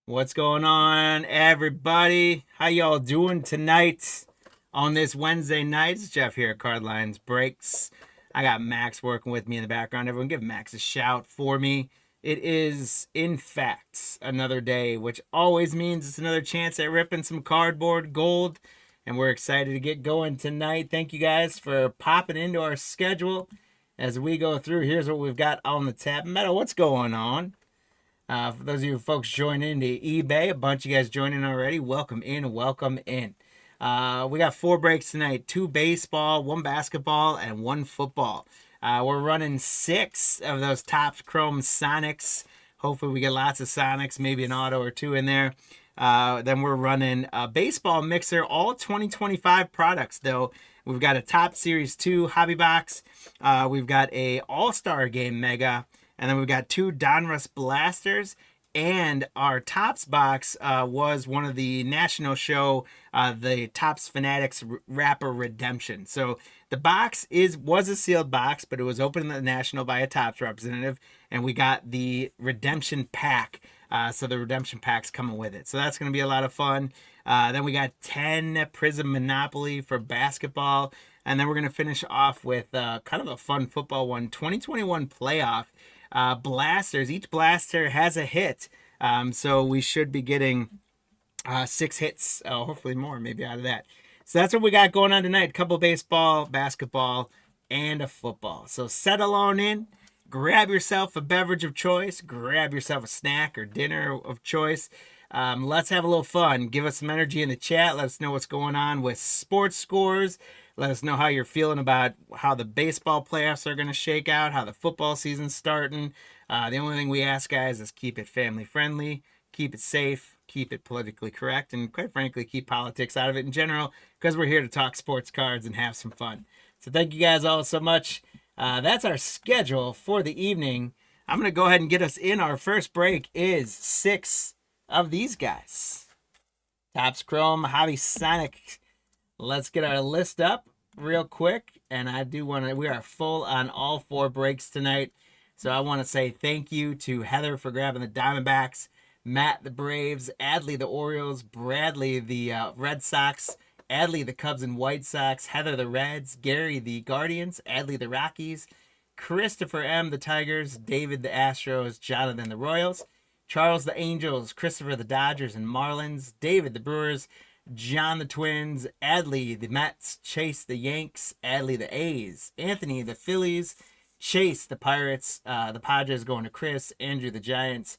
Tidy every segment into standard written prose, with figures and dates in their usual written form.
What's going on, everybody? How y'all doing tonight on this Wednesday night? It's Jeff here at Cardlines Breaks. I got Max working with me in the background. Everyone give Max a shout for me. It is, in fact, another day, which always means it's another chance at ripping some cardboard gold. And we're excited to get going tonight. Thank you guys for popping into our schedule as we go through. Here's what we've got on the tab. Metal, what's going on? For those of you folks joining into eBay, a bunch of you guys joining already. Welcome in, welcome in. We got 4 breaks tonight: 2 baseball, 1 basketball, and 1 football. We're running 6 of those Topps Chrome Sonics. Hopefully we get lots of Sonics, maybe an auto or 2 in there. Then we're running a baseball mixer, all 2025 products though. We've got a Top Series 2 hobby box. We've got a All-Star Game Mega. And then we've got 2 Donruss blasters, and our Topps box was one of the national show, the Topps Fanatics Rapper Redemption. So the box was a sealed box, but it was opened at the national by a Topps representative, and we got the Redemption pack. So the Redemption pack's coming with it. So that's going to be a lot of fun. Then we got 10 Prizm Monopoly for basketball. And then we're going to finish off with kind of a fun football one, 2021 playoff. Blasters. Each blaster has a hit. So we should be getting 6 hits, hopefully more, maybe out of that. So that's what we got going on tonight. A couple baseball, basketball, and a football. So settle on in. Grab yourself a beverage of choice. Grab yourself a snack or dinner of choice. Let's have a little fun. Give us some energy in the chat. Let us know what's going on with sports scores. Let us know how you're feeling about how the baseball playoffs are going to shake out, how the football season's starting. The only thing we ask, guys, is keep it family friendly, keep it safe, keep it politically correct, and quite frankly, keep politics out of it in general, because we're here to talk sports cards and have some fun. So thank you guys all so much. That's our schedule for the evening. I'm going to go ahead and get us in. Our first break is 6 of these guys. Topps Chrome Hobby Sonic. Let's get our list up real quick. And I do want to, we are full on all 4 breaks tonight. So I want to say thank you to Heather for grabbing the Diamondbacks, Matt the Braves, Adley the Orioles, Bradley the Red Sox, Adley the Cubs and White Sox, Heather the Reds, Gary the Guardians, Adley the Rockies, Christopher M the Tigers, David the Astros, Jonathan the Royals, Charles the Angels, Christopher the Dodgers and Marlins, David the Brewers, John the Twins, Adley the Mets, Chase the Yanks, Adley the A's, Anthony the Phillies, Chase the Pirates, the Padres going to Chris, Andrew the Giants,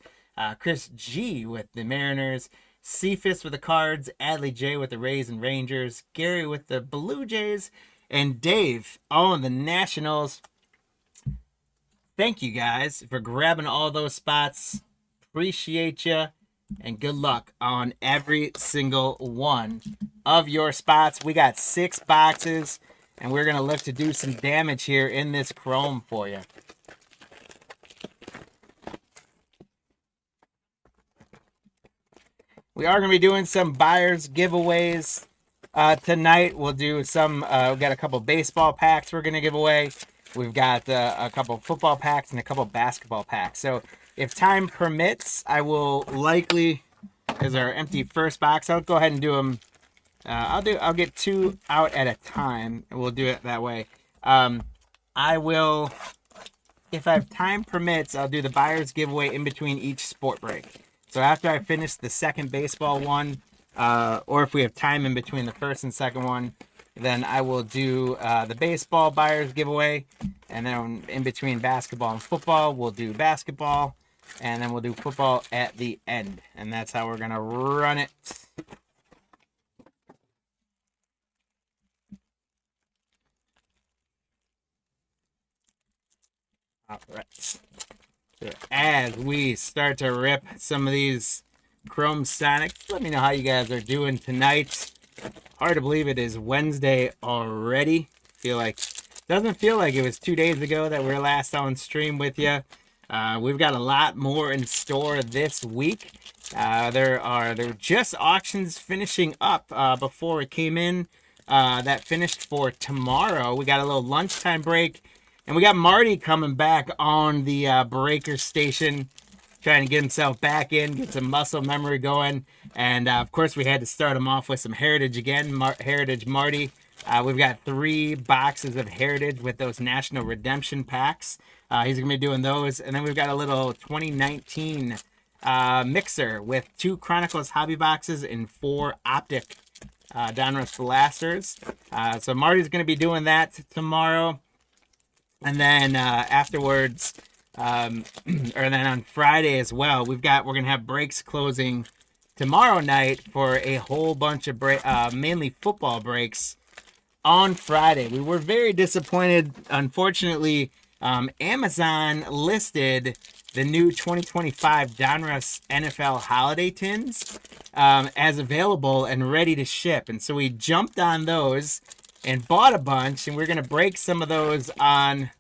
Chris G with the Mariners, Cephas with the Cards, Adley J with the Rays and Rangers, Gary with the Blue Jays, and Dave on the Nationals. Thank you guys for grabbing all those spots. Appreciate you. And good luck on every single one of your spots. We got 6 boxes, and we're going to look to do some damage here in this Chrome for you. We are going to be doing some buyers giveaways tonight. We'll do some, we've got a couple baseball packs we're going to give away. We've got a couple football packs and a couple basketball packs. So if time permits, I will likely, as our empty first box, I'll go ahead and do them. I'll get 2 out at a time, and we'll do it that way. I will, if I have time permits, I'll do the buyer's giveaway in between each sport break. So after I finish the second baseball one, or if we have time in between the first and second one, then I will do the baseball buyer's giveaway. And then in between basketball and football, we'll do basketball. And then we'll do football at the end. And that's how we're going to run it. All right. So as we start to rip some of these Chrome Sonics, let me know how you guys are doing tonight. Hard to believe it is Wednesday already. Doesn't feel like it was 2 days ago that we were last on stream with you. We've got a lot more in store this week. There were just auctions finishing up before it came in. That finished for tomorrow. We got a little lunchtime break, and we got Marty coming back on the breaker station trying to get himself back in, get some muscle memory going. And of course, we had to start him off with some Heritage again, Heritage Marty. We've got 3 boxes of Heritage with those National Redemption packs. He's going to be doing those. And then we've got a little 2019 mixer with 2 Chronicles hobby boxes and 4 Optic Donruss blasters. So Marty's going to be doing that tomorrow. And then afterwards, or then on Friday as well, we're going to have breaks closing tomorrow night for a whole bunch of mainly football breaks on Friday. We were very disappointed. Unfortunately, Amazon listed the new 2025 Donruss NFL holiday tins as available and ready to ship. And so we jumped on those and bought a bunch, and we're going to break some of those on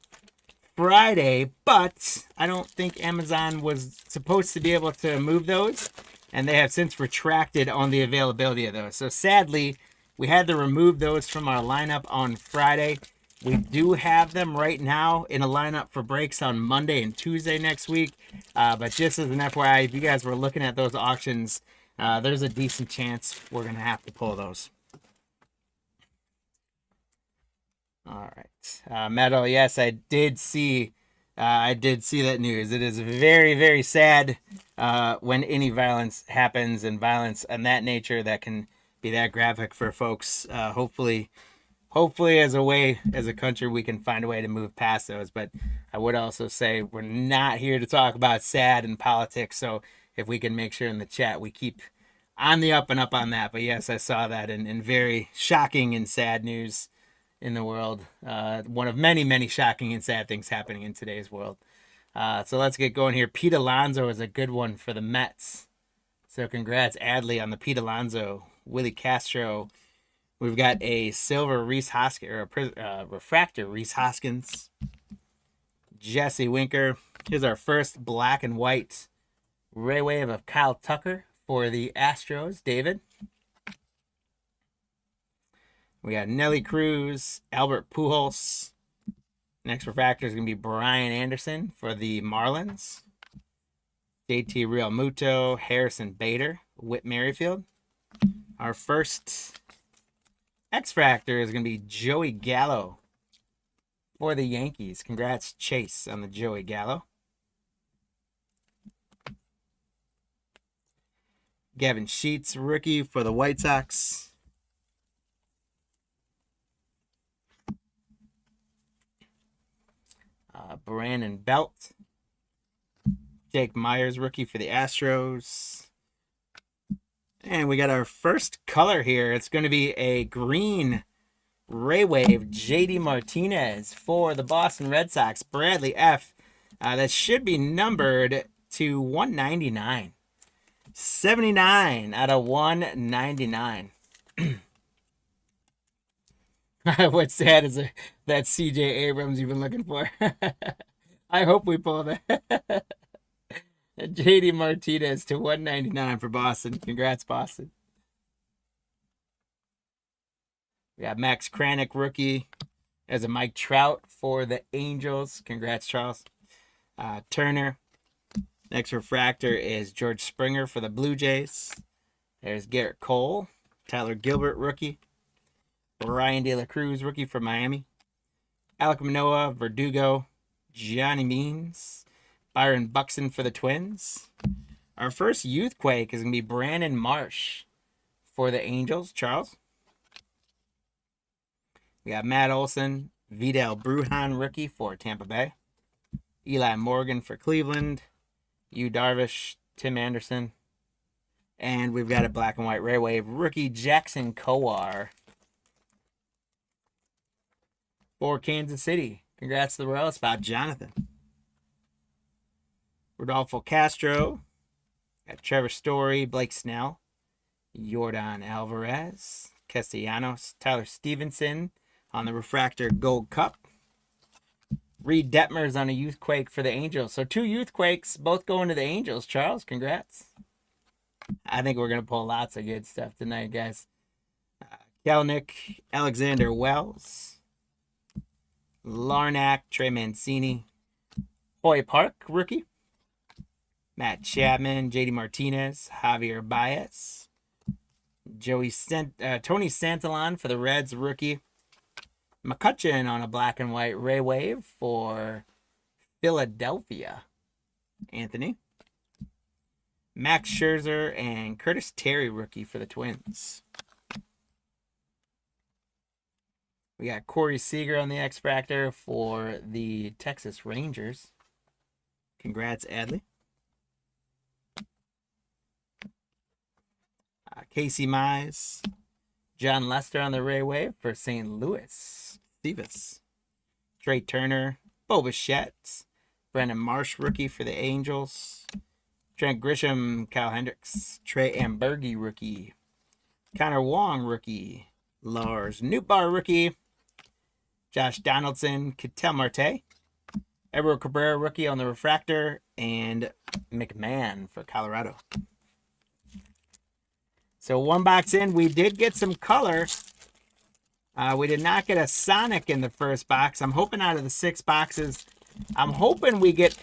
Friday, but I don't think Amazon was supposed to be able to move those, and they have since retracted on the availability of those. So sadly, we had to remove those from our lineup on Friday. We do have them right now in a lineup for breaks on Monday and Tuesday next week. But just as an FYI, if you guys were looking at those auctions, there's a decent chance we're going to have to pull those. All right. Metal, yes, I did see that news. It is very, very sad when any violence happens, and violence of that nature that can be that graphic for folks. Hopefully as a country, we can find a way to move past those. But I would also say we're not here to talk about sad and politics. So if we can make sure in the chat we keep on the up and up on that. But yes, I saw that in very shocking and sad news in the world. One of many, many shocking and sad things happening in today's world. So let's get going here. Pete Alonso is a good one for the Mets. So congrats, Adley, on the Pete Alonso. Willie Castro. We've got a silver Reese Hoskins, or a refractor Reese Hoskins. Jesse Winker. Here's our first black and white Ray Wave of Kyle Tucker for the Astros. David. We got Nelly Cruz, Albert Pujols. Next refractor is going to be Brian Anderson for the Marlins. JT Realmuto, Harrison Bader, Whit Merrifield. Our first X-Fractor is going to be Joey Gallo for the Yankees. Congrats, Chase, on the Joey Gallo. Gavin Sheets, rookie for the White Sox. Brandon Belt. Jake Myers, rookie for the Astros. And we got our first color here. It's going to be a green Ray Wave JD Martinez for the Boston Red Sox. Bradley F. That should be numbered to 199. 79 out of 199. What's sad is that CJ Abrams you've been looking for. I hope we pull that. JD Martinez to 199 for Boston. Congrats, Boston. We got Max Kranick, rookie, as a Mike Trout for the Angels. Congrats, Charles. Turner. Next refractor is George Springer for the Blue Jays. There's Garrett Cole. Tyler Gilbert, rookie. Ryan De La Cruz, rookie for Miami. Alek Manoah, Verdugo. Johnny Means. Byron Buxton for the Twins. Our first Youthquake is going to be Brandon Marsh for the Angels. Charles. We got Matt Olson, Vidal Brujan, rookie for Tampa Bay. Eli Morgan for Cleveland. Yu Darvish, Tim Anderson. And we've got a black and white Ray Wave rookie, Jackson Kowar for Kansas City. Congrats to the Royal Spot, Jonathan. Rodolfo Castro. Got Trevor Story, Blake Snell. Yordan Alvarez. Castellanos. Tyler Stevenson on the Refractor Gold Cup. Reed Detmers on a Youthquake for the Angels. So 2 Youthquakes, both going to the Angels. Charles, congrats. I think we're going to pull lots of good stuff tonight, guys. Kelnick, Alexander Wells. Larnack, Trey Mancini. Hoy Park, rookie. Matt Chapman, JD Martinez, Javier Baez, Tony Santillan for the Reds rookie. McCutcheon on a black and white Ray Wave for Philadelphia. Anthony. Max Scherzer and Curtis Terry rookie for the Twins. We got Corey Seager on the X Factor for the Texas Rangers. Congrats, Adley. Casey Mize. John Lester on the Ray Wave for St. Louis. Stevens. Trey Turner. Bo Bichette. Brandon Marsh rookie for the Angels. Trent Grisham, Kyle Hendricks. Trey Ambergy rookie. Connor Wong rookie. Lars Nootbaar rookie. Josh Donaldson, Ketel Marte. Edward Cabrera rookie on the refractor. And McMahon for Colorado. So one box in, we did get some color. We did not get a Sonic in the first box. I'm hoping out of the 6 boxes, I'm hoping we get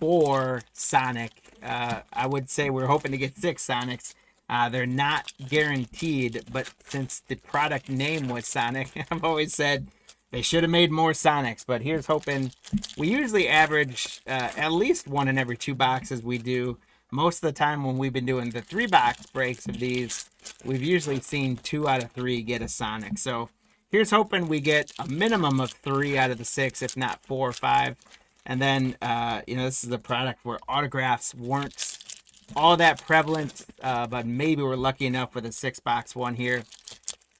4 Sonic. I would say we're hoping to get 6 Sonics. They're not guaranteed, but since the product name was Sonic, I've always said they should have made more Sonics. But here's hoping. We usually average at least 1 in every 2 boxes we do. Most of the time when we've been doing the 3-box breaks of these, we've usually seen 2 out of 3 get a Sonic. So here's hoping we get a minimum of 3 out of the 6, if not 4 or 5. And then, this is a product where autographs weren't all that prevalent, but maybe we're lucky enough with a 6-box one here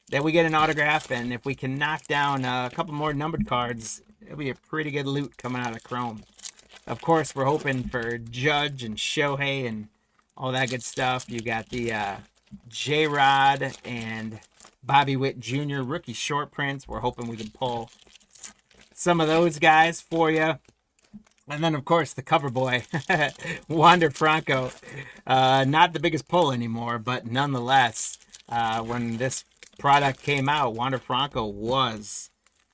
that we get an autograph. And if we can knock down a couple more numbered cards, it'll be a pretty good loot coming out of Chrome. Of course, we're hoping for Judge and Shohei and all that good stuff. You got the J-Rod and Bobby Witt Jr. rookie short prints. We're hoping we can pull some of those guys for you. And then, of course, the cover boy, Wander Franco. Not the biggest pull anymore, but nonetheless, when this product came out, Wander Franco was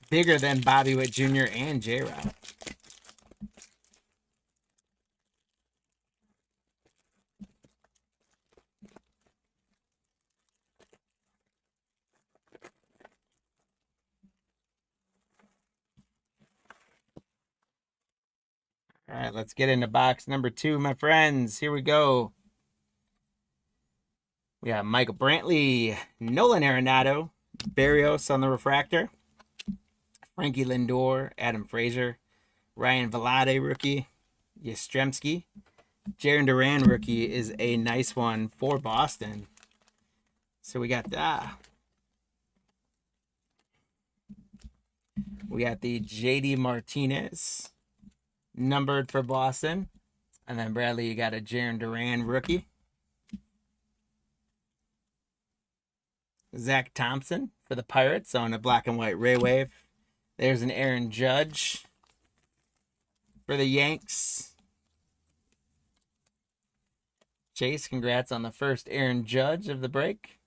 bigger than Bobby Witt Jr. and J-Rod. All right, let's get into box number 2, my friends. Here we go. We got Michael Brantley, Nolan Arenado, Berrios on the refractor, Frankie Lindor, Adam Frazier, Ryan Velade rookie, Yastrzemski. Jarren Duran rookie is a nice one for Boston. So we got that. We got the JD Martinez numbered for Boston. And then Bradley, you got a Jarren Duran rookie. Zach Thompson for the Pirates on a black and white Ray Wave. There's an Aaron Judge for the Yanks. Chase, congrats on the first Aaron Judge of the break.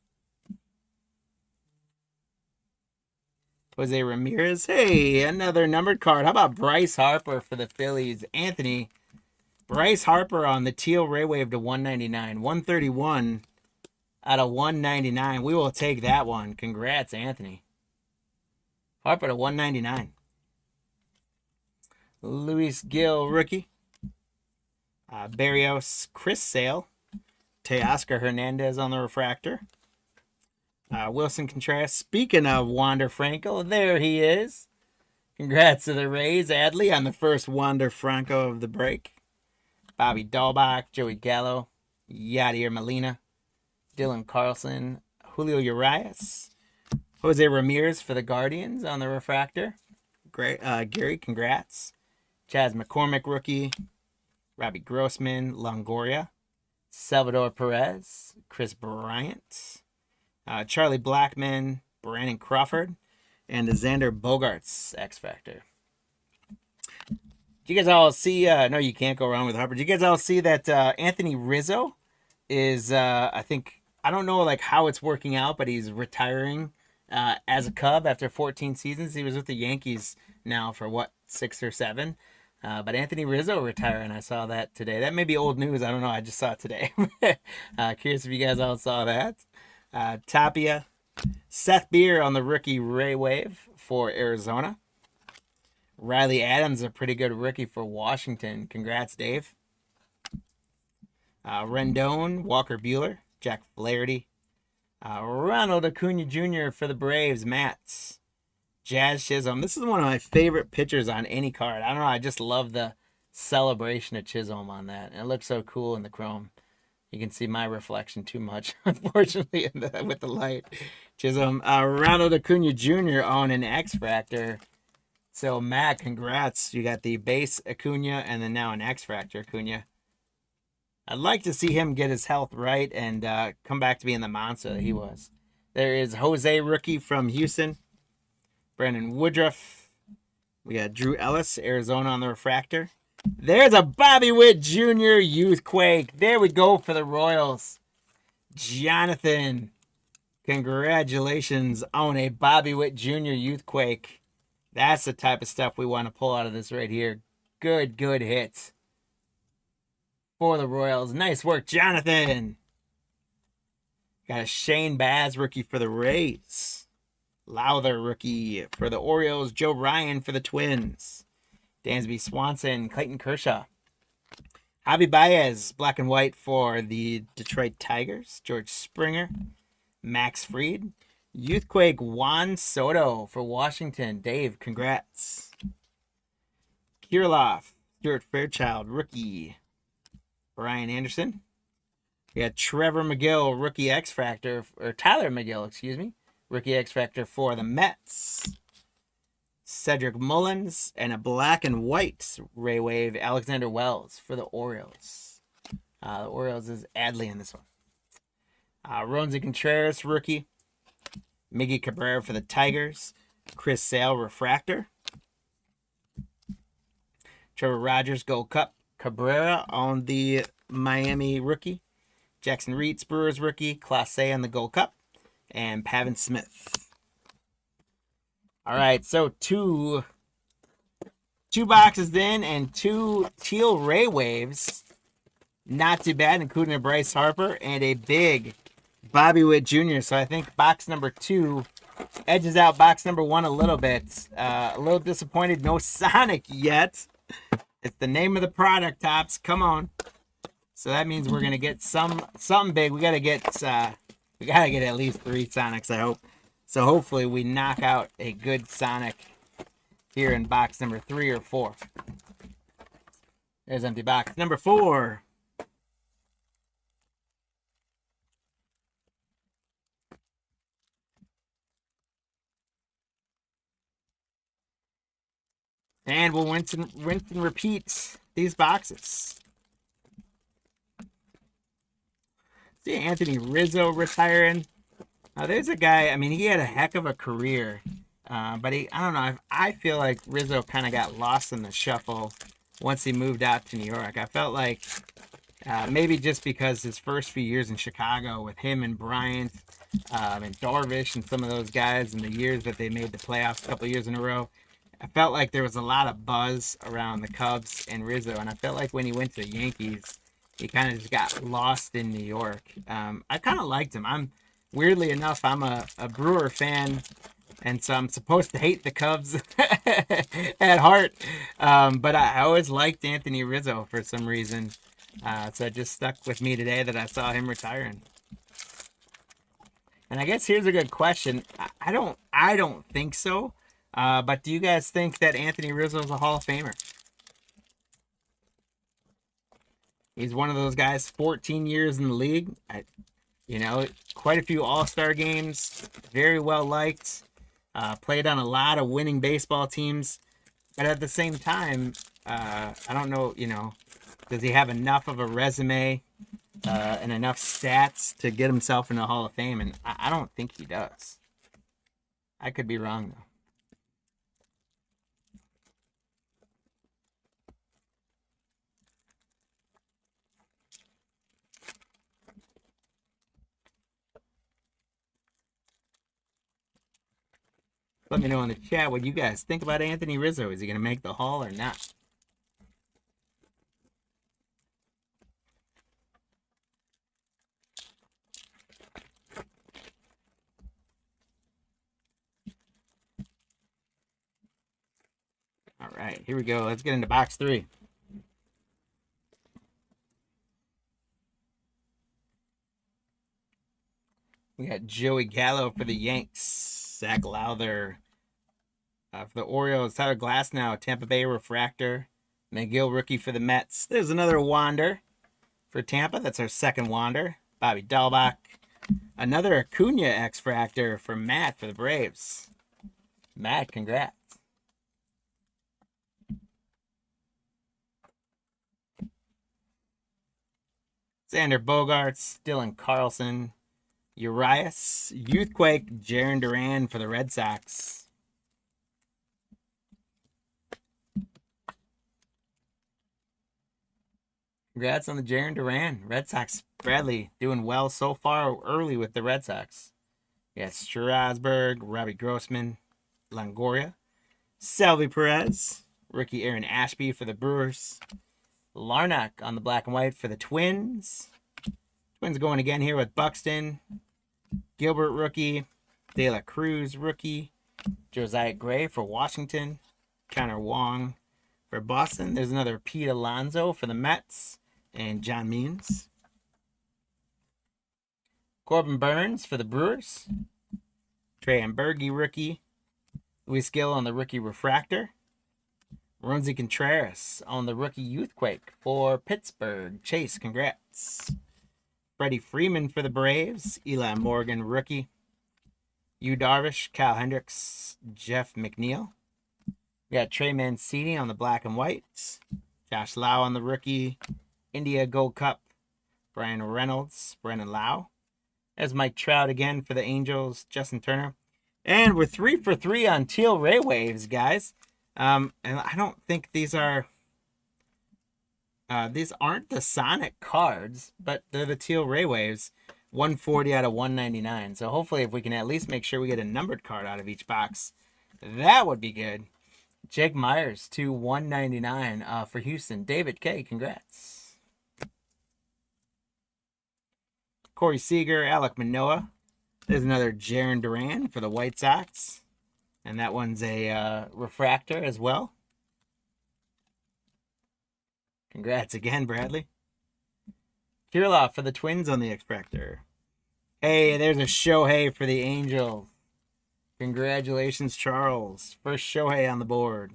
Jose Ramirez. Hey, another numbered card. How about Bryce Harper for the Phillies? Anthony, Bryce Harper on the teal Ray Wave to 199. 131 out of 199. We will take that one. Congrats, Anthony. Harper to 199. Luis Gil, rookie. Berrios, Chris Sale. Teoscar Hernandez on the refractor. Wilson Contreras. Speaking of Wander Franco, there he is. Congrats to the Rays. Adley on the first Wander Franco of the break. Bobby Dahlbach, Joey Gallo, Yadier Molina, Dylan Carlson, Julio Urias, Jose Ramirez for the Guardians on the refractor. Great, Gary, congrats. Chaz McCormick, rookie. Robbie Grossman, Longoria, Salvador Perez, Chris Bryant, Charlie Blackmon, Brandon Crawford, and the Xander Bogaerts X Factor. Did you guys all see, no, you can't go wrong with Harper. Did you guys all see that Anthony Rizzo is, I don't know like how it's working out, but he's retiring as a Cub after 14 seasons. He was with the Yankees now for 6 or 7. But Anthony Rizzo retiring, I saw that today. That may be old news. I don't know. I just saw it today. Curious if you guys all saw that. Tapia, Seth Beer on the rookie Ray Wave for Arizona. Riley Adams, a pretty good rookie for Washington. Congrats, Dave. Rendon, Walker Buehler, Jack Flaherty. Ronald Acuna Jr. for the Braves, Mats. Jazz Chisholm. This is one of my favorite pictures on any card. I don't know. I just love the celebration of Chisholm on that. And it looks so cool in the chrome. You can see my reflection too much, unfortunately, with the light. Chisholm. Ronald Acuna Jr. on an X-Fractor. So, Matt, congrats. You got the base Acuna and then now an X-Fractor Acuna. I'd like to see him get his health right and come back to being the monster that he was. There is Jose rookie from Houston. Brandon Woodruff. We got Drew Ellis, Arizona on the refractor. There's a Bobby Witt Jr. Youthquake. There we go for the Royals. Jonathan, congratulations on a Bobby Witt Jr. Youthquake. That's the type of stuff we want to pull out of this right here. Good hit for the Royals. Nice work, Jonathan. Got a Shane Baz rookie for the Rays. Lowther rookie for the Orioles. Joe Ryan for the Twins. Dansby Swanson, Clayton Kershaw. Javi Baez, black and white for the Detroit Tigers. George Springer. Max Fried. Youthquake Juan Soto for Washington. Dave, congrats. Kirilloff, Stuart Fairchild, rookie. Brian Anderson. We got Trevor McGill, rookie X-Factor, or Tyler McGill, excuse me. Rookie X-Factor for the Mets. Cedric Mullins, and a black and white Ray Wave, Alexander Wells for the Orioles. The Orioles is Adley in this one. Ronzi Contreras, rookie. Miggy Cabrera for the Tigers. Chris Sale, refractor. Trevor Rogers, Gold Cup. Cabrera on the Miami rookie. Jackson Reitz, Brewers rookie. Clase on the Gold Cup. And Pavin Smith. All right, so two boxes in and two teal Ray Waves. Not too bad, including a Bryce Harper and a big Bobby Witt Jr. So I think box number 2 edges out box number 1 a little bit. A little disappointed, no Sonic yet. It's the name of the product, Tops. Come on. So that means we're gonna get something big. We gotta get at least 3 Sonics, I hope. So hopefully we knock out a good Sonic here in box number 3 or 4. There's empty box number 4. And we'll rinse and repeat these boxes. See Anthony Rizzo retiring. There's a guy, I mean, he had a heck of a career. But I don't know, I feel like Rizzo kind of got lost in the shuffle once he moved out to New York. I felt like maybe just because his first few years in Chicago with him and Bryant and Darvish and some of those guys and the years that they made the playoffs a couple years in a row, I felt like there was a lot of buzz around the Cubs and Rizzo. And I felt like when he went to the Yankees, he kind of just got lost in New York. I kind of liked him. Weirdly enough, I'm a Brewer fan, and so I'm supposed to hate the Cubs at heart. But I always liked Anthony Rizzo for some reason. So it just stuck with me today that I saw him retiring. And I guess here's a good question. I don't think so. But do you guys think that Anthony Rizzo is a Hall of Famer? He's one of those guys, 14 years in the league. Quite a few All-Star games, very well liked, played on a lot of winning baseball teams. But at the same time, I don't know, does he have enough of a resume and enough stats to get himself in the Hall of Fame? And I don't think he does. I could be wrong, though. Let me know in the chat what you guys think about Anthony Rizzo. Is he going to make the Hall or not? All right, here we go. Let's get into box 3. We got Joey Gallo for the Yanks. Zach Lowther for the Orioles. Tyler Glasnow, Tampa Bay Refractor. McGill rookie for the Mets. There's another Wander for Tampa. That's our second Wander. Bobby Dalbach. Another Acuna X-Fractor for Matt for the Braves. Matt, congrats. Xander Bogaerts, Dylan Carlson, Urias, Youthquake, Jarren Duran for the Red Sox. Congrats on the Jarren Duran. Red Sox, Bradley, doing well so far early with the Red Sox. Yes, Strasburg, Robbie Grossman, Longoria, Salvi Perez, rookie Aaron Ashby for the Brewers. Larnach on the black and white for the Twins. Twins going again here with Buxton, Gilbert rookie, De La Cruz rookie, Josiah Gray for Washington, Connor Wong for Boston. There's another Pete Alonso for the Mets, and John Means. Corbin Burns for the Brewers. Trey Ambergi rookie. Luis Gill on the rookie refractor. Ronzi Contreras on the rookie Youthquake for Pittsburgh. Chase, congrats. Freddie Freeman for the Braves. Eli Morgan, rookie. Yu Darvish, Kyle Hendricks, Jeff McNeil. We got Trey Mancini on the black and white. Josh Lau on the rookie. India Gold Cup. Brian Reynolds, Brennan Lau. There's Mike Trout again for the Angels. Justin Turner. And we're 3 for 3 on Teal Ray Waves, guys. And I don't think these aren't the Sonic cards, but they're the Teal Ray Waves. 140 out of 199. So hopefully if we can at least make sure we get a numbered card out of each box, that would be good. Jake Myers to 199 for Houston. David K, congrats. Corey Seager, Alek Manoah. There's another Jarren Duran for the White Sox. And that one's a refractor as well. Congrats again, Bradley. Kirilloff for the Twins on the X-Fractor. Hey, there's a Shohei for the Angels. Congratulations, Charles. First Shohei on the board.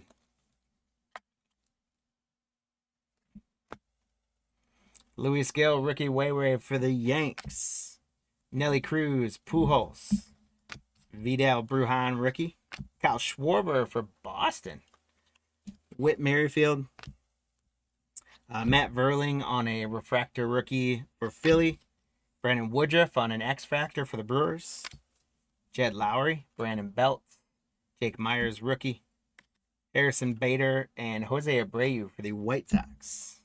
Luis Gill, rookie Wayway for the Yanks. Nelly Cruz, Pujols. Vidal Brujan, rookie. Kyle Schwarber for Boston. Whit Merrifield. Matt Verling on a refractor rookie for Philly. Brandon Woodruff on an X-Factor for the Brewers. Jed Lowry, Brandon Belt. Jake Myers, rookie. Harrison Bader and Jose Abreu for the White Sox.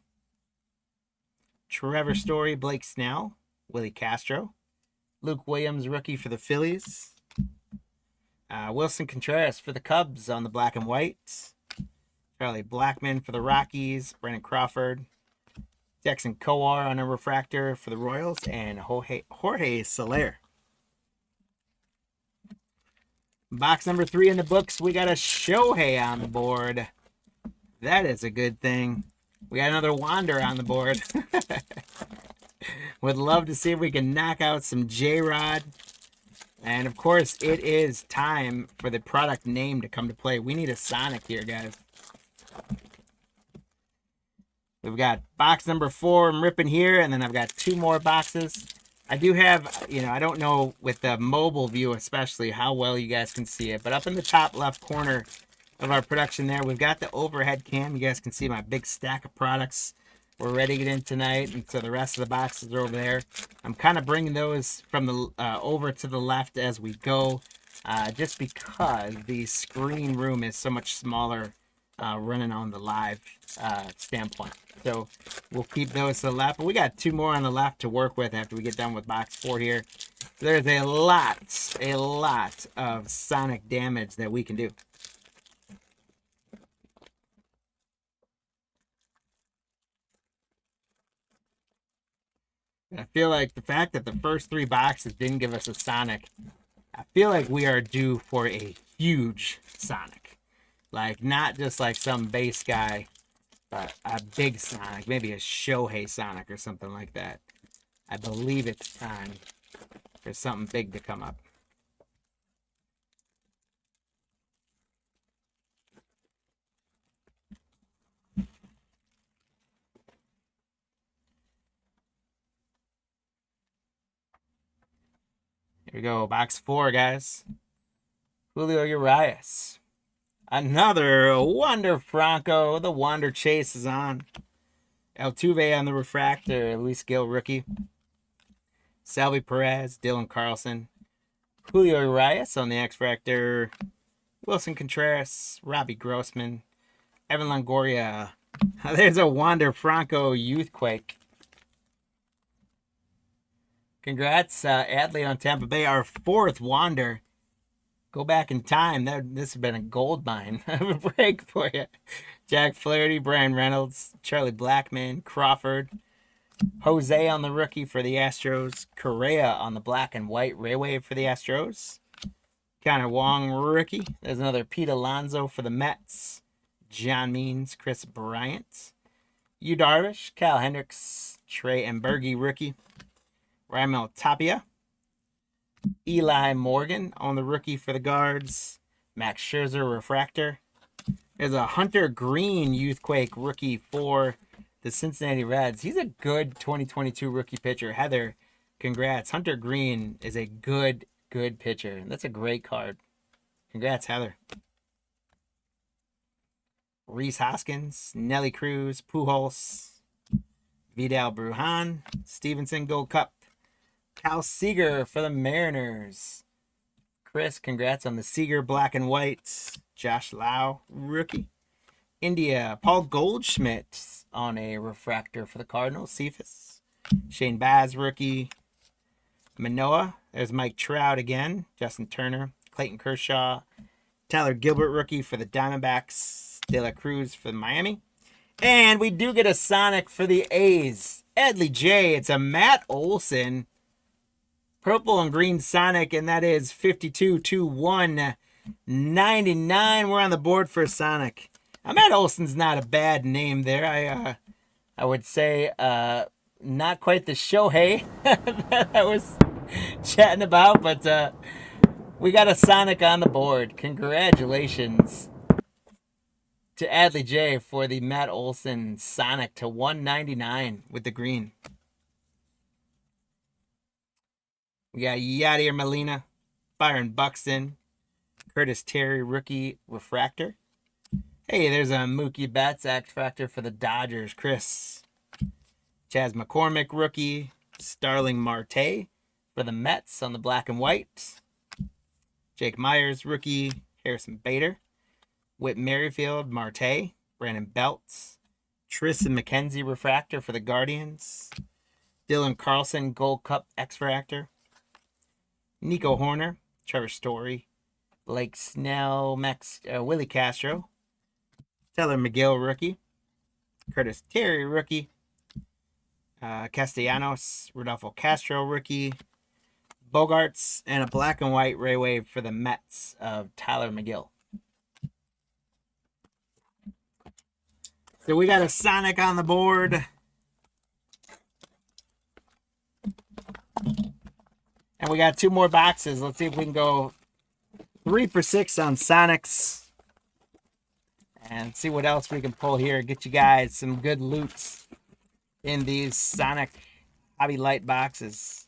Trevor Story, Blake Snell, Willie Castro. Luke Williams, rookie for the Phillies. Wilson Contreras for the Cubs on the black and white. Charlie Blackmon for the Rockies. Brandon Crawford. Jackson Kowar on a refractor for the Royals. And Jorge Soler. Box number 3 in the books. We got a Shohei on the board. That is a good thing. We got another Wander on the board. Would love to see if we can knock out some J-Rod. And, of course, it is time for the product name to come to play. We need a Sonic here, guys. We've got box number 4 I'm ripping here, and then I've got 2 more boxes. I do have, I don't know with the mobile view especially how well you guys can see it, but up in the top left corner of our production there, we've got the overhead cam. You guys can see my big stack of products we're ready to get in tonight, and so the rest of the boxes are over there. I'm kind of bringing those from the over to the left as we go, just because the screen room is so much smaller running on the live standpoint. So we'll keep those to the left, but we got 2 more on the left to work with after we get done with box 4 here. There's a lot of Sonic damage that we can do. I feel like the fact that the first 3 boxes didn't give us a Sonic, I feel like we are due for a huge Sonic. Like, not just like some base guy, but a big Sonic, maybe a Shohei Sonic or something like that. I believe it's time for something big to come up. Here we go, box 4, guys. Julio Urias. Another Wander Franco. The Wander chase is on. Altuve on the refractor. Luis Gil rookie. Salvi Perez. Dylan Carlson. Julio Urias on the X-Fractor. Wilson Contreras. Robbie Grossman. Evan Longoria. There's a Wander Franco Youthquake. Congrats, Adley on Tampa Bay. Our 4th Wander. Go back in time. This has been a gold mine of a break for you. Jack Flaherty, Brian Reynolds, Charlie Blackmon, Crawford, Jose on the rookie for the Astros, Correa on the black and white Raywave for the Astros, Connor Wong rookie. There's another Pete Alonso for the Mets, John Means, Chris Bryant, Yu Darvish, Cal Hendricks, Trey Ambergi rookie, Raimel Tapia, Eli Morgan on the rookie for the Guards. Max Scherzer refractor. There's a Hunter Green Youthquake rookie for the Cincinnati Reds. He's a good 2022 rookie pitcher. Heather, congrats. Hunter Green is a good pitcher. That's a great card. Congrats, Heather. Reese Hoskins, Nelly Cruz, Pujols, Vidal Brujan, Stevenson Gold Cup. Cal Seager for the Mariners. Chris, congrats on the Seager black and white. Josh Lau, rookie. India, Paul Goldschmidt on a refractor for the Cardinals. Cephas. Shane Baz, rookie. Manoa. There's Mike Trout again. Justin Turner. Clayton Kershaw. Tyler Gilbert, rookie for the Diamondbacks. De La Cruz for Miami. And we do get a Sonic for the A's. Edley J. It's a Matt Olson. Purple and green Sonic, and that is 52/199. We're on the board for Sonic. Matt Olson's not a bad name there. I would say not quite the Shohei that I was chatting about, but we got a Sonic on the board. Congratulations to Adley J for the Matt Olson Sonic to 199 with the green. We got Yadier Molina, Byron Buxton, Curtis Terry rookie refractor. Hey, there's a Mookie Betts X-Fractor for the Dodgers. Chris. Chas McCormick rookie. Starling Marte for the Mets on the black and white. Jake Myers rookie. Harrison Bader. Whit Merrifield, Marte. Brandon Belts. Tristan McKenzie refractor for the Guardians. Dylan Carlson Gold Cup X-Fractor. Nico Horner, Trevor Story, Blake Snell, Willie Castro, Taylor McGill rookie, Curtis Terry rookie, Castellanos, Rodolfo Castro rookie, Bogarts, and a black and white Ray Wave for the Mets of Tyler McGill. So we got a Sonic on the board. And we got 2 more boxes. Let's see if we can go 3 for 6 on Sonics. And see what else we can pull here. Get you guys some good loots in these Sonic Hobby Light boxes.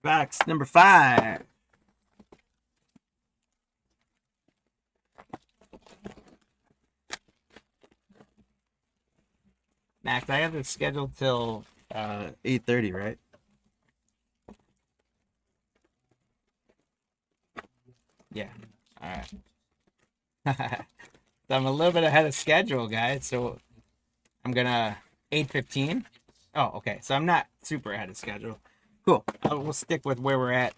Box number 5. Max, I have this scheduled till 8:30, right? Yeah. All right. So I'm a little bit ahead of schedule, guys. So I'm gonna 8:15. Oh, okay. So I'm not super ahead of schedule. Cool. We'll stick with where we're at.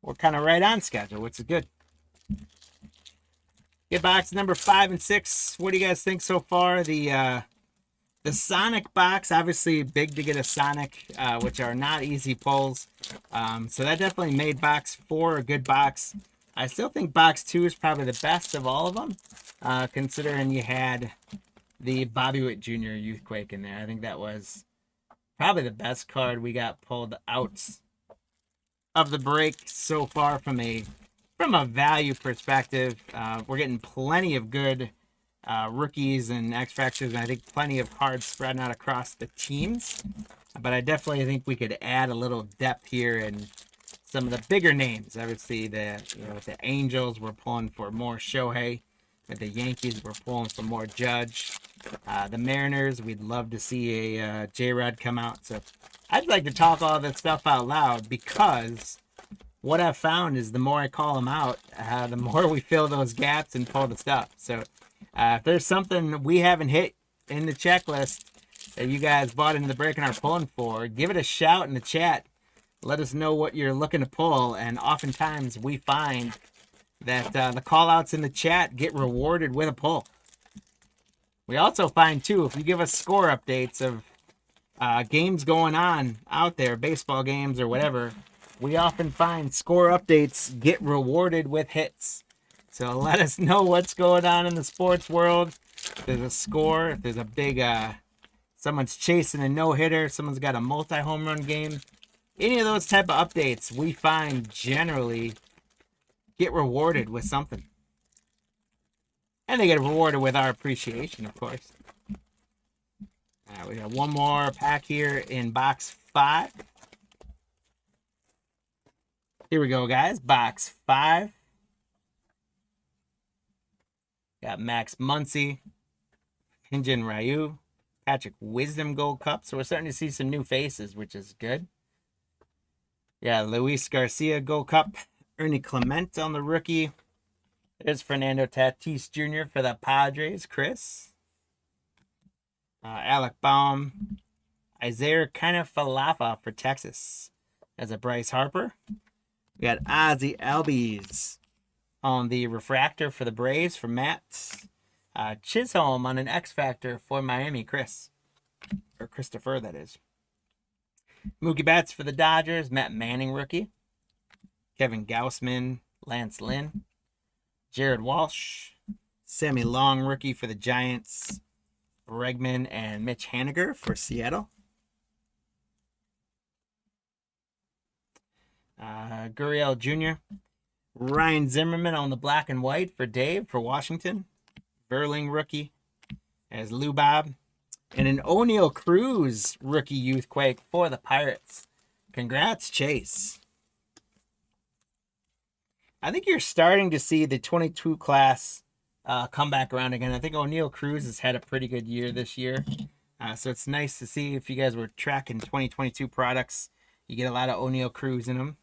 We're kind of right on schedule, which is good. Get box number 5 and 6. What do you guys think so far? The The Sonic box, obviously big to get a Sonic, which are not easy pulls. So that definitely made box 4 a good box. I still think box 2 is probably the best of all of them, considering you had the Bobby Witt Jr. Youthquake in there. I think that was probably the best card we got pulled out of the break so far from a value perspective. We're getting plenty of good rookies and X Factors, and I think plenty of cards spreading out across the teams. But I definitely think we could add a little depth here and some of the bigger names. Obviously, with the Angels, we're pulling for more Shohei. With the Yankees, we're pulling for more Judge. The Mariners, we'd love to see a J-Rod come out. So I'd like to talk all this stuff out loud, because what I've found is the more I call them out, the more we fill those gaps and pull the stuff. So if there's something we haven't hit in the checklist that you guys bought into the break and are pulling for, give it a shout in the chat. Let us know what you're looking to pull. And oftentimes we find that the call outs in the chat get rewarded with a pull. We also find too, if you give us score updates of games going on out there, baseball games or whatever, we often find score updates get rewarded with hits. So let us know what's going on in the sports world. If there's a score, if there's a big, someone's chasing a no-hitter, someone's got a multi-home run game, any of those type of updates we find generally get rewarded with something. And they get rewarded with our appreciation, of course. All right, we got one more pack here in box 5. Here we go, guys. Box 5. Got Max Muncy, Hyun-Jin Ryu, Patrick Wisdom Gold Cup. So we're starting to see some new faces, which is good. Yeah, Luis Garcia Gold Cup. Ernie Clement on the rookie. There's Fernando Tatis Jr. for the Padres. Chris. Alec Baum. Isaiah Falafa for Texas. As a Bryce Harper. We got Ozzie Albies on the refractor for the Braves for Matt. Chisholm on an X Factor for Miami, Chris. Or Christopher, that is. Mookie Betts for the Dodgers. Matt Manning rookie. Kevin Gausman, Lance Lynn. Jared Walsh. Sammy Long rookie for the Giants. Bregman and Mitch Haniger for Seattle. Gurriel Jr. Ryan Zimmerman on the black and white for Dave for Washington. Verling rookie as Lou Bob. And an O'Neal Cruz rookie Youthquake for the Pirates. Congrats, Chase. I think you're starting to see the 22 class come back around again. I think O'Neal Cruz has had a pretty good year this year. So it's nice to see. If you guys were tracking 2022 products, you get a lot of O'Neal Cruz in them.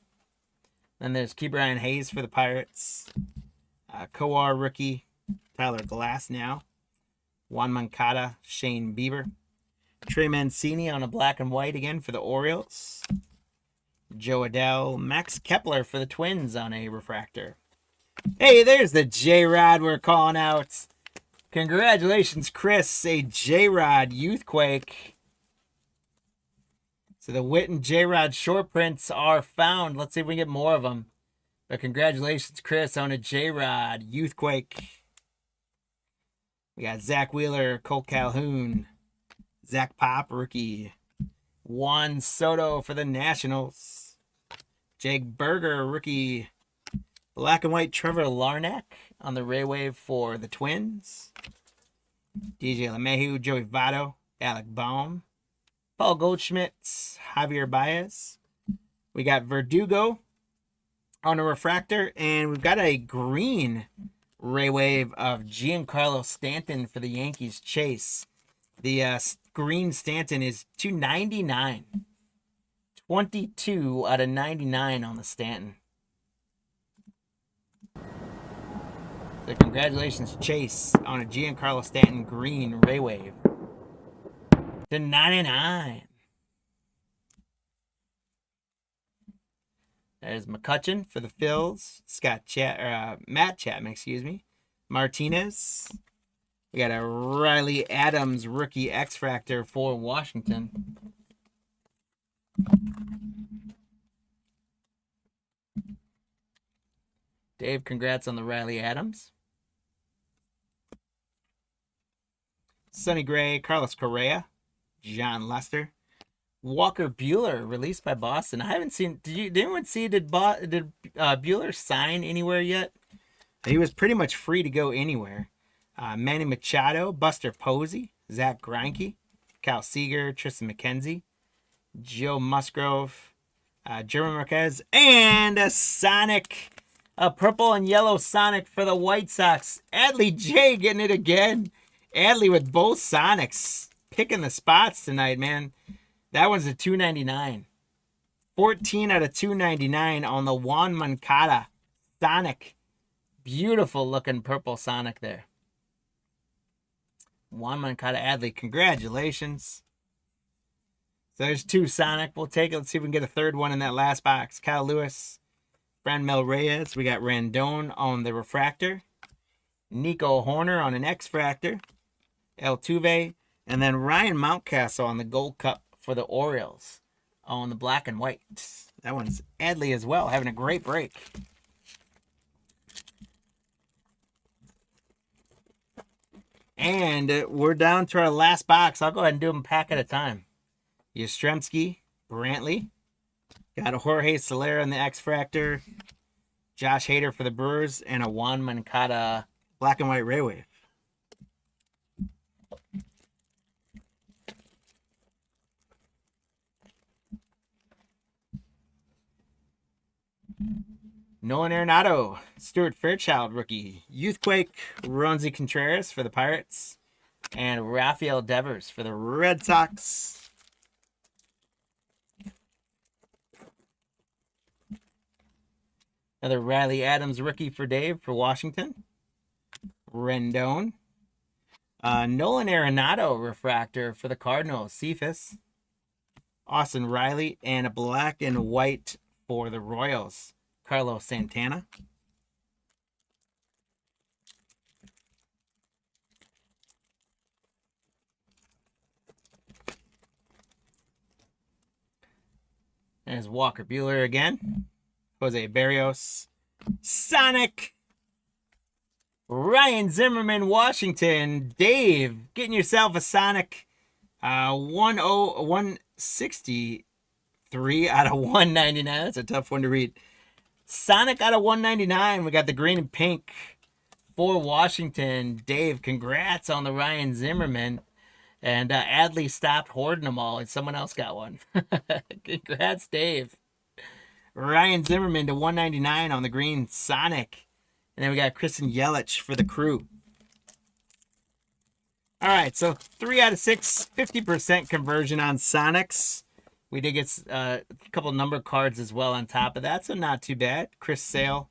Then there's Ke'Bryan Hayes for the Pirates. Kowar rookie, Tyler Glass now. Juan Moncada, Shane Bieber. Trey Mancini on a black and white again for the Orioles. Joe Adele, Max Kepler for the Twins on a refractor. Hey, there's the J-Rod we're calling out. Congratulations, Chris, a J-Rod Youthquake. So the Witt and J-Rod short prints are found. Let's see if we can get more of them. But congratulations, Chris, on a J-Rod Youthquake. We got Zach Wheeler, Cole Calhoun, Zach Pop, rookie. Juan Soto for the Nationals. Jake Berger, rookie. Black and white Trevor Larnach on the Ray Wave for the Twins. DJ LeMahieu, Joey Votto, Alec Baum. Paul Goldschmidt, Javier Baez. We got Verdugo on a refractor. And we've got a green Ray Wave of Giancarlo Stanton for the Yankees. Chase. The green Stanton is $2.99. 22 out of 99 on the Stanton. So congratulations, Chase, on a Giancarlo Stanton green Ray Wave. To 99. There's McCutcheon for the Phils. Matt Chapman, excuse me. Martinez. We got a Riley Adams rookie X-Fractor for Washington. Dave, congrats on the Riley Adams. Sonny Gray, Carlos Correa, John Lester. Walker Buehler released by Boston. I haven't seen. Did anyone see? Did Buehler sign anywhere yet? He was pretty much free to go anywhere. Manny Machado, Buster Posey, Zach Greinke, Cal Seager, Tristan McKenzie, Joe Musgrove, German Marquez, and a Sonic, a purple and yellow Sonic for the White Sox. Adley J getting it again. Adley with both Sonics, picking the spots tonight, man. That one's a $2.99. 14 out of 299 on the Juan Moncada Sonic. Beautiful looking purple Sonic there. Juan Moncada Adley, congratulations. So there's 2 Sonic. We'll take it. Let's see if we can get a third one in that last box. Kyle Lewis, Franmil Reyes. We got Randone on the refractor. Nico Horner on an X-Fractor. Altuve. And then Ryan Mountcastle on the Gold Cup for the Orioles on the black and white. That one's Adley as well, having a great break. And we're down to our last box. I'll go ahead and do them pack at a time. Yastrzemski, Brantley. Got a Jorge Soler in the X-Fractor. Josh Hader for the Brewers. And a Juan Moncada black and white Ray Wave. Nolan Arenado, Stuart Fairchild rookie, Youthquake, Ronzi Contreras for the Pirates, and Rafael Devers for the Red Sox. Another Riley Adams rookie for Dave for Washington. Rendon. Nolan Arenado refractor for the Cardinals, Cephas. Austin Riley, and a black and white for the Royals, Carlos Santana. There's Walker Buehler again. Jose Barrios. Sonic. Ryan Zimmerman, Washington. Dave, getting yourself a Sonic 163 out of 199. That's a tough one to read. Sonic out of 199. We got the green and pink for Washington. Dave, congrats on the Ryan Zimmerman. And Adley stopped hoarding them all, and someone else got one. Congrats, Dave. Ryan Zimmerman to 199 on the green Sonic. And then we got Christian Yelich for the Crew. All right, so 3 out of 6, 50% conversion on Sonics. We did get a couple number cards as well on top of that, so not too bad. Chris Sale.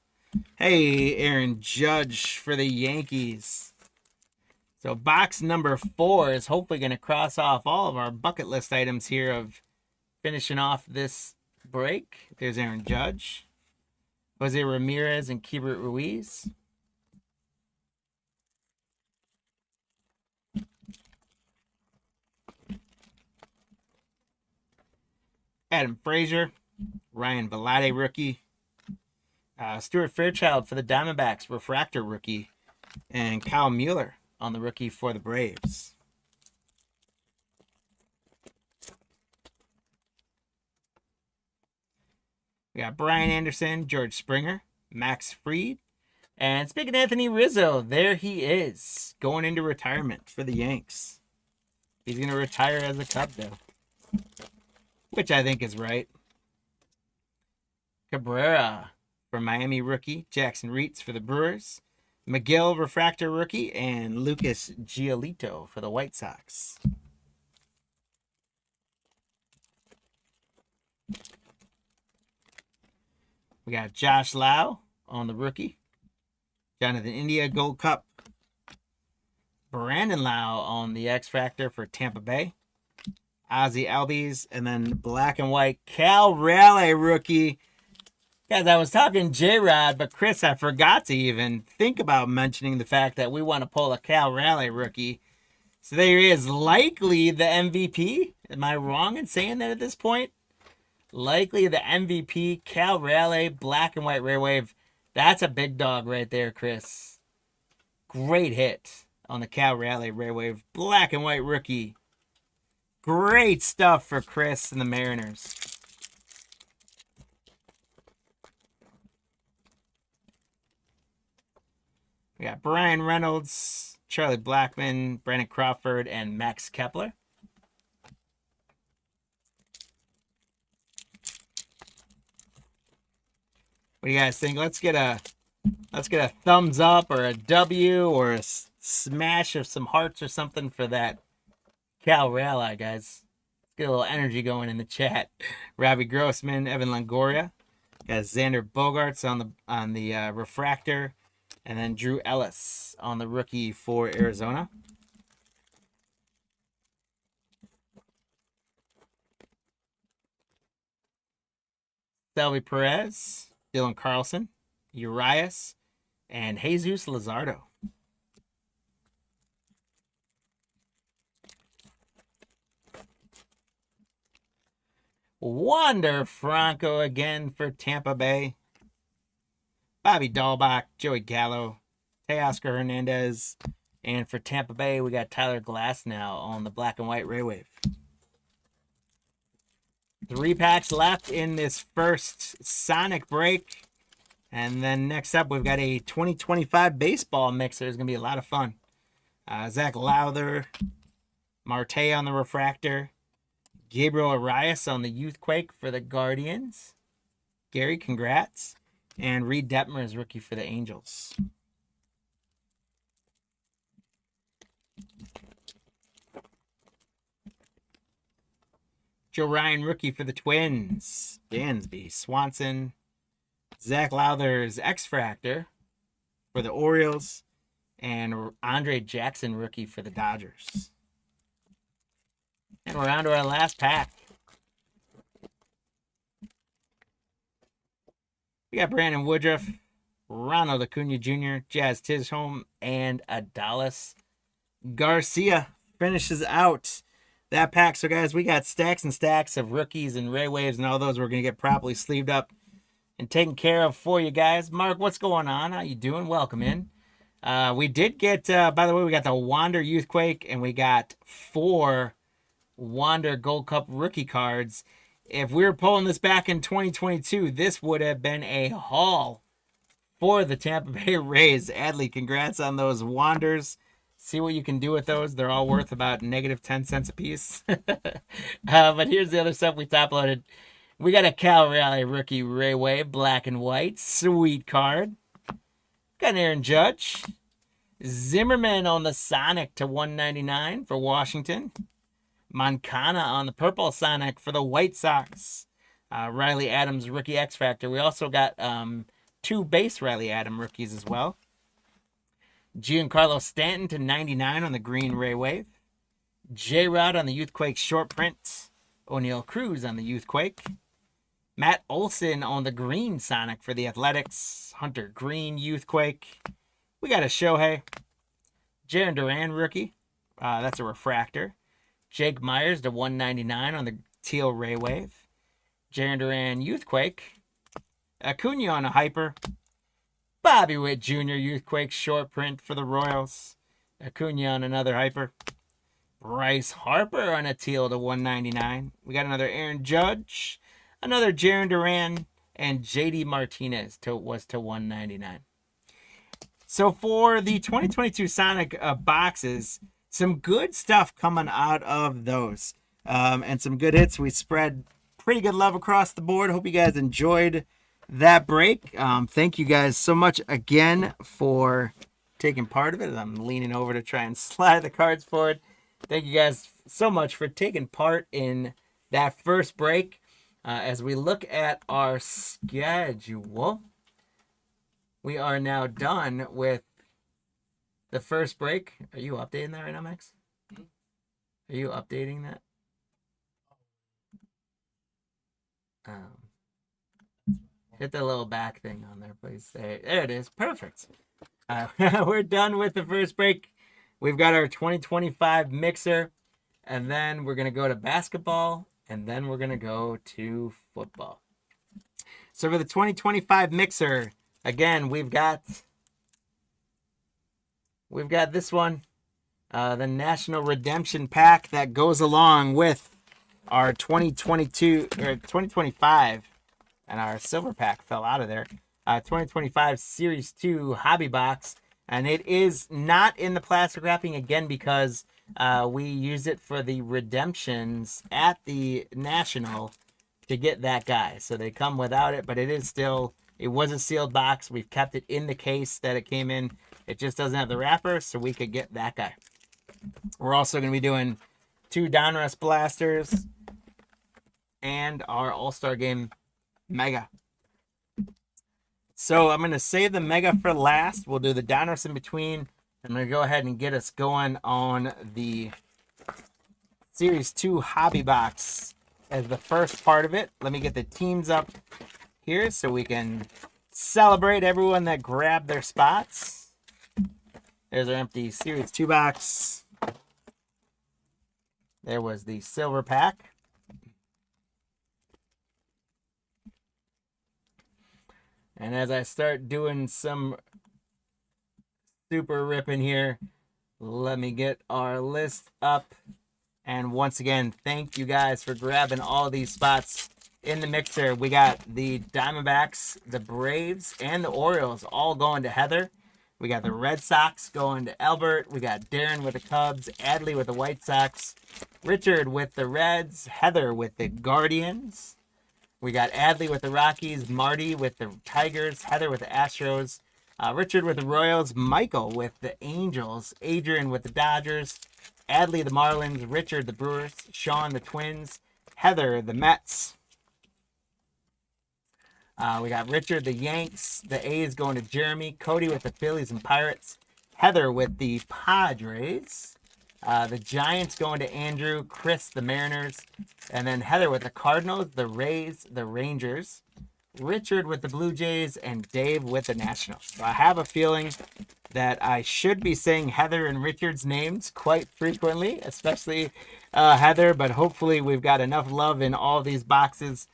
Hey, Aaron Judge for the Yankees. So box number 4 is hopefully going to cross off all of our bucket list items here of finishing off this break. There's Aaron Judge, Jose Ramirez, and Keibert Ruiz. Adam Frazier, Ryan Velade rookie, Stuart Fairchild for the Diamondbacks, refractor rookie, and Kyle Mueller on the rookie for the Braves. We got Brian Anderson, George Springer, Max Fried, and speaking of Anthony Rizzo, there he is, going into retirement for the Yanks. He's going to retire as a Cub, though, which I think is right. Cabrera for Miami rookie, Jackson Reitz for the Brewers, McGill refractor rookie, and Lucas Giolito for the White Sox. We got Josh Lau on the rookie, Jonathan India Gold Cup, Brandon Lau on the X Factor for Tampa Bay, Ozzie Albies, and then black and white Cal Raleigh rookie Guys, I was talking J-Rod, but Chris, I forgot to even think about mentioning the fact that we want to pull a Cal Raleigh rookie. So there he is, likely the MVP. Am I wrong in saying that at this point? Likely the MVP, Cal Raleigh, black and white rare wave. That's a big dog right there, Chris. Great hit on the Cal Raleigh rare wave, black and white rookie. Great stuff for Chris and the Mariners. We got Brian Reynolds, Charlie Blackmon, Brandon Crawford, and Max Kepler. What do you guys think? Let's get a thumbs up or a W or a smash of some hearts or something for that Cal Raleigh, guys. Let's get a little energy going in the chat. Robbie Grossman, Evan Longoria, got Xander Bogaerts on the refractor, and then Drew Ellis on the rookie for Arizona. Salvi Perez, Dylan Carlson, Urias, and Jesus Luzardo. Wander Franco again for Tampa Bay. Bobby Dahlbach, Joey Gallo, Teoscar Hernandez. And for Tampa Bay, we got Tyler Glasnow on the black and white Ray Wave. 3 packs left in this first Sonic break. And then next up, we've got a 2025 baseball mixer. It's going to be a lot of fun. Zach Lowther, Marte on the refractor, Gabriel Arias on the Youthquake for the Guardians. Gary, congrats. And Reed Detmer is rookie for the Angels. Joe Ryan, rookie for the Twins. Dansby, Swanson. Zach Lowther's X-Fractor for the Orioles. And Andre Jackson, rookie for the Dodgers. And we're on to our last pack. We got Brandon Woodruff, Ronald Acuna Jr., Jazz Chisholm, and Adalis Garcia finishes out that pack. So, guys, we got stacks and stacks of rookies and Ray Waves and all those we're going to get properly sleeved up and taken care of for you guys. Mark, what's going on? How you doing? Welcome in. We did get, by the way, we got the Wander Youthquake, and we got 4 Wander Gold Cup rookie cards. If we were pulling this back in 2022, this would have been a haul for the Tampa Bay Rays. Adley, congrats on those Wanders. See what you can do with those. They're all worth about negative 10 cents a piece. But here's the other stuff we top loaded. We got a Cal Raleigh rookie Ray Wave, black and white. Sweet card. Got an Aaron Judge. Zimmerman on the Sonic to 199 for Washington. Moncana on the purple Sonic for the White Sox. Riley Adams rookie X Factor. We also got 2 base Riley Adams rookies as well. Giancarlo Stanton to 99 on the green Ray Wave. J-Rod on the Youthquake short print. O'Neal Cruz on the Youthquake. Matt Olson on the green Sonic for the Athletics. Hunter Green Youthquake. We got a Shohei. Jarren Duran rookie. That's a refractor. Jake Myers to 199 on the teal Ray Wave. Jarren Duran Youthquake. Acuna on a hyper. Bobby Witt Jr. Youthquake short print for the Royals. Acuna on another hyper. Bryce Harper on a teal to 199. We got another Aaron Judge. Another Jarren Duran. And JD Martinez was to 199. So for the 2022 Sonic boxes, some good stuff coming out of those. And some good hits. We spread pretty good love across the board. Hope you guys enjoyed that break. Thank you guys so much again for taking part of it. I'm leaning over to try and slide the cards forward. Thank you guys so much for taking part in that first break. As we look at our schedule, we are now done with the first break. Are you updating that right now, Max? Are you updating that? Hit the little back thing on there, please. There it is. Perfect. We're done with the first break. We've got our 2025 mixer, and then we're going to go to basketball, and then we're going to go to football. So for the 2025 mixer, again, we've got this one, the National Redemption Pack that goes along with our 2022 or 2025, and our silver pack fell out of there. 2025 Series 2 Hobby Box, and it is not in the plastic wrapping again because we use it for the redemptions at the National to get that guy. So they come without it, but it was a sealed box. We've kept it in the case that it came in. It just doesn't have the wrapper, so we could get that guy. We're also going to be doing 2 Donruss blasters and our All-Star Game Mega. So I'm going to save the Mega for last. We'll do the Donruss in between. I'm going to go ahead and get us going on the Series 2 Hobby Box as the first part of it. Let me get the teams up here so we can celebrate everyone that grabbed their spots. There's our empty Series 2 box. There was the silver pack. And as I start doing some super ripping here, let me get our list up. And once again, thank you guys for grabbing all these spots in the mixer. We got the Diamondbacks, the Braves, and the Orioles all going to Heather. We got the Red Sox going to Albert. We got Darren with the Cubs, Adley with the White Sox, Richard with the Reds, Heather with the Guardians. We got Adley with the Rockies, Marty with the Tigers, Heather with the Astros, Richard with the Royals, Michael with the Angels, Adrian with the Dodgers, Adley the Marlins, Richard the Brewers, Sean the Twins, Heather the Mets. We got Richard the Yanks, the A's going to Jeremy, Cody with the Phillies and Pirates, Heather with the Padres, the Giants going to Andrew, Chris the Mariners, and then Heather with the Cardinals, the Rays, the Rangers, Richard with the Blue Jays, and Dave with the Nationals. So I have a feeling that I should be saying Heather and Richard's names quite frequently, especially Heather, but hopefully we've got enough love in all these boxes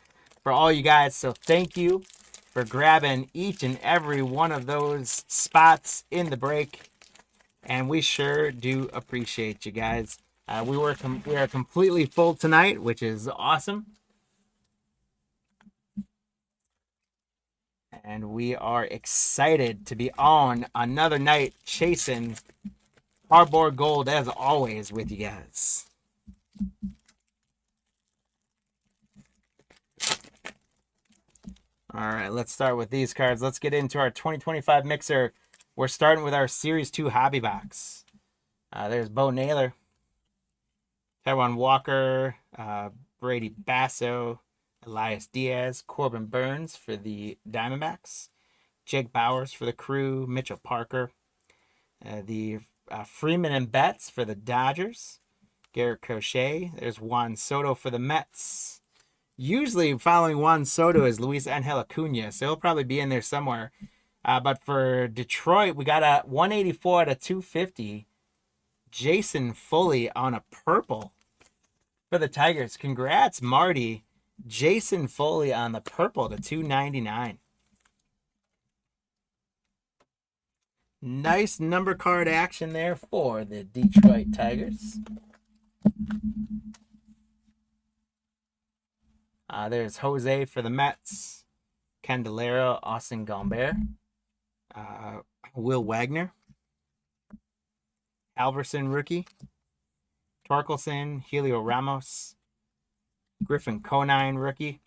for all you guys. So thank you for grabbing each and every one of those spots in the break. And we sure do appreciate you guys. We are completely full tonight, which is awesome. And we are excited to be on another night chasing cardboard gold as always with you guys. All right, let's start with these cards. Let's get into our 2025 mixer. We're starting with our Series 2 Hobby Box. There's Bo Naylor, Taiwan Walker, Brady Basso, Elias Diaz, Corbin Burns for the Diamondbacks, Jake Bowers for the Crew, Mitchell Parker, the Freeman and Betts for the Dodgers, Garrett Crochet. There's Juan Soto for the Mets. Usually following Juan Soto is Luis Angel Acuna, so he'll probably be in there somewhere. But for Detroit, we got a 184 out of 250. Jason Foley on a purple for the Tigers. Congrats, Marty. Jason Foley on the purple to 299. Nice number card action there for the Detroit Tigers. There's Jose for the Mets. Candelero, Austin Gomber. Will Wagner. Alverson rookie. Torkelson, Helio Ramos. Griffin Conine rookie.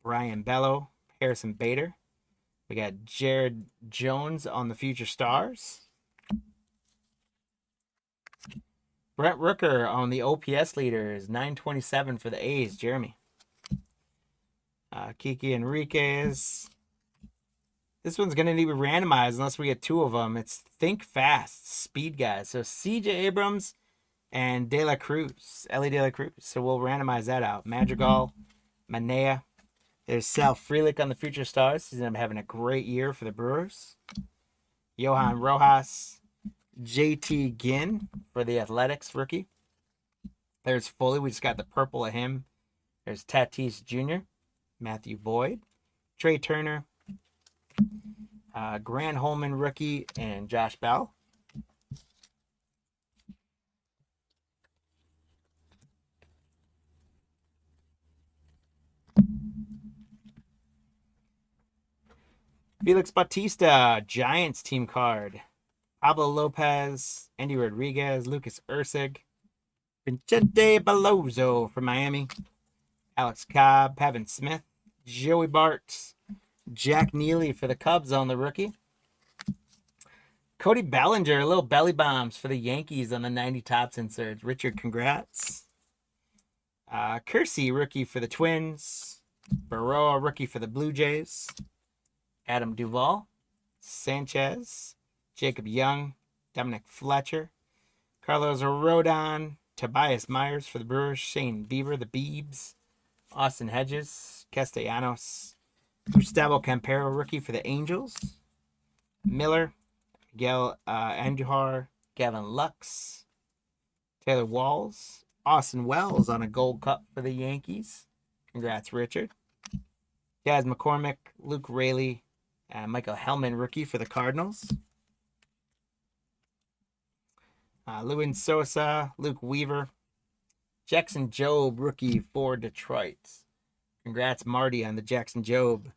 Brian Bello, Harrison Bader. We got Jared Jones on the Future Stars. Brent Rooker on the OPS leaders, 927 for the A's, Jeremy. Kiki Enriquez. This one's going to need to be randomized unless we get 2 of them. It's Think Fast, Speed Guys. So CJ Abrams and Ellie De La Cruz. So we'll randomize that out. Madrigal, Manea, There's Sal Frelick on the Future Stars. He's going to be having a great year for the Brewers. Johan Rojas. JT Ginn for the Athletics rookie. There's Foley. We just got the purple of him. There's Tatis Jr., Matthew Boyd, Trey Turner, Grant Holman rookie, and Josh Bell. Felix Bautista, Giants team card. Pablo Lopez, Andy Rodriguez, Lucas Ursig, Vicente Belozo from Miami, Alex Cobb, Pavin Smith, Joey Bart, Jack Neely for the Cubs on the rookie. Cody Bellinger, little belly bombs for the Yankees on the 90 Topps inserts. Richard, congrats. Kersey, rookie for the Twins. Baroa, rookie for the Blue Jays. Adam Duvall, Sanchez, Jacob Young, Dominic Fletcher, Carlos Rodon, Tobias Myers for the Brewers, Shane Bieber, the Beebs, Austin Hedges, Castellanos, Gustavo Campero, rookie for the Angels, Miller, Miguel Andujar, Gavin Lux, Taylor Walls, Austin Wells on a Gold Cup for the Yankees. Congrats, Richard. Jazz McCormick, Luke Raley, Michael Hellman, rookie for the Cardinals. Lewin Sosa, Luke Weaver, Jackson Jobe, rookie for Detroit. Congrats, Marty, on the Jackson Jobe.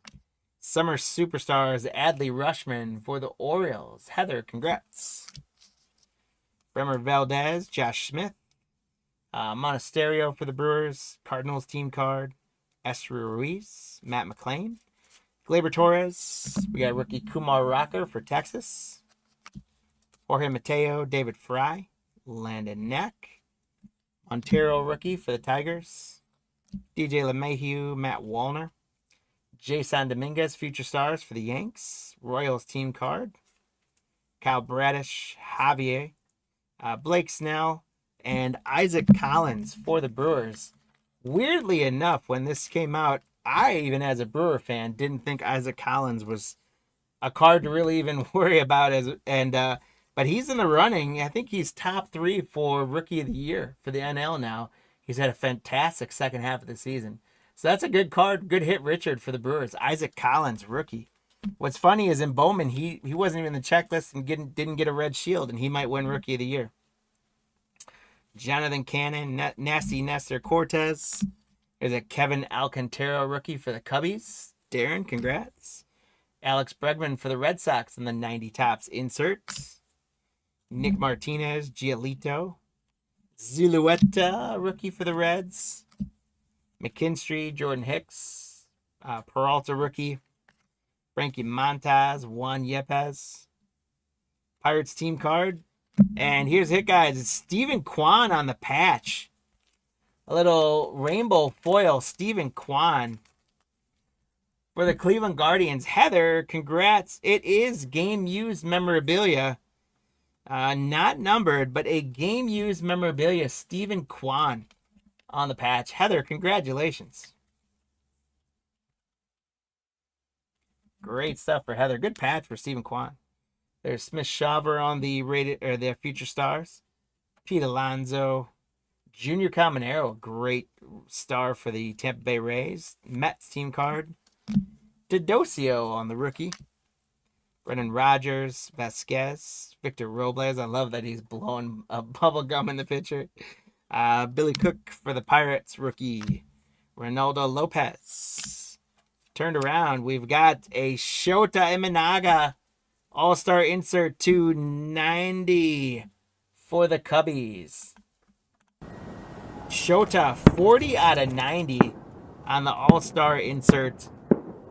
Summer Superstars, Adley Rushman for the Orioles. Heather, congrats. Bremer Valdez, Josh Smith, Monasterio for the Brewers, Cardinals team card, Esther Ruiz, Matt McClain, Gleyber Torres. We got rookie Kumar Rocker for Texas. Jorge Mateo, David Fry, Landon Neck, Montero rookie for the Tigers. DJ LeMahieu, Matt Wallner, Jason Dominguez, Future Stars for the Yanks. Royals team card. Kyle Bradish, Javier, Blake Snell, and Isaac Collins for the Brewers. Weirdly enough, when this came out, I, even as a Brewer fan, didn't think Isaac Collins was a card to really even worry about. But he's in the running. I think he's top 3 for Rookie of the Year for the NL now. He's had a fantastic second half of the season. So that's a good card. Good hit, Richard, for the Brewers. Isaac Collins, rookie. What's funny is in Bowman, he wasn't even in the checklist and didn't get a red shield, and he might win Rookie of the Year. Jonathan Cannon, Nasty Nestor Cortez. There's a Kevin Alcantara rookie for the Cubbies. Darren, congrats. Alex Bregman for the Red Sox in the 90 Topps inserts. Nick Martinez, Giolito. Zulueta, rookie for the Reds. McKinstry, Jordan Hicks. Peralta, rookie. Frankie Montas, Juan Yepes. Pirates team card. And here's it, guys. It's Stephen Kwan on the patch. A little rainbow foil, Stephen Kwan for the Cleveland Guardians. Heather, congrats. It is game-used memorabilia. Not numbered, but a game-used memorabilia. Stephen Kwan on the patch. Heather, congratulations. Great stuff for Heather. Good patch for Stephen Kwan. There's Smith Shawver on the Future Stars. Pete Alonso. Junior Caminero, great star for the Tampa Bay Rays. Mets team card. Didosio on the rookie. Brendan Rodgers, Vasquez, Victor Robles. I love that he's blowing a bubble gum in the picture. Billy Cook for the Pirates, rookie. Ronaldo Lopez. Turned around, we've got a Shota Imanaga All-Star insert 290 for the Cubbies. Shota, 40 out of 90 on the All-Star insert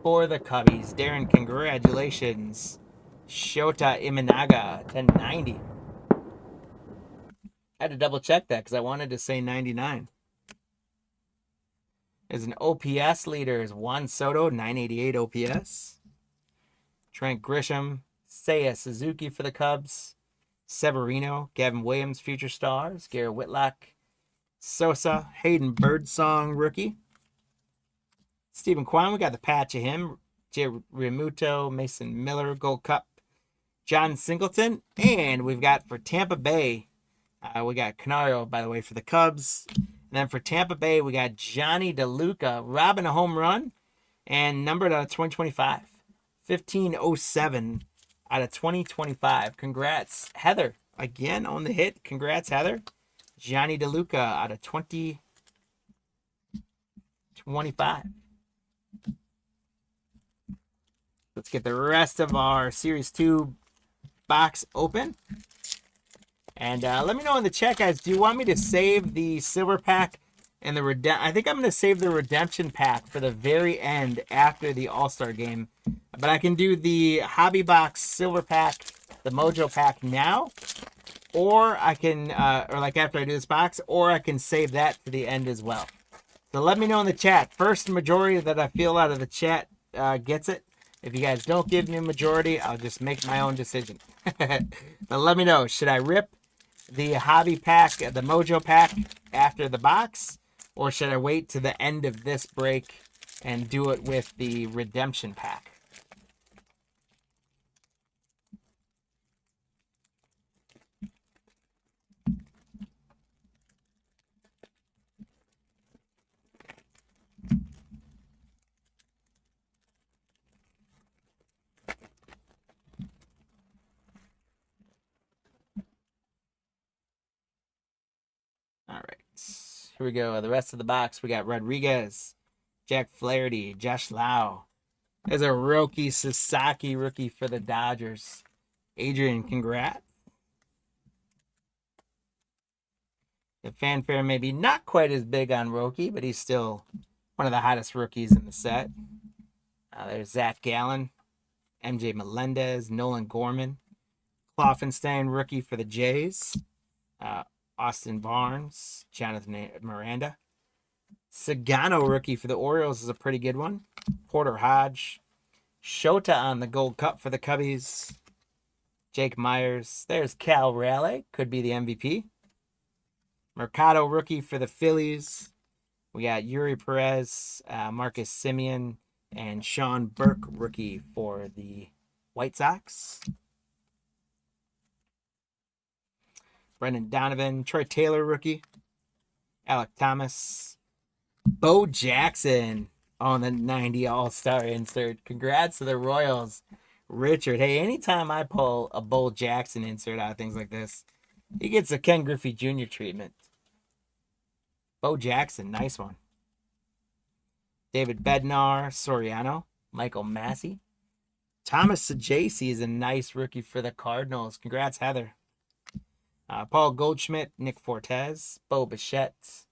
for the Cubbies. Darren, congratulations. Shota Imanaga, 1090. I had to double check that because I wanted to say 99. There's an OPS leader. Is Juan Soto, 988 OPS. Trent Grisham, Seiya Suzuki for the Cubs. Severino, Gavin Williams, Future Stars. Garrett Whitlock. Sosa, Hayden Birdsong, rookie. Stephen Kwan, we got the patch of him. Jay Realmuto, Mason Miller, Gold Cup. John Singleton. And we've got for Tampa Bay, we got Canario, by the way, for the Cubs. And then for Tampa Bay, we got Johnny DeLuca, robbing a home run, and numbered out of 2025. 1507 out of 2025. Congrats, Heather. Again on the hit. Congrats, Heather. Johnny DeLuca out of 2025. Let's get the rest of our Series 2 box open. And let me know in the chat, guys, do you want me to save the silver pack and the I think I'm going to save the redemption pack for the very end after the All-Star game. But I can do the hobby box silver pack, the mojo pack now, or I can, or like after I do this box, or I can save that to the end as well. So let me know in the chat. First majority that I feel out of the chat gets it. If you guys don't give me a majority, I'll just make my own decision. But let me know. Should I rip the hobby pack, the mojo pack after the box, or should I wait to the end of this break and do it with the redemption pack? All right, here we go. The rest of the box, we got Rodriguez, Jack Flaherty, Josh Lau. There's a Roki Sasaki rookie for the Dodgers. Adrian, congrats. The fanfare may be not quite as big on Roki, but he's still one of the hottest rookies in the set. There's Zach Gallen, MJ Melendez, Nolan Gorman, Kloffenstein rookie for the Jays. Austin Barnes, Jonathan Miranda. Sagano rookie for the Orioles is a pretty good one. Porter Hodge. Shota on the Gold Cup for the Cubbies. Jake Myers. There's Cal Raleigh. Could be the MVP. Mercado rookie for the Phillies. We got Yuri Perez, Marcus Semien, and Sean Burke rookie for the White Sox. Brendan Donovan, Troy Taylor rookie, Alec Thomas, Bo Jackson on the 90 All-Star insert. Congrats to the Royals, Richard. Hey, anytime I pull a Bo Jackson insert out of things like this, he gets a Ken Griffey Jr. treatment. Bo Jackson, nice one. David Bednar, Soriano, Michael Massey. Thomas Sajaci is a nice rookie for the Cardinals. Congrats, Heather. Paul Goldschmidt, Nick Fortes, Bo Bichette,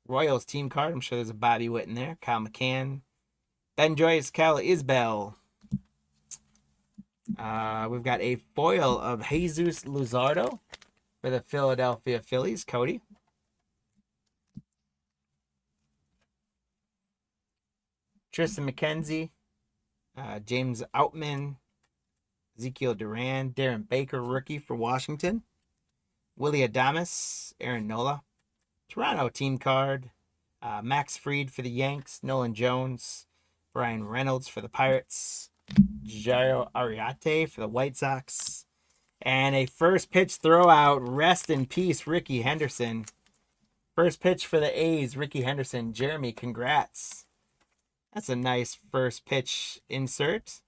Royals team card. I'm sure there's a Bobby Witt in there. Kyle McCann, Ben Joyce, Cal Isbell. We've got a foil of Jesus Luzardo for the Philadelphia Phillies. Cody. Tristan McKenzie, James Outman, Ezekiel Duran, Darren Baker, rookie for Washington. Willie Adames, Aaron Nola. Toronto team card. Max Fried for the Yanks. Nolan Jones. Brian Reynolds for the Pirates. Jairo Ariete for the White Sox. And a first pitch throwout. Rest in peace, Ricky Henderson. First pitch for the A's, Ricky Henderson. Jeremy, congrats. That's a nice first pitch insert.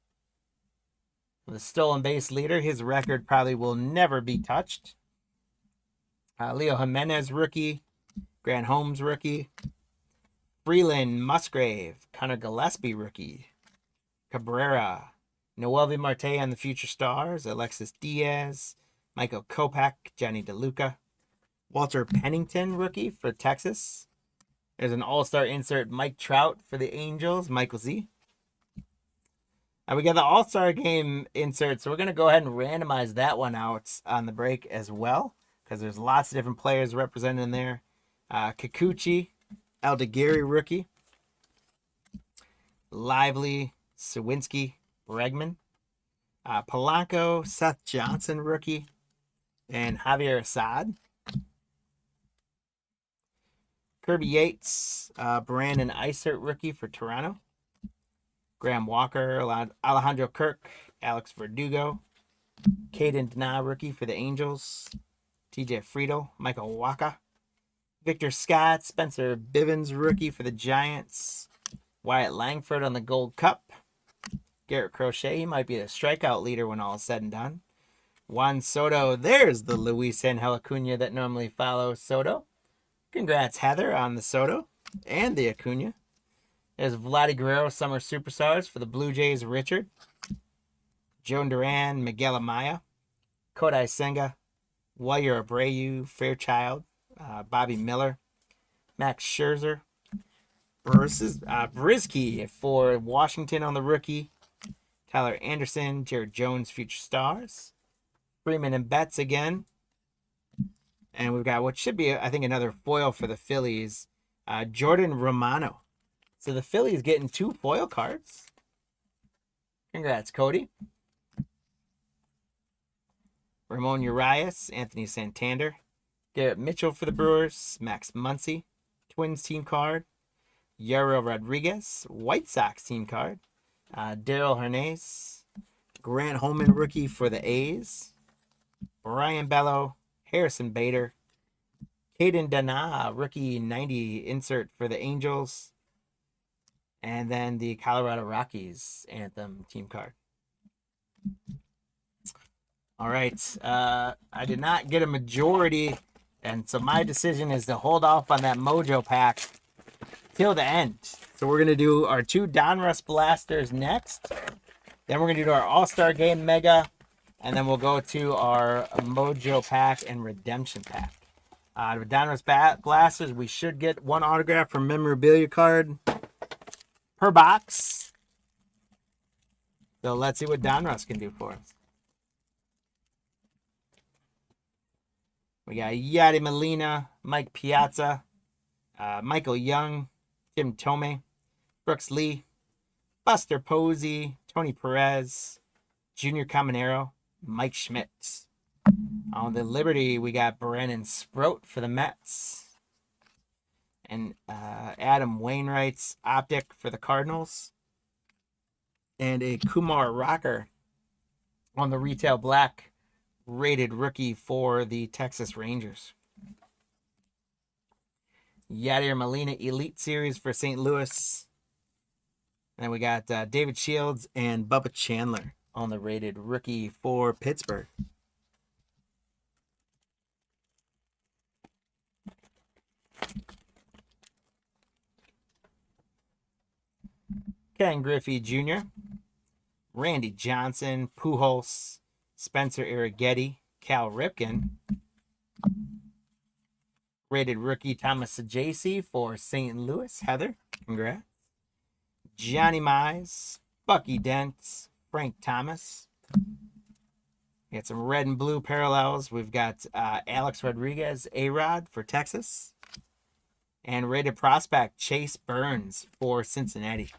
The stolen base leader. His record probably will never be touched. Leo Jimenez, rookie. Grant Holmes, rookie. Freeland Musgrave. Connor Gillespie, rookie. Cabrera. Noelvi Marte on the Future Stars. Alexis Diaz. Michael Kopech. Johnny DeLuca. Walter Pennington, rookie for Texas. There's an all-star insert. Mike Trout for the Angels. Michael Z. We got the all-star game insert, so we're going to go ahead and randomize that one out on the break as well, because there's lots of different players represented in there. Kikuchi, Aldegiri, rookie. Lively, Sawinski, Bregman. Polanco, Seth Johnson, rookie. And Javier Assad. Kirby Yates, Brandon Isert, rookie for Toronto. Graham Walker, Alejandro Kirk, Alex Verdugo, Caden Dana, rookie for the Angels, TJ Friedel, Michael Waka, Victor Scott, Spencer Bivens, rookie for the Giants, Wyatt Langford on the Gold Cup, Garrett Crochet, he might be the strikeout leader when all is said and done. Juan Soto, there's the Luis Angel Acuna that normally follows Soto. Congrats, Heather, on the Soto and the Acuna. There's Vladdy Guerrero, Summer Superstars for the Blue Jays, Richard. Joan Duran, Miguel Amaya, Kodai Senga, Wire Abreu, Fairchild, Bobby Miller, Max Scherzer, Brisky for Washington on the rookie, Tyler Anderson, Jared Jones, Future Stars, Freeman and Betts again, and we've got what should be, I think, another foil for the Phillies, Jordan Romano. So the Phillies getting 2 foil cards. Congrats, Cody. Ramon Urias, Anthony Santander, Garrett Mitchell for the Brewers, Max Muncy, Twins team card, Yariel Rodriguez, White Sox team card, Daryl Hernandez, Grant Holman rookie for the A's, Brian Bello, Harrison Bader, Caden Dana, rookie 90 insert for the Angels, and then the Colorado Rockies Anthem team card. All right, I did not get a majority, and so my decision is to hold off on that Mojo pack till the end. So we're going to do our 2 Donruss Blasters next. Then we're going to do our All-Star Game Mega, and then we'll go to our Mojo pack and Redemption pack. With Donruss Blasters, we should get 1 autograph from memorabilia card per box. So let's see what Donruss can do for us. We got Yadi Molina, Mike Piazza, Michael Young, Tim Tomei, Brooks Lee, Buster Posey, Tony Perez, Junior Caminero, Mike Schmidt. On the Liberty, we got Brennan Sproat for the Mets. And Adam Wainwright's Optic for the Cardinals. And a Kumar Rocker on the Retail Black rated rookie for the Texas Rangers. Yadier Molina Elite Series for St. Louis. And we got David Shields and Bubba Chandler on the rated rookie for Pittsburgh. Ken Griffey Jr., Randy Johnson, Pujols, Spencer Arrighetti, Cal Ripken. Rated rookie Thomas Sajaci for St. Louis. Heather, congrats. Johnny Mize, Bucky Dent, Frank Thomas. We got some red and blue parallels. We've got Alex Rodriguez, A-Rod for Texas. And rated prospect Chase Burns for Cincinnati.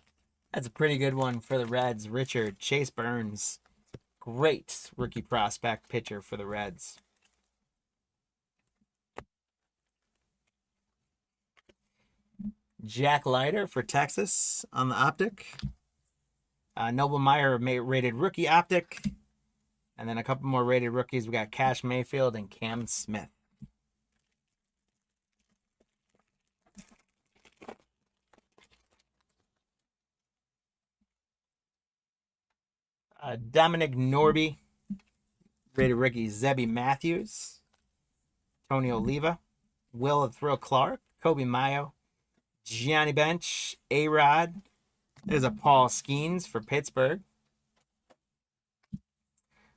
That's a pretty good one for the Reds. Richard, Chase Burns. Great rookie prospect pitcher for the Reds. Jack Leiter for Texas on the Optic. Noble Meyer rated rookie Optic. And then a couple more rated rookies. We got Cash Mayfield and Cam Smith. Dominic Norby, rated rookie Zebby Matthews, Tony Oliva, Will Thrill Clark, Kobe Mayo, Gianni Bench, A-Rod. There's a Paul Skeens for Pittsburgh.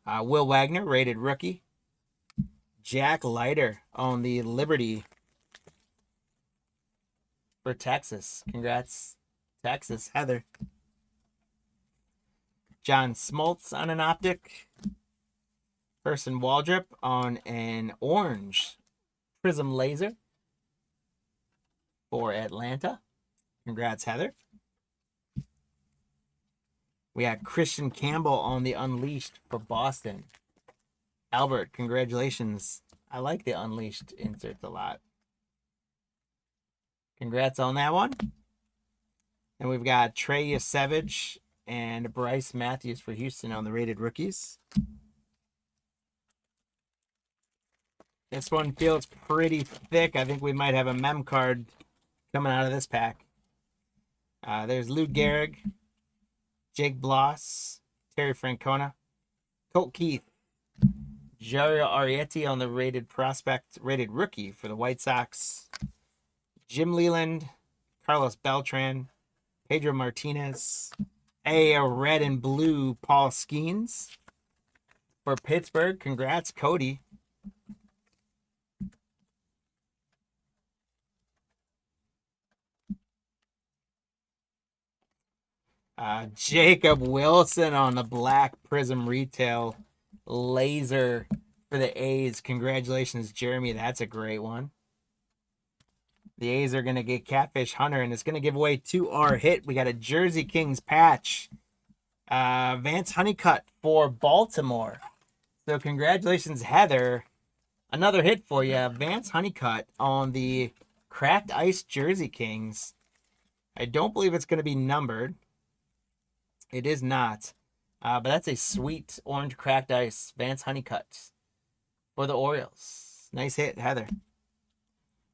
Will Wagner, rated rookie. Jack Leiter on the Liberty for Texas. Congrats, Texas. Heather. John Smoltz on an Optic. Person Waldrop on an orange Prizm laser for Atlanta. Congrats, Heather. We got Christian Campbell on the Unleashed for Boston. Albert, congratulations. I like the Unleashed inserts a lot. Congrats on that one. And we've got Trey Yasevich and Bryce Matthews for Houston on the rated rookies. This one feels pretty thick. I think we might have a mem card coming out of this pack. There's Lou Gehrig, Jake Bloss, Terry Francona, Colt Keith, Jairo Arrieta on the rated rookie for the White Sox, Jim Leland, Carlos Beltran, Pedro Martinez, a red and blue Paul Skeens for Pittsburgh. Congrats, Cody. Jacob Wilson on the black Prizm retail laser for the A's. Congratulations, Jeremy. That's a great one. The A's are going to get Catfish Hunter, and it's going to give away 2R hit. We got a Jersey Kings patch. Vance Honeycutt for Baltimore. So congratulations, Heather. Another hit for you. Vance Honeycutt on the Cracked Ice Jersey Kings. I don't believe it's going to be numbered. It is not. But that's a sweet orange cracked ice. Vance Honeycutt for the Orioles. Nice hit, Heather.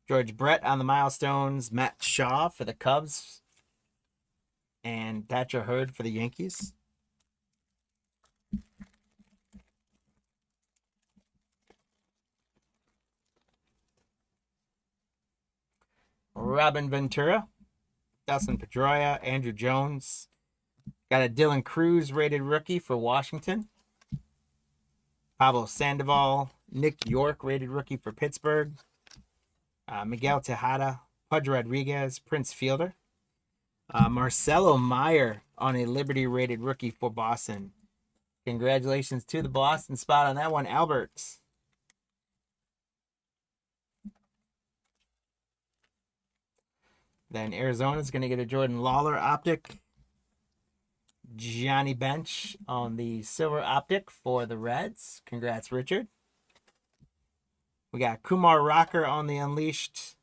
George Brett on the milestones. Matt Shaw for the Cubs. And Thatcher Hurd for the Yankees. Robin Ventura. Dustin Pedroia. Andrew Jones. Got a Dylan Cruz rated rookie for Washington. Pablo Sandoval. Nick York rated rookie for Pittsburgh. Miguel Tejada. Pudge Rodriguez. Prince Fielder. Marcelo Meyer on a Liberty rated rookie for Boston. Congratulations to the Boston spot on that one, Albert. Then Arizona's going to get a Jordan Lawler optic. Johnny Bench on the silver optic for the Reds. Congrats, Richard. We got Kumar Rocker on the Unleashed.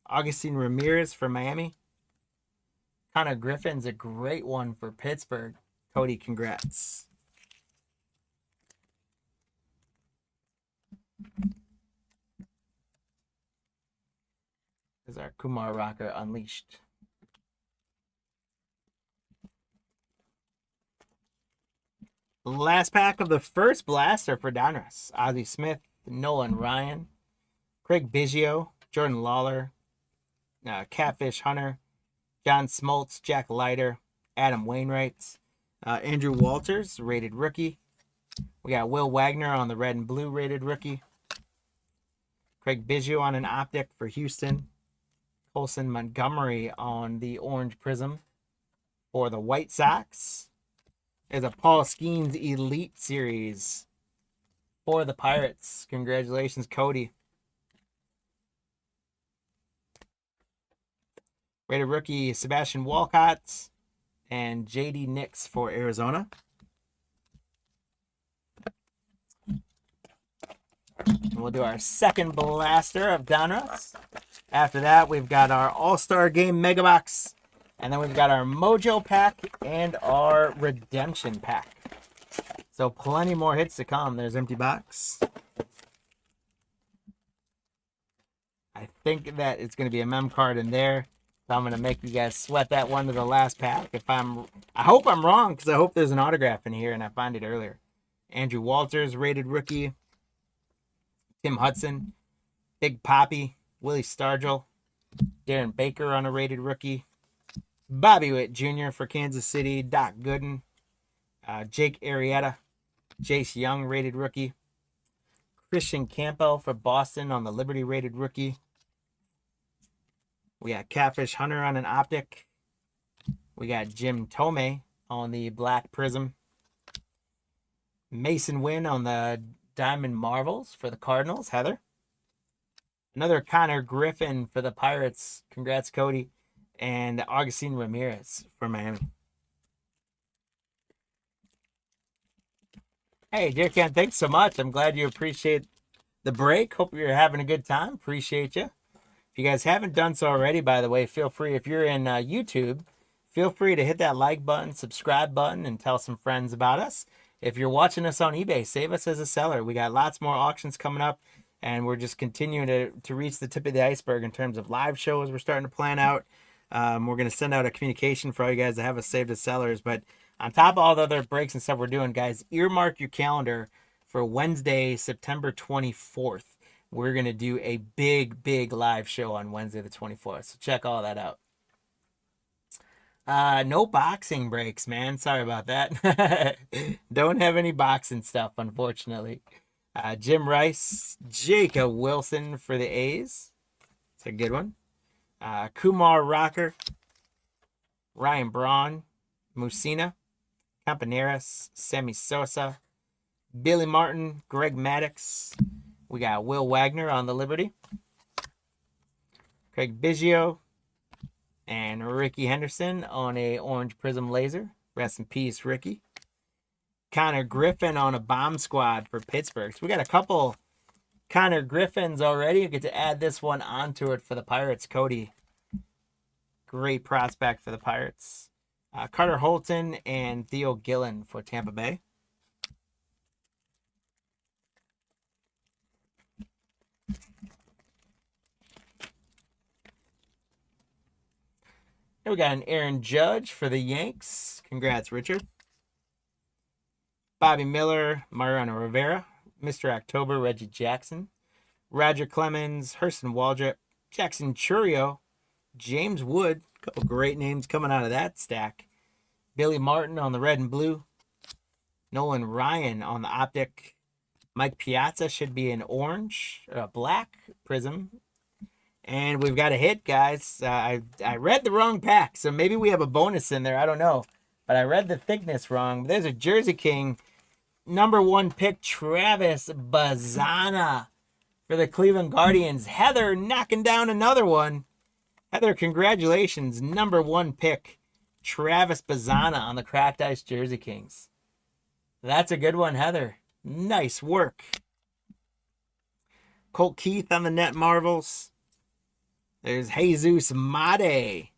Augustine Ramirez for Miami. Connor Griffin's a great one for Pittsburgh. Cody, congrats. There's our Kumar Rocker Unleashed. Last pack of the first blaster for Donruss. Ozzie Smith, Nolan Ryan, Craig Biggio, Jordan Lawler, Catfish Hunter, John Smoltz, Jack Leiter, Adam Wainwright, Andrew Walters, rated rookie. We got Will Wagner on the red and blue rated rookie. Craig Biggio on an optic for Houston. Colson Montgomery on the orange Prizm for the White Sox. There's a Paul Skeens Elite Series for the Pirates. Congratulations, Cody. Rated rookie Sebastian Walcott and JD Nix for Arizona. And we'll do our second blaster of Donruss. After that, we've got our All-Star Game Mega Box. And then we've got our Mojo Pack and our Redemption Pack. So plenty more hits to come. There's empty box. I think that it's going to be a mem card in there. So I'm going to make you guys sweat that one to the last pack. I hope I'm wrong, because I hope there's an autograph in here and I find it earlier. Andrew Walters, rated rookie. Tim Hudson. Big Poppy. Willie Stargell. Darren Baker on a rated rookie. Bobby Witt Jr. for Kansas City. Doc Gooden. Jake Arrieta. Jace Young, rated rookie. Christian Campbell for Boston on the Liberty rated rookie. We got Catfish Hunter on an optic. We got Jim Thome on the black Prizm. Mason Wynn on the Diamond Marvels for the Cardinals. Heather. Another Connor Griffin for the Pirates. Congrats, Cody. And Augustine Ramirez for Miami. Hey, Dear Ken, thanks so much. I'm glad you appreciate the break. Hope you're having a good time. Appreciate you. If you guys haven't done so already, by the way, feel free, if you're in YouTube, feel free to hit that like button, subscribe button, and tell some friends about us. If you're watching us on eBay, save us as a seller. We got lots more auctions coming up, and we're just continuing to reach the tip of the iceberg in terms of live shows we're starting to plan out. We're going to send out a communication for all you guys to have us saved as sellers. But on top of all the other breaks and stuff we're doing, guys, earmark your calendar for Wednesday, September 24th. We're going to do a big live show on Wednesday the 24th. So check all that out. No boxing breaks, man. Sorry about that. Don't have any boxing stuff, unfortunately. Jim Rice, Jacob Wilson for the A's. It's a good one. Kumar Rocker, Ryan Braun, Musina, Campaneris, Sammy Sosa, Billy Martin, Greg Maddux. We got Will Wagner on the Liberty, Craig Biggio, and Ricky Henderson on a orange Prizm laser. Rest in peace, Ricky. Connor Griffin on a bomb squad for Pittsburgh. So we got a couple Connor Griffins already. You get to add this one onto it for the Pirates. Cody, great prospect for the Pirates. Carter Holton and Theo Gillen for Tampa Bay. We got an Aaron Judge for the Yanks. Congrats, Richard. Bobby Miller, Mariano Rivera, Mr. October, Reggie Jackson, Roger Clemens, Hurston Waldrop, Jackson Churio, James Wood, a couple great names coming out of that stack. Billy Martin on the red and blue, Nolan Ryan on the optic, Mike Piazza should be an orange, or a black Prizm. And we've got a hit, guys. I read the wrong pack, so maybe we have a bonus in there. I don't know. But I read the thickness wrong. There's a Jersey King, #1 pick, Travis Bazzana for the Cleveland Guardians. Heather knocking down another one. Heather, congratulations. #1 pick, Travis Bazzana on the Cracked Ice Jersey Kings. That's a good one, Heather. Nice work. Colt Keith on the Net Marvels. There's Jesus Made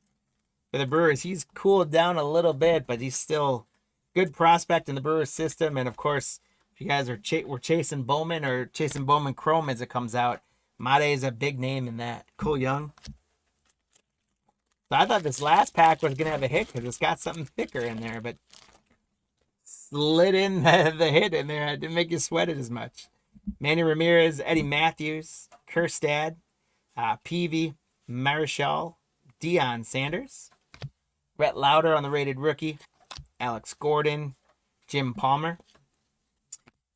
for the Brewers. He's cooled down a little bit, but he's still good prospect in the Brewers system. And of course, if you guys are we're chasing Bowman or chasing Bowman Chrome as it comes out, Made is a big name in that. Cole Young. So I thought this last pack was gonna have a hit because it's got something thicker in there, but slid in the hit in there. It didn't make you sweat it as much. Manny Ramirez, Eddie Matthews, Kerstad, Peavy, Marichal, Deion Sanders, Rhett Lauder on the rated rookie, Alex Gordon, Jim Palmer,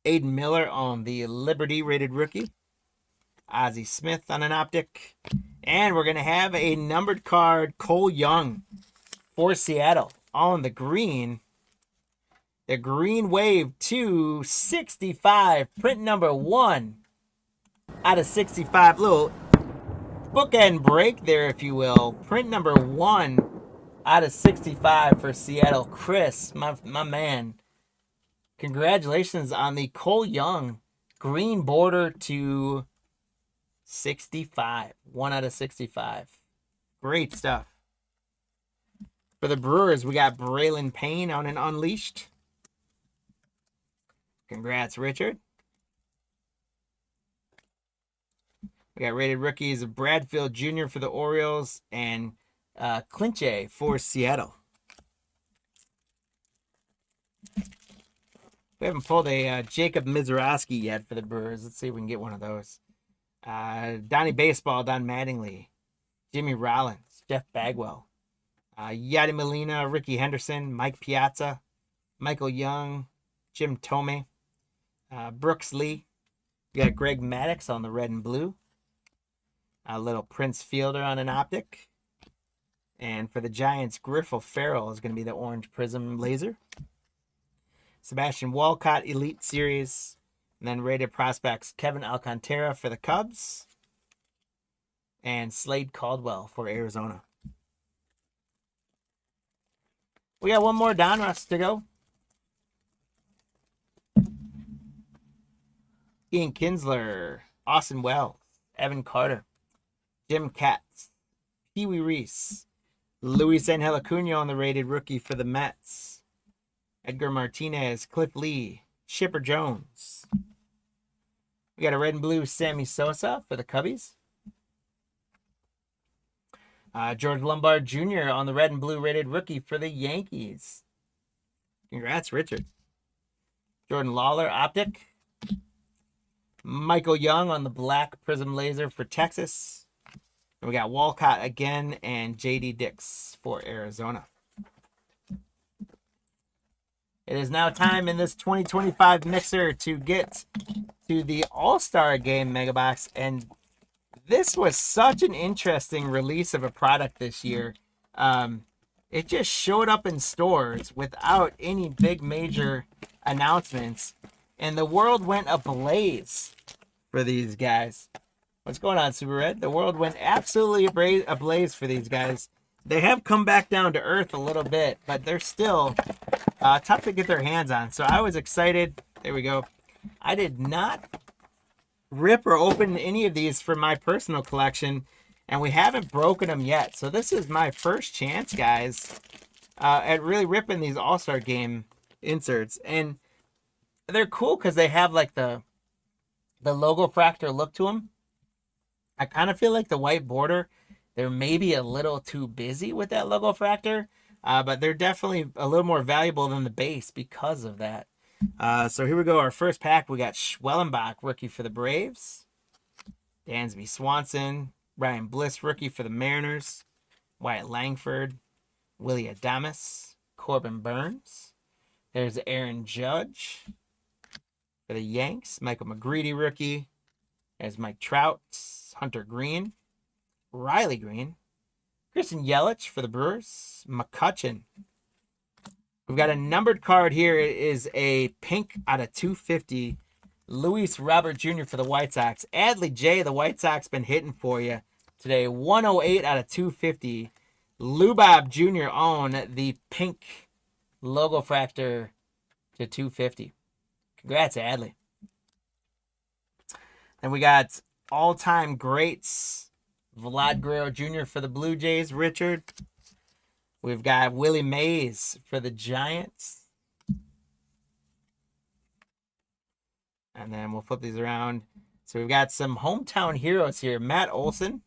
Aiden Miller on the Liberty rated rookie, Ozzie Smith on an optic, and we're going to have a numbered card, Cole Young for Seattle on the green. The Green Wave 265, print #1 out of 65. Little bookend break there, if you will. Print #1 out of 65 for Seattle. Chris, my man. Congratulations on the Cole Young green border to 65. 1 out of 65. Great stuff. For the Brewers, we got Braylon Payne on an Unleashed. Congrats, Richard. We got rated rookies of Bradfield Jr. for the Orioles and Clinche for Seattle. We haven't pulled a Jacob Mizorowski yet for the Brewers. Let's see if we can get one of those. Donnie Baseball, Don Mattingly, Jimmy Rollins, Jeff Bagwell, Yadi Molina, Ricky Henderson, Mike Piazza, Michael Young, Jim Tomei, Brooks Lee. We got Greg Maddux on the red and blue. A little Prince Fielder on an optic. And for the Giants, Griffel Farrell is going to be the orange Prizm laser. Sebastian Walcott, Elite Series. And then rated prospects, Kevin Alcantara for the Cubs. And Slade Caldwell for Arizona. We got one more Donruss to go. Ian Kinsler, Austin Wells, Evan Carter, Jim Katz, Pee Wee Reese, Luis Angel Acuna on the rated rookie for the Mets. Edgar Martinez, Cliff Lee, Chipper Jones. We got a red and blue Sammy Sosa for the Cubbies. George Lombard Jr. on the red and blue rated rookie for the Yankees. Congrats, Richard. Jordan Lawler, Optic. Michael Young on the black Prizm laser for Texas. And we got Walcott again and J.D. Dix for Arizona. It is now time in this 2025 mixer to get to the All-Star Game Mega Box. And this was such an interesting release of a product this year. It just showed up in stores without any big major announcements. And the world went ablaze for these guys. What's going on, Super Red? The world went absolutely ablaze for these guys. They have come back down to earth a little bit, but they're still tough to get their hands on. So I was excited. There we go. I did not rip or open any of these for my personal collection, and we haven't broken them yet. So this is my first chance, guys, at really ripping these All-Star Game inserts. And they're cool because they have like the logo fractor look to them. I kind of feel like the white border, they're maybe a little too busy with that logo fractor, but they're definitely a little more valuable than the base because of that. So here we go. Our first pack, we got Schwellenbach, rookie for the Braves. Dansby Swanson. Ryan Bliss, rookie for the Mariners. Wyatt Langford. Willie Adames. Corbin Burns. There's Aaron Judge for the Yanks. Michael McGreedy, rookie. There's Mike Trout. Hunter Green. Riley Green. Christian Yelich for the Brewers. McCutchen. We've got a numbered card here. It is a pink out of 250. Luis Robert Jr. for the White Sox. Adley J, the White Sox been hitting for you today. 108 out of 250. Lubob Jr. on the pink logo fractor to 250. Congrats, Adley. Then we got all-time greats. Vlad Guerrero Jr. for the Blue Jays. Richard. We've got Willie Mays for the Giants. And then we'll flip these around. So we've got some hometown heroes here. Matt Olson.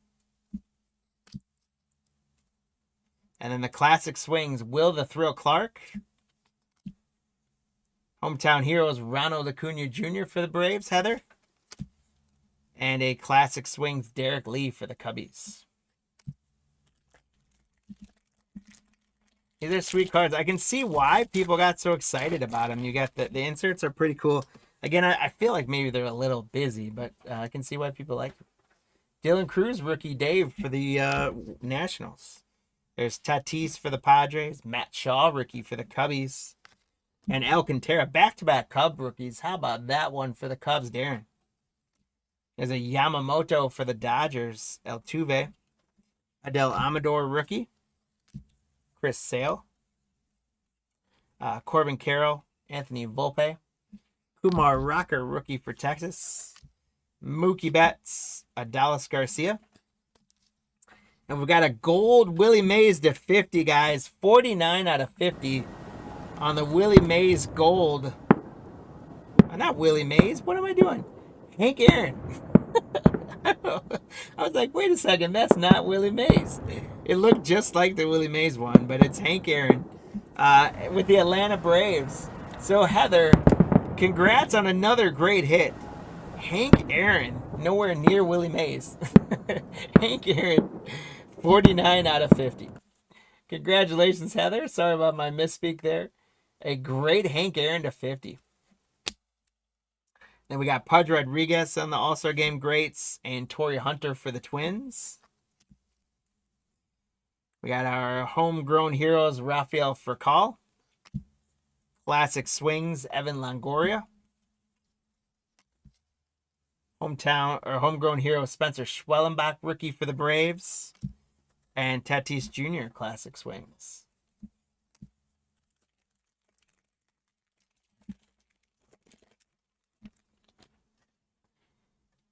And then the classic swings, Will the Thrill Clark. Hometown heroes, Ronald Acuna Jr. for the Braves, Heather. And a classic swings, Derek Lee for the Cubbies. These are sweet cards. I can see why people got so excited about them. You got the inserts are pretty cool. Again, I feel like maybe they're a little busy, but I can see why people like them. Dylan Cruz, rookie Dave for the Nationals. There's Tatis for the Padres. Matt Shaw, rookie for the Cubbies. And Alcantara, back-to-back Cub rookies. How about that one for the Cubs, Darren? There's a Yamamoto for the Dodgers. Altuve. Adel Amador, rookie. Chris Sale. Corbin Carroll. Anthony Volpe. Kumar Rocker, rookie for Texas. Mookie Betts. Dallas Garcia. And we've got a gold Willie Mays to 50, guys. 49 out of 50 on the Willie Mays gold. Not Willie Mays. What am I doing? Hank Aaron. I was like, wait a second. That's not Willie Mays. It looked just like the Willie Mays one, but it's Hank Aaron with the Atlanta Braves. So, Heather, congrats on another great hit. Hank Aaron, nowhere near Willie Mays. Hank Aaron, 49 out of 50. Congratulations, Heather. Sorry about my misspeak there. A great Hank Aaron to 50. Then we got Pudge Rodriguez on the All-Star Game greats and Torrey Hunter for the Twins. We got our homegrown heroes, Rafael Furcal. Classic swings, Evan Longoria. Homegrown hero, Spencer Schwellenbach, rookie for the Braves. And Tatis Jr., classic swings.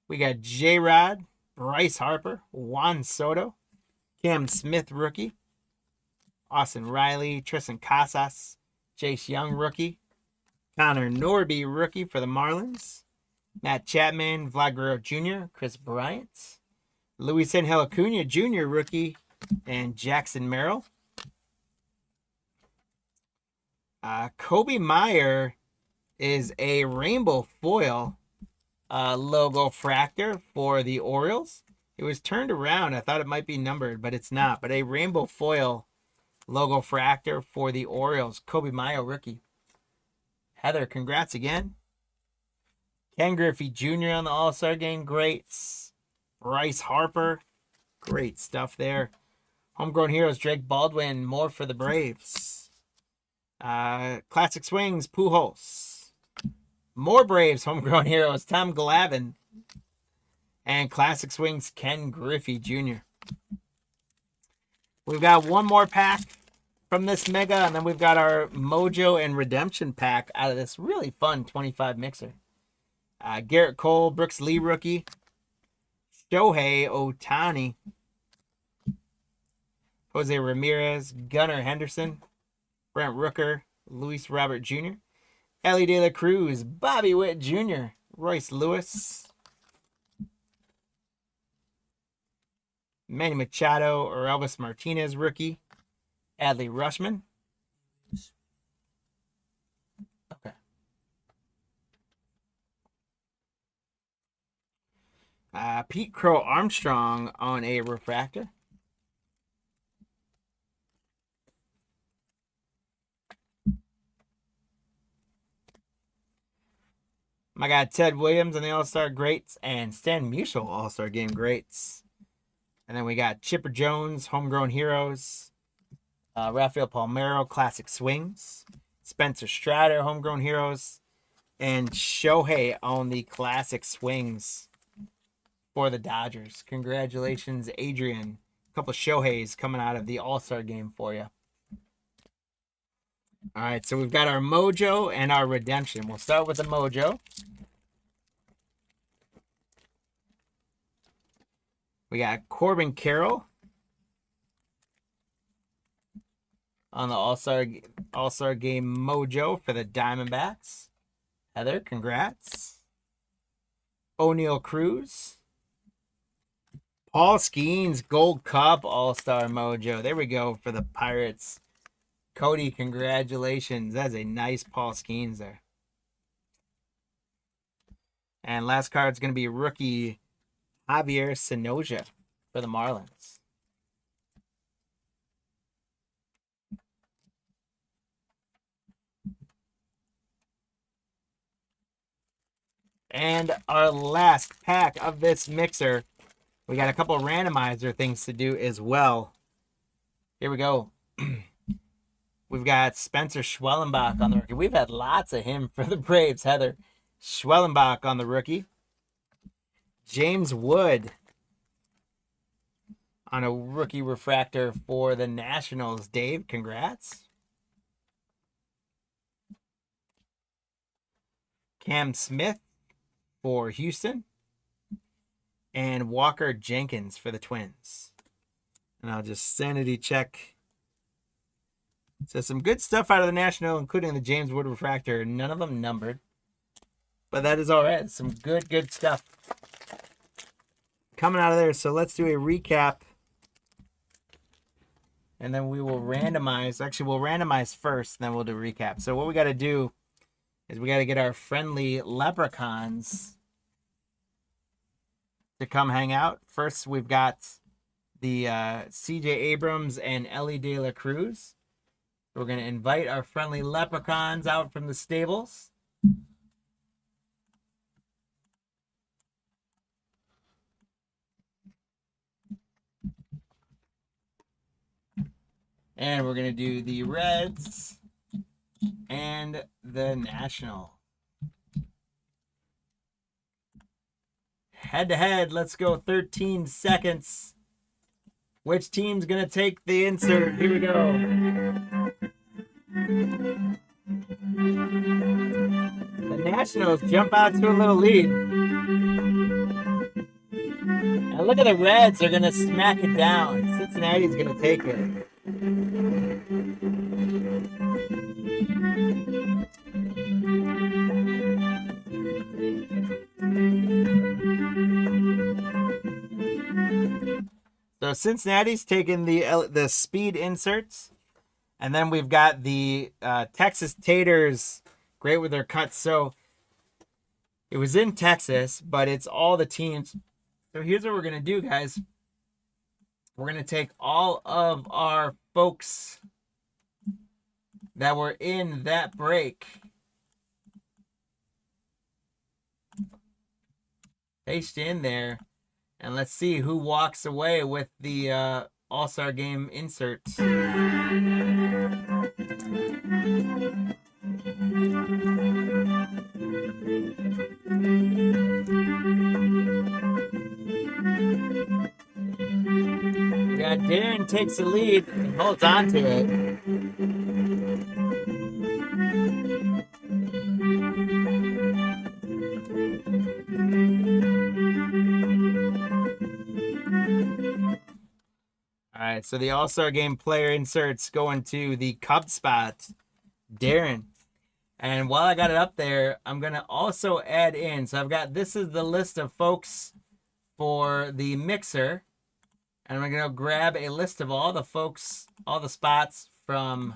We got J-Rod, Bryce Harper, Juan Soto, Cam Smith, rookie. Austin Riley, Tristan Casas, Jace Young, rookie. Connor Norby, rookie for the Marlins. Matt Chapman, Vlad Guerrero Jr., Chris Bryant. Luis Angel Acuna Jr., rookie. And Jackson Merrill. Kobe Meyer is a rainbow foil logo fractor for the Orioles. It was turned around. I thought it might be numbered, but it's not. But a rainbow foil logo fractor for the Orioles. Kobe Meyer, rookie. Heather, congrats again. Ken Griffey Jr. on the All-Star Game. Greats. Bryce Harper. Great stuff there. Homegrown Heroes, Drake Baldwin. More for the Braves. Classic Swings, Pujols. More Braves, Homegrown Heroes, Tom Glavine. And Classic Swings, Ken Griffey Jr. We've got one more pack from this mega, and then we've got our Mojo and Redemption pack out of this really fun 25 mixer. Garrett Cole, Brooks Lee rookie. Shohei Ohtani. Jose Ramirez, Gunnar Henderson. Brent Rooker, Luis Robert Jr. Ellie De La Cruz, Bobby Witt Jr. Royce Lewis. Manny Machado or Elvis Martinez rookie. Adley Rushman. Okay. Pete Crow Armstrong on a refractor. My guy Ted Williams on the All-Star Greats and Stan Musial All-Star Game Greats. And then we got Chipper Jones, Homegrown Heroes. Rafael Palmeiro, Classic Swings. Spencer Strider, Homegrown Heroes. And Shohei on the Classic Swings for the Dodgers. Congratulations, Adrian. A couple Shoheis coming out of the All-Star Game for you. All right, so we've got our Mojo and our Redemption. We'll start with the Mojo. We got Corbin Carroll on the All-Star Game Mojo for the Diamondbacks. Heather, congrats. O'Neal Cruz. Paul Skeens Gold Cup All-Star Mojo. There we go for the Pirates. Cody, congratulations. That's a nice Paul Skeens there. And last card is going to be rookie Javier Sonoja for the Marlins. And our last pack of this mixer, we got a couple randomizer things to do as well. Here we go. We've got Spencer Schwellenbach on the rookie. We've had lots of him for the Braves, Heather. Schwellenbach on the rookie. James Wood on a rookie refractor for the Nationals. Dave, congrats. Cam Smith for Houston. And Walker Jenkins for the Twins. And I'll just sanity check. So some good stuff out of the National, including the James Wood refractor. None of them numbered. But that is all right. Some good stuff coming out of there. So let's do a recap. And then we will randomize. Actually, we'll randomize first, then we'll do a recap. So what we got to do is we got to get our friendly leprechauns to come hang out. First, we've got the CJ Abrams and Ellie De La Cruz. We're going to invite our friendly leprechauns out from the stables. And we're going to do the Reds and the National. Head to head, let's go 13 seconds. Which team's going to take the insert? Here we go. The Nationals jump out to a little lead. And look at the Reds. They're going to smack it down. Cincinnati's going to take it. So Cincinnati's taking the speed inserts, and then we've got the Texas Taters, great with their cuts. So it was in Texas, but it's all the teams. So here's what we're gonna do, guys. We're gonna take all of our folks that were in that break, paste in there, and let's see who walks away with the All-Star Game inserts. Yeah, Darren takes the lead and holds on to it. All right, so the All-Star Game player inserts going to the Cub spot, Darren. And while I got it up there, I'm going to also add in. So I've got, this is the list of folks for the mixer. And I'm going to grab a list of all the folks, all the spots from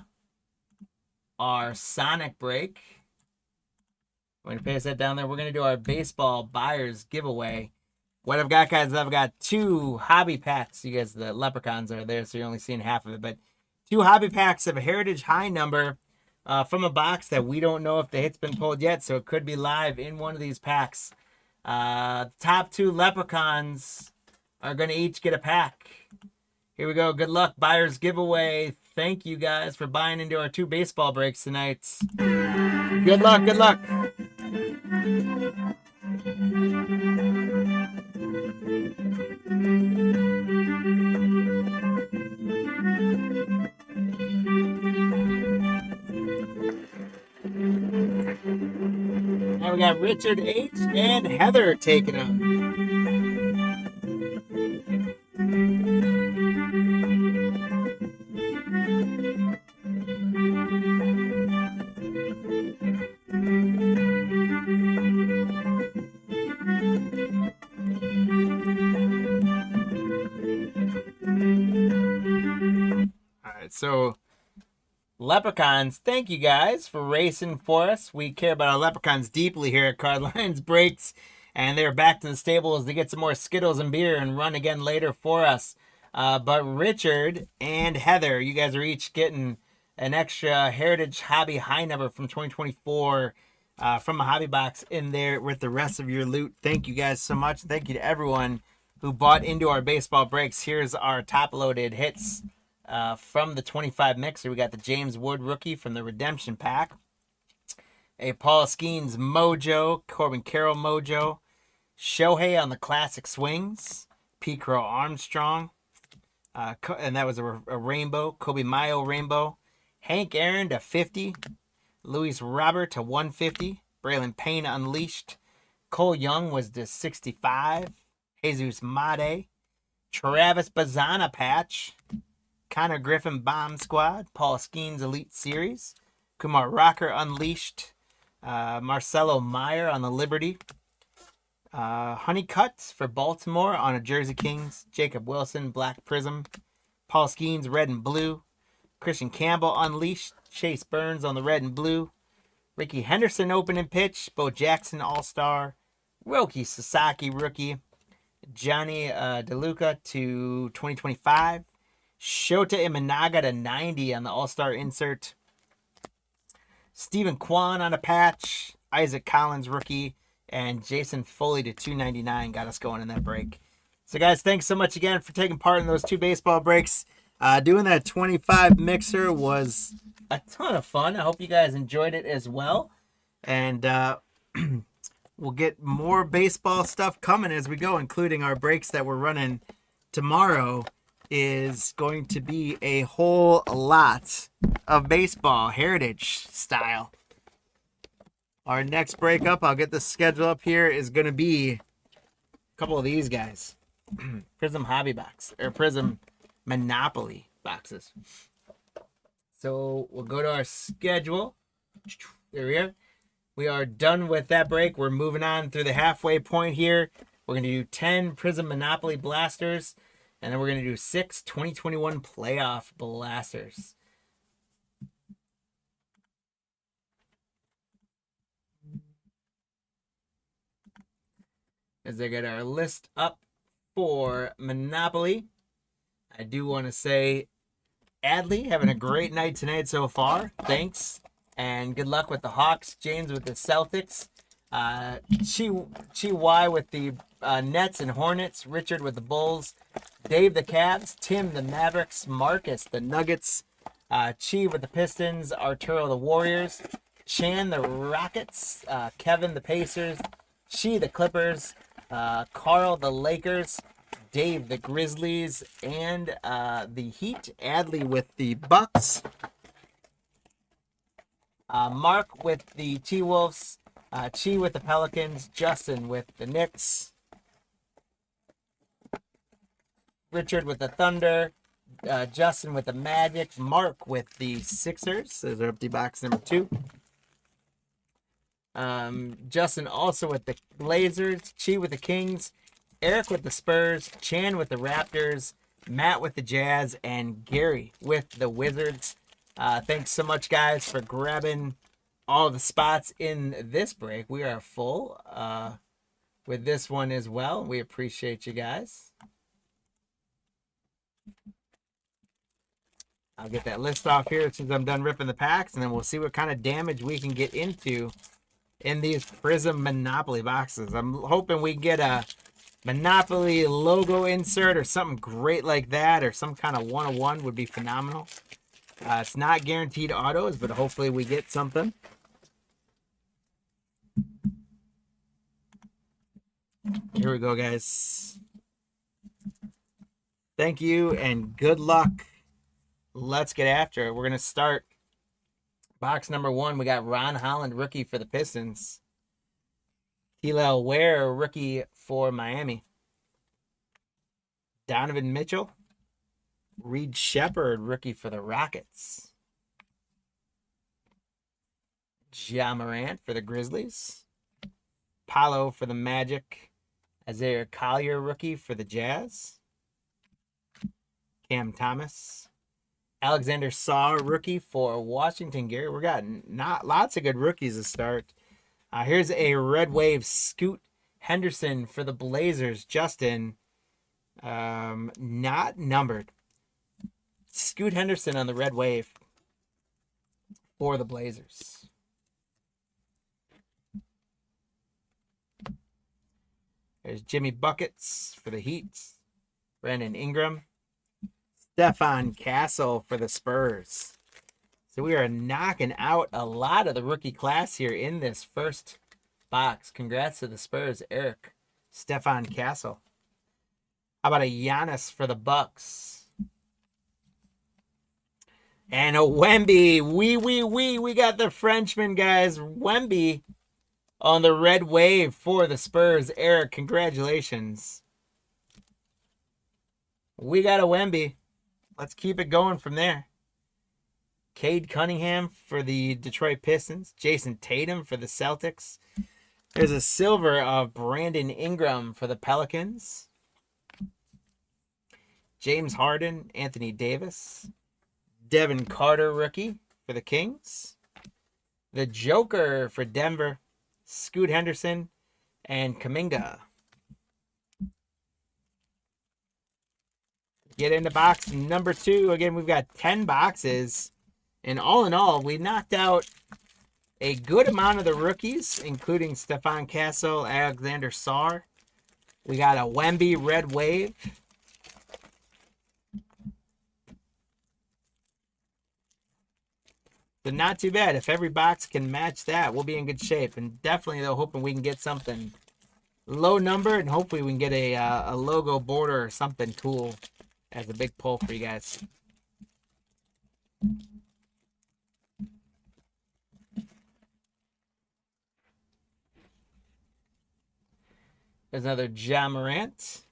our Sonic break. We're going to paste that down there. We're going to do our baseball buyers giveaway. What I've got, guys, I've got 2 hobby packs. You guys, the leprechauns are there, so you're only seeing half of it. But 2 hobby packs of a Heritage High number from a box that we don't know if the hit's been pulled yet, so it could be live in one of these packs. The top 2 leprechauns are going to each get a pack. Here we go. Good luck, buyers giveaway. Thank you guys for buying into our 2 baseball breaks tonight. Good luck. Good luck. Now we got Richard H. and Heather taking them. All right, so leprechauns, thank you guys for racing for us. We care about our leprechauns deeply here at Cardlines Breaks, and they're back to the stables to get some more Skittles and beer and run again later for us. But Richard and Heather, you guys are each getting an extra Heritage Hobby High number from 2024 from a hobby box in there with the rest of your loot. Thank you guys so much. Thank you to everyone who bought into our baseball breaks. Here's our top-loaded hits. From the 25 mixer, we got the James Wood rookie from the Redemption Pack, a Paul Skeens Mojo, Corbin Carroll Mojo, Shohei on the Classic Swings, P. Crow Armstrong, and that was a rainbow, Kobe Mayo rainbow, Hank Aaron to 50, Luis Robert to 150, Braylon Payne Unleashed, Cole Young was to 65, Jesus Made, Travis Bazana patch, Connor Griffin Bomb Squad, Paul Skeens Elite Series, Kumar Rocker Unleashed, Marcelo Meyer on the Liberty, Honeycutt for Baltimore on a Jersey Kings, Jacob Wilson Black Prizm, Paul Skeens Red and Blue, Christian Campbell Unleashed, Chase Burns on the Red and Blue, Ricky Henderson Open and Pitch, Bo Jackson All-Star, Roki Sasaki Rookie, Johnny DeLuca to 2025, Shota Imanaga to 90 on the All-Star insert. Stephen Kwan on a patch. Isaac Collins rookie. And Jason Foley to 299 got us going in that break. So, guys, thanks so much again for taking part in those 2 baseball breaks. Doing that 25 mixer was a ton of fun. I hope you guys enjoyed it as well. And we'll get more baseball stuff coming as we go, including our breaks that we're running tomorrow. Is going to be a whole lot of baseball, Heritage style. Our next breakup, I'll get the schedule up here, is going to be a couple of these guys. Prizm Hobby Box, or Prizm Monopoly boxes. So we'll go to our schedule. There we are. We are done with that break. We're moving on through the halfway point here. We're going to do 10 Prizm Monopoly Blasters, and then we're going to do 6 2021 Playoff Blasters. As I get our list up for Monopoly, I do want to say, Adley, having a great night tonight so far. Thanks. And good luck with the Hawks. James with the Celtics. Chi Y with the Nets and Hornets. Richard with the Bulls. Dave the Cavs. Tim the Mavericks. Marcus the Nuggets. Chi with the Pistons. Arturo the Warriors. Chan the Rockets. Kevin the Pacers. Chi the Clippers. Carl the Lakers. Dave the Grizzlies. And the Heat. Adley with the Bucks. Mark with the T-Wolves, Chi with the Pelicans, Justin with the Knicks, Richard with the Thunder, Justin with the Magic, Mark with the Sixers. There's our empty box number 2. Justin also with the Blazers, Chi with the Kings, Eric with the Spurs, Chan with the Raptors, Matt with the Jazz, and Gary with the Wizards. Thanks so much, guys, for grabbing all the spots in this break. We are full with this one as well. We appreciate you guys. I'll get that list off here as soon as I'm done ripping the packs, and then we'll see what kind of damage we can get into in these Prizm Monopoly boxes. I'm hoping we get a Monopoly logo insert or something great like that, or some kind of 101 would be phenomenal. It's not guaranteed autos, but hopefully we get something. Here we go, guys. Thank you and good luck. Let's get after it. We're going to start box number 1. We got Ron Holland, rookie for the Pistons. Hillel Ware, rookie for Miami. Donovan Mitchell. Reed Shepherd, rookie for the Rockets. Ja Morant for the Grizzlies. Paolo for the Magic. Isaiah Collier, rookie for the Jazz. Cam Thomas. Alexander Saw, rookie for Washington. Gary, we got lots of good rookies to start. Here's a Red Wave Scoot Henderson for the Blazers. Justin, not numbered. Scoot Henderson on the Red Wave for the Blazers. There's Jimmy Buckets for the Heat. Brandon Ingram. Stephon Castle for the Spurs. So we are knocking out a lot of the rookie class here in this first box. Congrats to the Spurs, Eric. Stephon Castle. How about a Giannis for the Bucks? And a Wemby. We got the Frenchman, guys. Wemby on the Red Wave for the Spurs. Eric, congratulations. We got a Wemby. Let's keep it going from there. Cade Cunningham for the Detroit Pistons. Jason Tatum for the Celtics. There's a silver of Brandon Ingram for the Pelicans. James Harden, Anthony Davis. Devin Carter, rookie for the Kings. The Joker for Denver. Scoot Henderson and Kuminga. Get into box number 2. Again, we've got 10 boxes. And all in all, we knocked out a good amount of the rookies, including Stephon Castle, Alexander Sarr. We got a Wemby Red Wave. So not too bad. If every box can match that, we'll be in good shape. And definitely, though, hoping we can get something low number, and hopefully we can get a logo border or something cool as a big pull for you guys. There's another Ja Morant.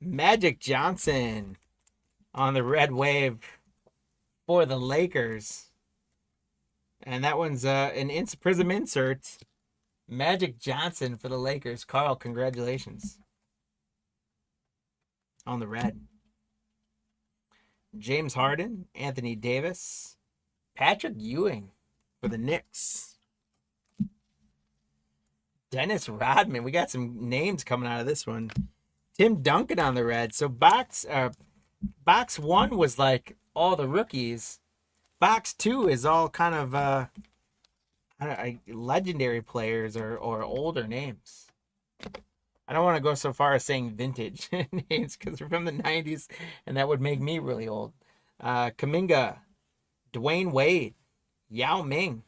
Magic Johnson on the Red Wave for the Lakers. And that one's an Prizm insert. Magic Johnson for the Lakers. Carl, congratulations on the red. James Harden, Anthony Davis, Patrick Ewing for the Knicks. Dennis Rodman. We got some names coming out of this one. Tim Duncan on the red. So box 1 was like all the rookies. Box 2 is all kind of legendary players or older names. I don't want to go so far as saying vintage names because they're from the 90s, and that would make me really old. Kuminga, Dwayne Wade, Yao Ming,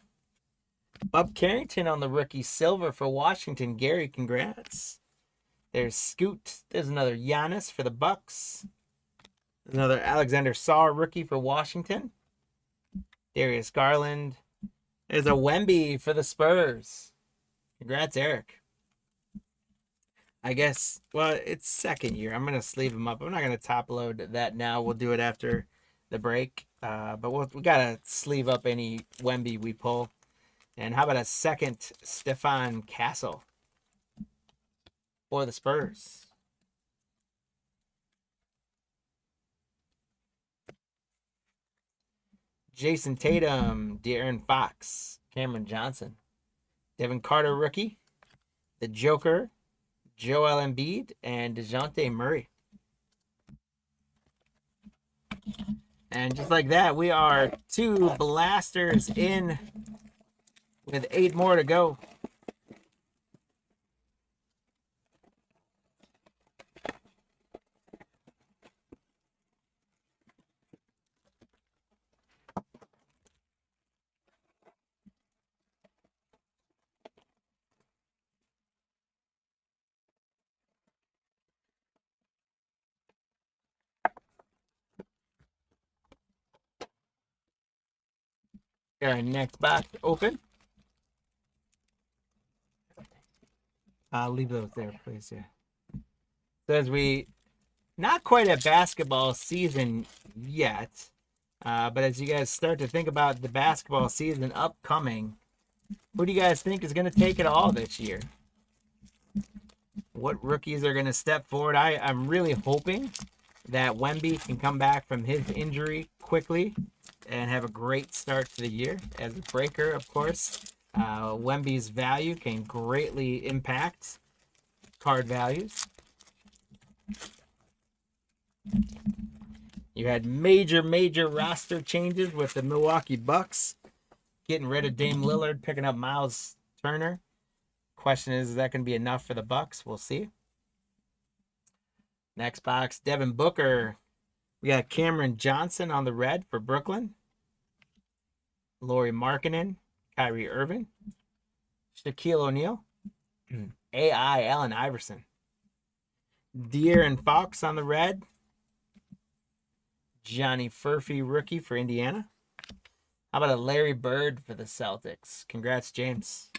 Bub Carrington on the rookie silver for Washington. Gary, congrats. There's Scoot. There's another Giannis for the Bucks. Another Alexander Saw rookie for Washington. Darius Garland. There's a Wemby for the Spurs. Congrats, Eric. I guess, well, it's second year. I'm going to sleeve them up. I'm not going to top load that now. We'll do it after the break. But we got to sleeve up any Wemby we pull. And how about a second Stefan Castle for the Spurs? Jason Tatum, De'Aaron Fox, Cameron Johnson, Devin Carter rookie, the Joker, Joel Embiid, and DeJounte Murray. And just like that, we are 2 blasters in with 8 more to go. Our next box open. I'll leave those there, please. Yeah. Says we not quite a basketball season yet, but as you guys start to think about the basketball season upcoming, who do you guys think is going to take it all this year? What rookies are going to step forward? I'm really hoping that Wemby can come back from his injury quickly and have a great start to the year as a breaker, of course. Wemby's value can greatly impact card values. You had major roster changes with the Milwaukee Bucks getting rid of Dame Lillard, picking up Miles Turner. Question is that going to be enough for the Bucks? We'll see. Next box, Devin Booker. We got Cameron Johnson on the red for Brooklyn. Lauri Markkanen, Kyrie Irving, Shaquille O'Neal, AI Allen Iverson, De'Aaron Fox on the red, Johnny Furphy rookie for Indiana. How about a Larry Bird for the Celtics? Congrats, James.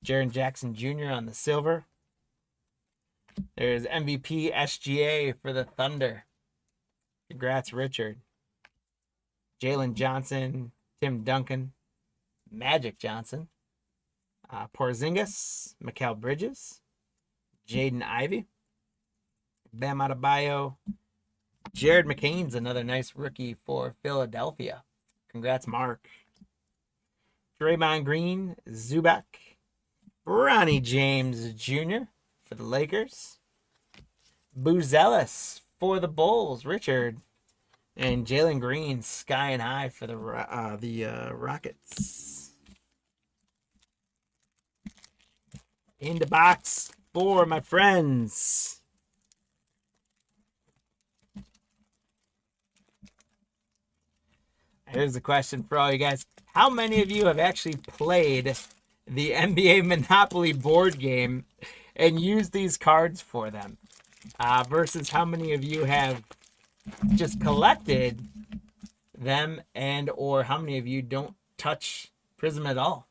Jaren Jackson Jr. on the silver. There's MVP SGA for the Thunder. Congrats, Richard. Jalen Johnson, Tim Duncan, Magic Johnson, Porzingis, Mikal Bridges, Jaden Ivey, Bam Adebayo, Jared McCain's another nice rookie for Philadelphia. Congrats, Mark. Draymond Green, Zubac, Bronny James Jr. for the Lakers, Buzelis for the Bulls, Richard. And Jalen Green, sky and high for the Rockets. In the box for my friends. Here's the question for all you guys. How many of you have actually played the NBA Monopoly board game and used these cards for them? Versus how many of you have just collected them, and or how many of you don't touch Prizm at all?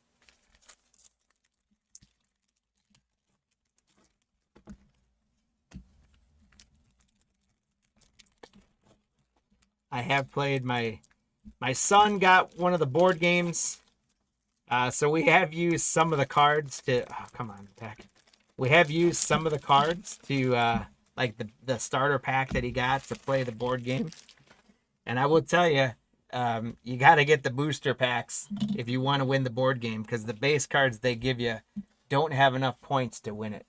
I have played. My son got one of the board games So we have used some of the cards to. Oh, come on, back. We have used some of the cards to like the starter pack that he got to play the board game. And I will tell you, you got to get the booster packs if you want to win the board game, because the base cards they give you don't have enough points to win it.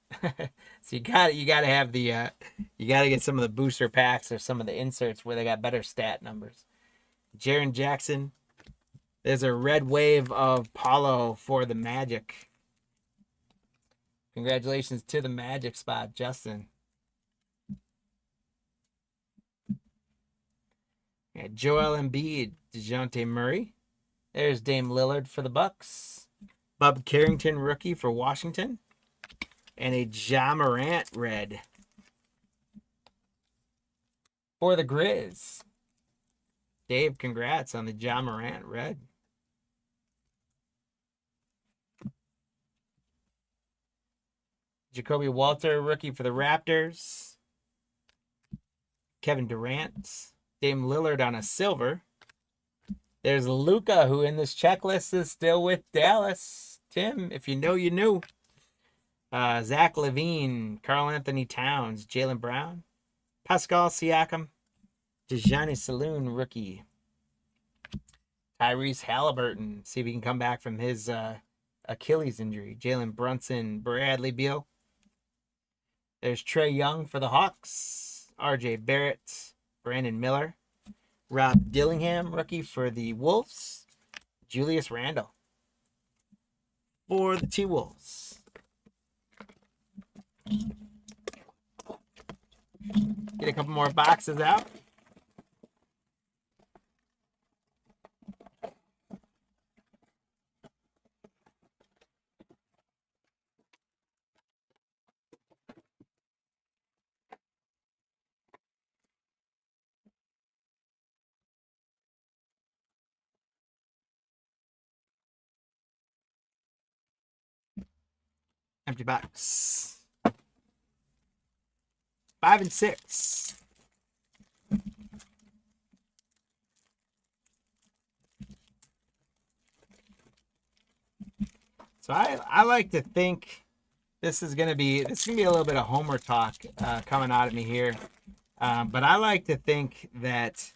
So you got to have the you got to get some of the booster packs or some of the inserts where they got better stat numbers. Jaren Jackson. There's a red wave of Paulo for the Magic. Congratulations to the Magic spot, Justin. Yeah, Joel Embiid, DeJounte Murray. There's Dame Lillard for the Bucks. Bub Carrington, rookie for Washington. And a Ja Morant red for the Grizz. Dave, congrats on the Ja Morant red. Jacoby Walter, rookie for the Raptors. Kevin Durant. Dame Lillard on a silver. There's Luka, who in this checklist is still with Dallas. Tim, if you know, you knew. Zach LaVine, Karl Anthony Towns, Jaylen Brown, Pascal Siakam, Dejounte Saloon, rookie. Tyrese Halliburton, see if he can come back from his Achilles injury. Jalen Brunson, Bradley Beal. There's Trae Young for the Hawks. RJ Barrett, Brandon Miller. Rob Dillingham, rookie for the Wolves. Julius Randle for the T-Wolves. Get a couple more boxes out. Empty box. 5 and 6. So I like to think this is gonna be a little bit of homer talk coming out of me here, but I like to think that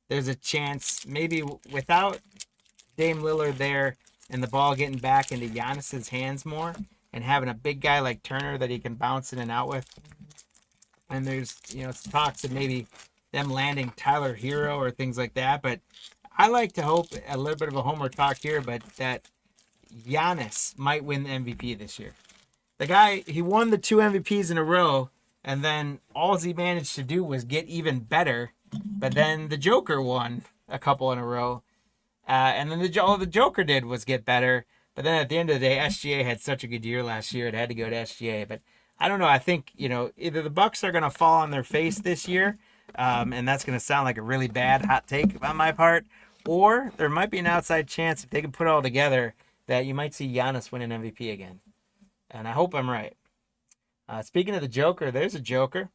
there's a chance maybe without Dame Lillard there and the ball getting back into Giannis's hands more and having a big guy like Turner that he can bounce in and out with. And there's, talks of maybe them landing Tyler Hero or things like that. But I like to hope, a little bit of a homer talk here, but that Giannis might win the MVP this year. The guy, he won the 2 MVPs in a row, and then all he managed to do was get even better. But then the Joker won a couple in a row. And then all the Joker did was get better. But then at the end of the day, SGA had such a good year last year, it had to go to SGA. But I don't know. I think, either the Bucks are going to fall on their face this year, and that's going to sound like a really bad hot take on my part, or there might be an outside chance if they can put it all together that you might see Giannis win an MVP again. And I hope I'm right. Speaking of the Joker, there's a Joker.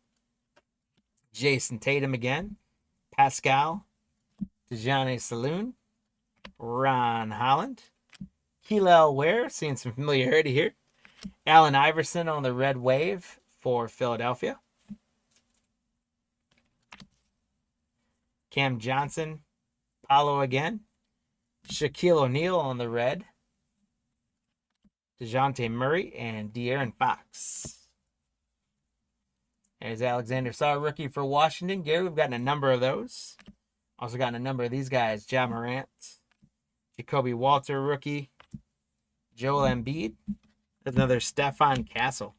Jason Tatum again. Pascal. DeJounte Saloon. Ron Holland. Hillel Ware, seeing some familiarity here. Allen Iverson on the red wave for Philadelphia. Cam Johnson. Paulo again. Shaquille O'Neal on the red. DeJounte Murray and De'Aaron Fox. There's Alexander Saw, rookie for Washington. Gary, we've gotten a number of those. Also gotten a number of these guys. Ja Morant. Jacoby Walter, rookie. Joel Embiid. There's another Stefan Castle.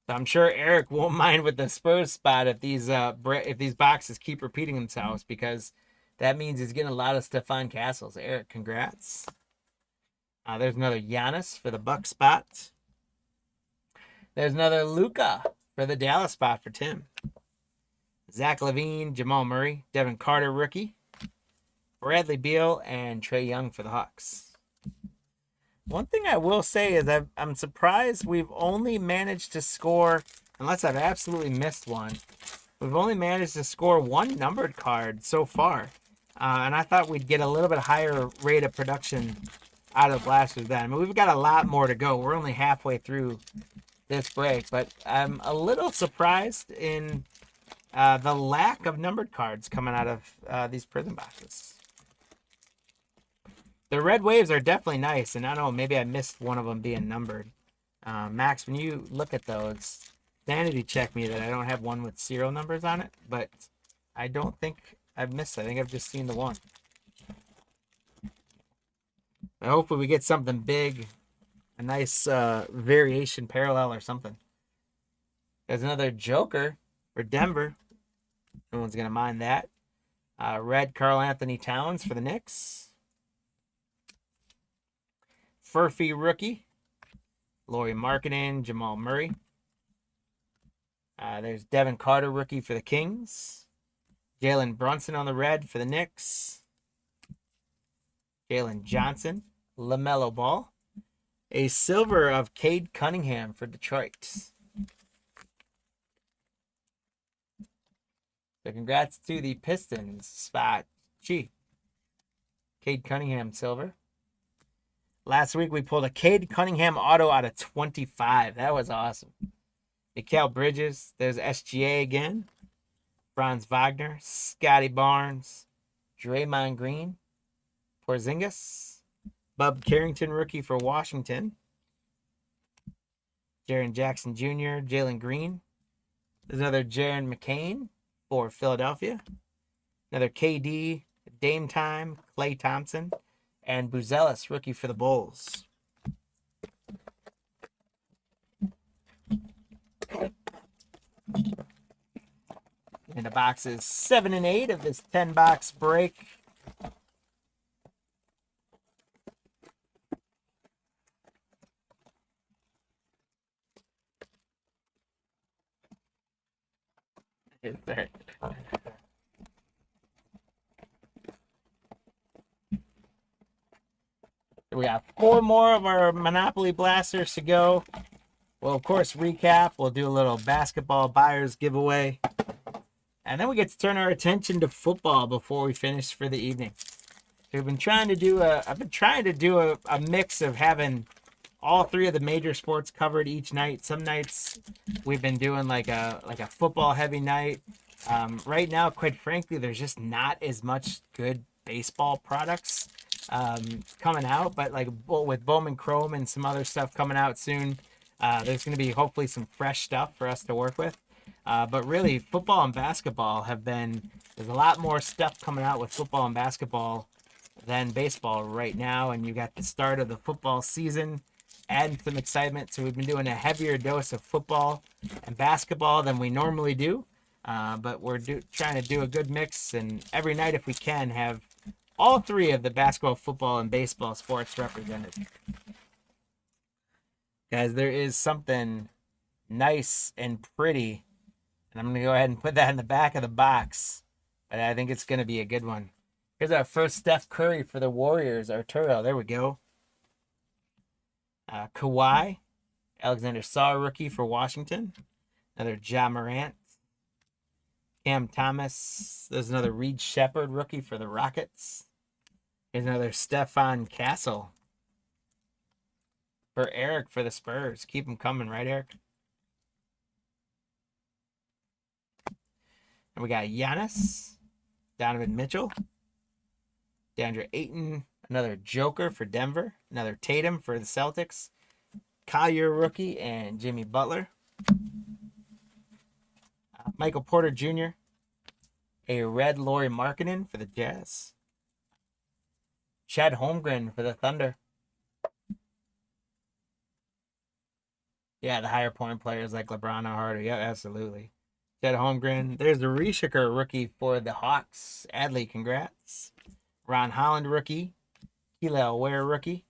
So I'm sure Eric won't mind with the Spurs spot if these boxes keep repeating themselves, because that means he's getting a lot of Stefan Castles. Eric, congrats. There's another Giannis for the Bucks spot. There's another Luka for the Dallas spot for Tim. Zach LaVine, Jamal Murray, Devin Carter, rookie. Bradley Beal, and Trae Young for the Hawks. One thing I will say is I'm surprised we've only managed to score, unless I've absolutely missed one, we've only managed to score 1 numbered card so far. And I thought we'd get a little bit higher rate of production out of the blasters then. I mean, we've got a lot more to go. We're only halfway through this break, but I'm a little surprised in the lack of numbered cards coming out of these Prizm boxes. The red waves are definitely nice, and I don't know, maybe I missed one of them being numbered. Max, when you look at those, sanity check me that I don't have one with serial numbers on it, but I don't think I've missed it. I think I've just seen the one. And hopefully we get something big, a nice variation parallel or something. There's another Joker for Denver. No one's going to mind that. Red Karl Anthony Towns for the Knicks. Furphy rookie. Lauri Markkanen, Jamal Murray. There's Devin Carter rookie for the Kings. Jalen Brunson on the red for the Knicks. Jalen Johnson. LaMelo Ball. A silver of Cade Cunningham for Detroit. So congrats to the Pistons. Spot G. Cade Cunningham silver. Last week we pulled a Cade Cunningham auto out of 25. That was awesome. Mikal Bridges. There's SGA again. Franz Wagner. Scotty Barnes. Draymond Green. Porzingis. Bub Carrington rookie for Washington. Jaren Jackson Jr. Jalen Green. There's another Jaren McCain for Philadelphia. Another KD. Dame Time. Klay Thompson. And Buzelis, rookie for the Bulls. In the boxes 7 and 8 of this 10-box break. We got 4 more of our Monopoly Blasters to go. We'll, of course, recap. We'll do a little basketball buyers giveaway. And then we get to turn our attention to football before we finish for the evening. So I've been trying to do a mix of having all 3 of the major sports covered each night. Some nights we've been doing like a football heavy night. Right now, quite frankly, there's just not as much good baseball products coming out, but like with Bowman Chrome and some other stuff coming out soon, there's going to be hopefully some fresh stuff for us to work with. But really, football and basketball there's a lot more stuff coming out with football and basketball than baseball right now, and you got the start of the football season, adding some excitement. So we've been doing a heavier dose of football and basketball than we normally do, but we're trying to do a good mix, and every night if we can have all 3 of the basketball, football, and baseball sports represented. Guys, there is something nice and pretty, and I'm going to go ahead and put that in the back of the box, but I think it's going to be a good one. Here's our first Steph Curry for the Warriors, Arturo. There we go. Kawhi, Alexander Saw rookie for Washington. Another Ja Morant. Cam Thomas. There's another Reed Shepherd rookie for the Rockets. Here's another Stefan Castle for Eric for the Spurs. Keep them coming, right, Eric? And we got Giannis, Donovan Mitchell, DeAndre Ayton, another Joker for Denver, another Tatum for the Celtics, Collier rookie, and Jimmy Butler. Michael Porter Jr., a red Lauri Markkanen for the Jazz. Chad Holmgren for the Thunder. Yeah, the higher point players like LeBron or Harder. Yeah, absolutely. Chad Holmgren. There's the Rishiker rookie for the Hawks. Adley, congrats. Ron Holland rookie. Hillel Ware rookie.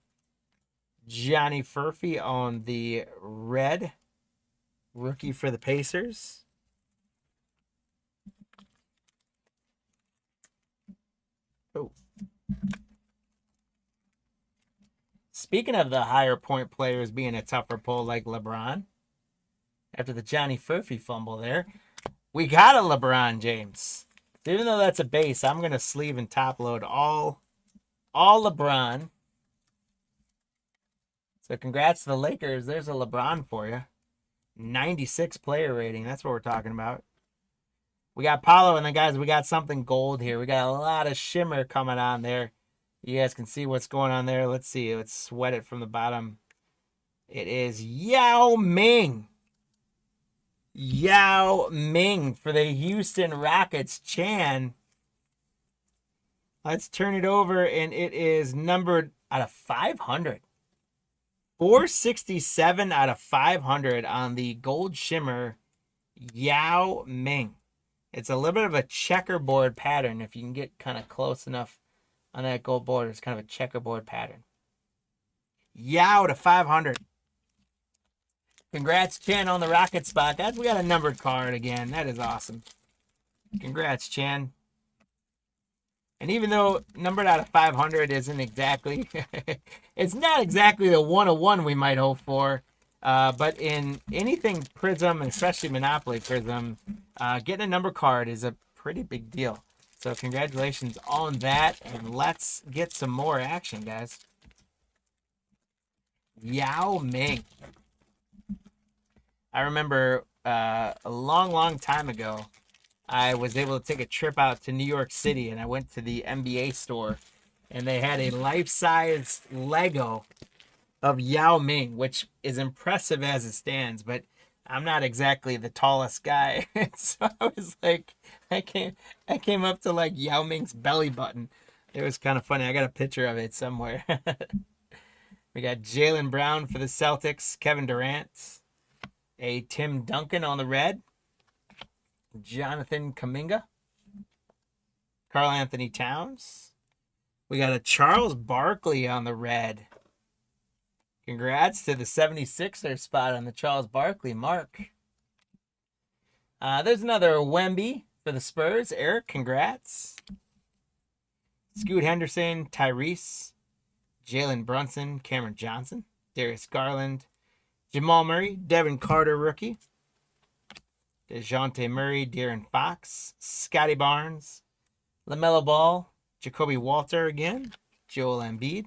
Johnny Furphy on the red rookie for the Pacers. Oh. Speaking of the higher point players being a tougher pull like LeBron, after the Johnny Furphy fumble there, we got a LeBron James. Even though that's a base, I'm going to sleeve and top load all LeBron. So congrats to the Lakers. There's a LeBron for you. 96 player rating. That's what we're talking about. We got Paulo, and then, guys, we got something gold here. We got a lot of shimmer coming on there. You guys can see what's going on there. Let's see. Let's sweat it from the bottom. It is Yao Ming. Yao Ming for the Houston Rockets. Chan. Let's turn it over, and it is numbered out of 500. 467 out of 500 on the gold shimmer Yao Ming. It's a little bit of a checkerboard pattern. If you can get kind of close enough on that gold border, it's kind of a checkerboard pattern. Yao to 500. Congrats, Chan, on the Rocket spot. Guys, we got a numbered card again. That is awesome. Congrats, Chan. And even though numbered out of 500 isn't exactly, it's not exactly the 101 we might hope for, but in anything Prizm, and especially Monopoly Prizm, getting a number card is a pretty big deal. So congratulations on that, and let's get some more action, guys. Yao Ming. I remember a long time ago, I was able to take a trip out to New York City, and I went to the NBA store, and they had a life-size Lego of Yao Ming, which is impressive as it stands, but I'm not exactly the tallest guy. So I was like, I came up to like Yao Ming's belly button. It was kind of funny. I got a picture of it somewhere. We got Jaylen Brown for the Celtics, Kevin Durant, a Tim Duncan on the red, Jonathan Kuminga, Karl Anthony Towns. We got a Charles Barkley on the red. Congrats to the 76er spot on the Charles Barkley, Mark. There's another Wemby for the Spurs. Eric, congrats. Scoot Henderson, Tyrese, Jalen Brunson, Cameron Johnson, Darius Garland, Jamal Murray, Devin Carter rookie, DeJounte Murray, De'Aaron Fox, Scotty Barnes, LaMelo Ball, Jacoby Walter again, Joel Embiid.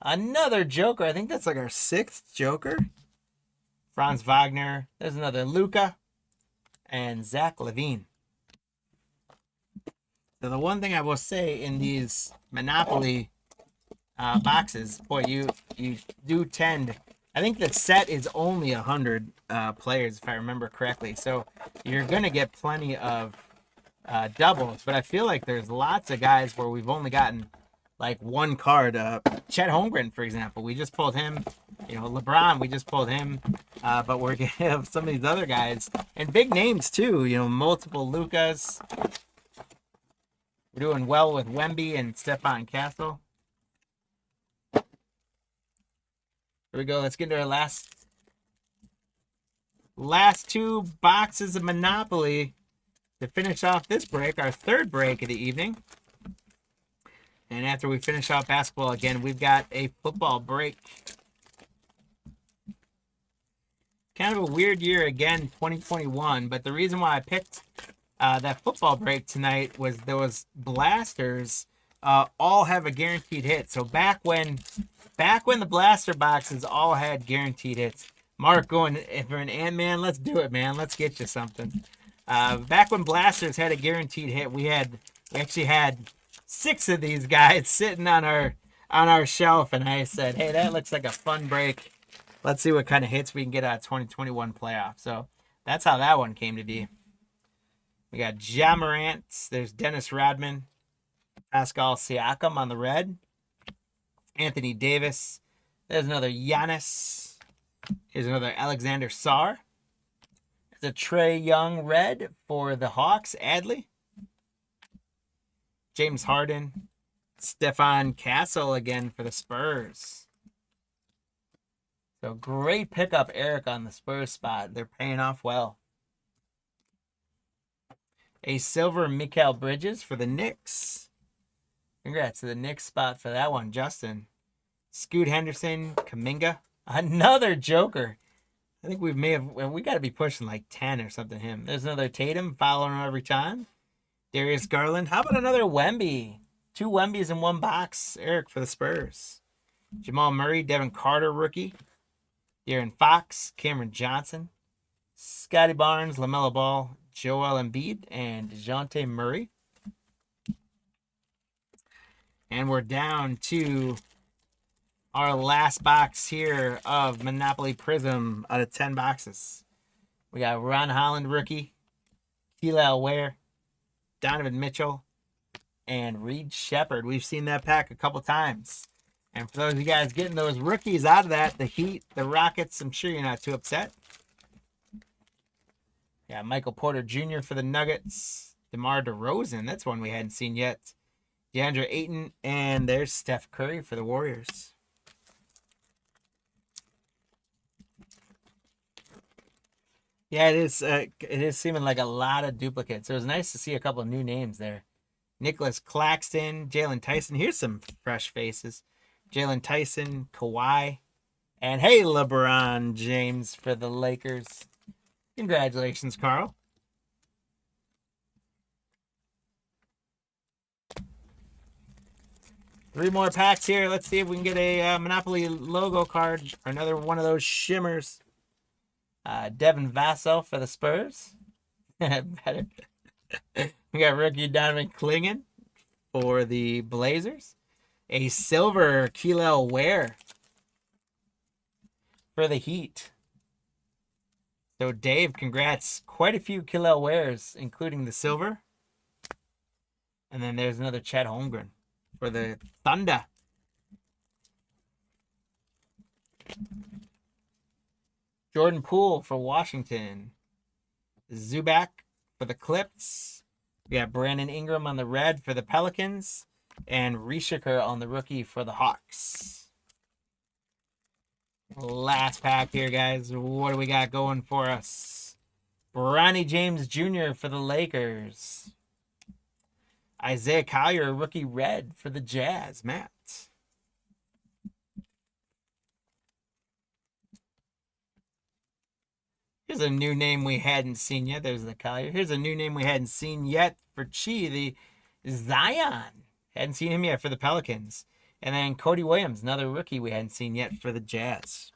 Another Joker. I think that's like our 6th Joker. Franz Wagner. There's another Luka. And Zach LaVine. So the one thing I will say in these Monopoly boxes, boy, you do tend... I think the set is only 100 players, if I remember correctly. So you're going to get plenty of doubles. But I feel like there's lots of guys where we've only gotten like one card. Chet Holmgren, for example. We just pulled him. You know, LeBron, we just pulled him. But we're going to have some of these other guys. And big names, too. You know, multiple Lukas. We're doing well with Wemby and Stephon Castle. Here we go. Let's get into our last 2 boxes of Monopoly to finish off this break, our 3rd break of the evening. And after we finish off basketball again, we've got a football break. Kind of a weird year again, 2021. But the reason why I picked that football break tonight was those blasters all have a guaranteed hit. So back when the blaster boxes all had guaranteed hits, Mark going, for an Ant-Man, let's do it, man. Let's get you something. Back when blasters had a guaranteed hit, we actually had 6 of these guys sitting on our shelf, and I said, hey, that looks like a fun break. Let's see what kind of hits we can get out of 2021 playoff. So that's how that one came to be. We got Ja Morant. There's Dennis Rodman. Pascal Siakam on the red. Anthony Davis. There's another Giannis. Here's another Alexander Sarr. There's a Trae Young red for the Hawks. Adley. James Harden. Stephon Castle again for the Spurs. So great pickup, Eric, on the Spurs spot. They're paying off well. A silver Mikal Bridges for the Knicks. Congrats to the Knicks spot for that one, Justin. Scoot Henderson, Kuminga. Another Joker. I think we got to be pushing like 10 or something him. There's another Tatum following him every time. Darius Garland. How about another Wemby? 2 Wembys in one box. Eric for the Spurs. Jamal Murray, Devin Carter rookie. De'Aaron Fox, Cameron Johnson, Scotty Barnes, LaMelo Ball, Joel Embiid, and DeJounte Murray. And we're down to our last box here of Monopoly Prizm out of 10 boxes. We got Ron Holland rookie, Kelal Ware, Donovan Mitchell, and Reed Shepherd. We've seen that pack a couple times. And for those of you guys getting those rookies out of that, the Heat, the Rockets, I'm sure you're not too upset. Yeah, Michael Porter Jr. for the Nuggets. DeMar DeRozan, that's one we hadn't seen yet. DeAndre Ayton, and there's Steph Curry for the Warriors. Yeah, it is seeming like a lot of duplicates. It was nice to see a couple of new names there. Nicholas Claxton, Jalen Tyson. Here's some fresh faces. Jalen Tyson, Kawhi, and hey, LeBron James for the Lakers. Congratulations, Carl. Three more packs here. Let's see if we can get a Monopoly logo card or another one of those shimmers. Devin Vassell for the Spurs. Better. We got rookie Donovan Clingan for the Blazers. A silver Kelal Ware for the Heat. So, Dave, congrats. Quite a few Kelal Wares, including the silver. And then there's another Chet Holmgren for the Thunder. Jordan Poole for Washington. Zubac for the Clips. We got Brandon Ingram on the red for the Pelicans. And Rishiker on the rookie for the Hawks. Last pack here, guys. What do we got going for us? Bronny James Jr. for the Lakers. Isaiah Collier, rookie red for the Jazz. Matt. Here's a new name we hadn't seen yet. There's the Collier. Here's a new name we hadn't seen yet for Chi, the Zion. Hadn't seen him yet for the Pelicans. And then Cody Williams, another rookie we hadn't seen yet for the Jazz.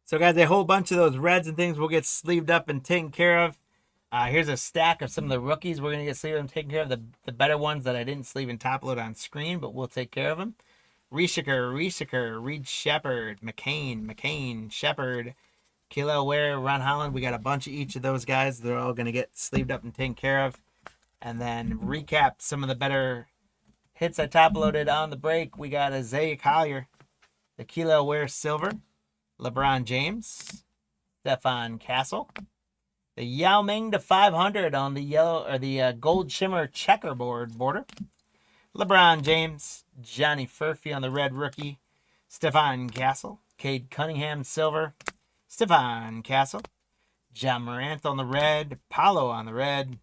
So, guys, a whole bunch of those reds and things will get sleeved up and taken care of. Here's a stack of some of the rookies. We're going to get sleeved and taken care of. The better ones that I didn't sleeve and top load on screen, but we'll take care of them. Rishiker, Reed Shepherd, McCain, Shepherd, Kelal Ware, Ron Holland. We got a bunch of each of those guys. They're all going to get sleeved up and taken care of. And then recap some of the better hits I top loaded on the break. We got Isaiah Collier, the Kelal Ware silver, LeBron James, Stephon Castle, the Yao Ming to 500 on the yellow or the gold shimmer checkerboard border, LeBron James, Johnny Furphy on the red rookie, Stephon Castle, Cade Cunningham silver, Stephon Castle, John Morant on the red, Paolo on the red,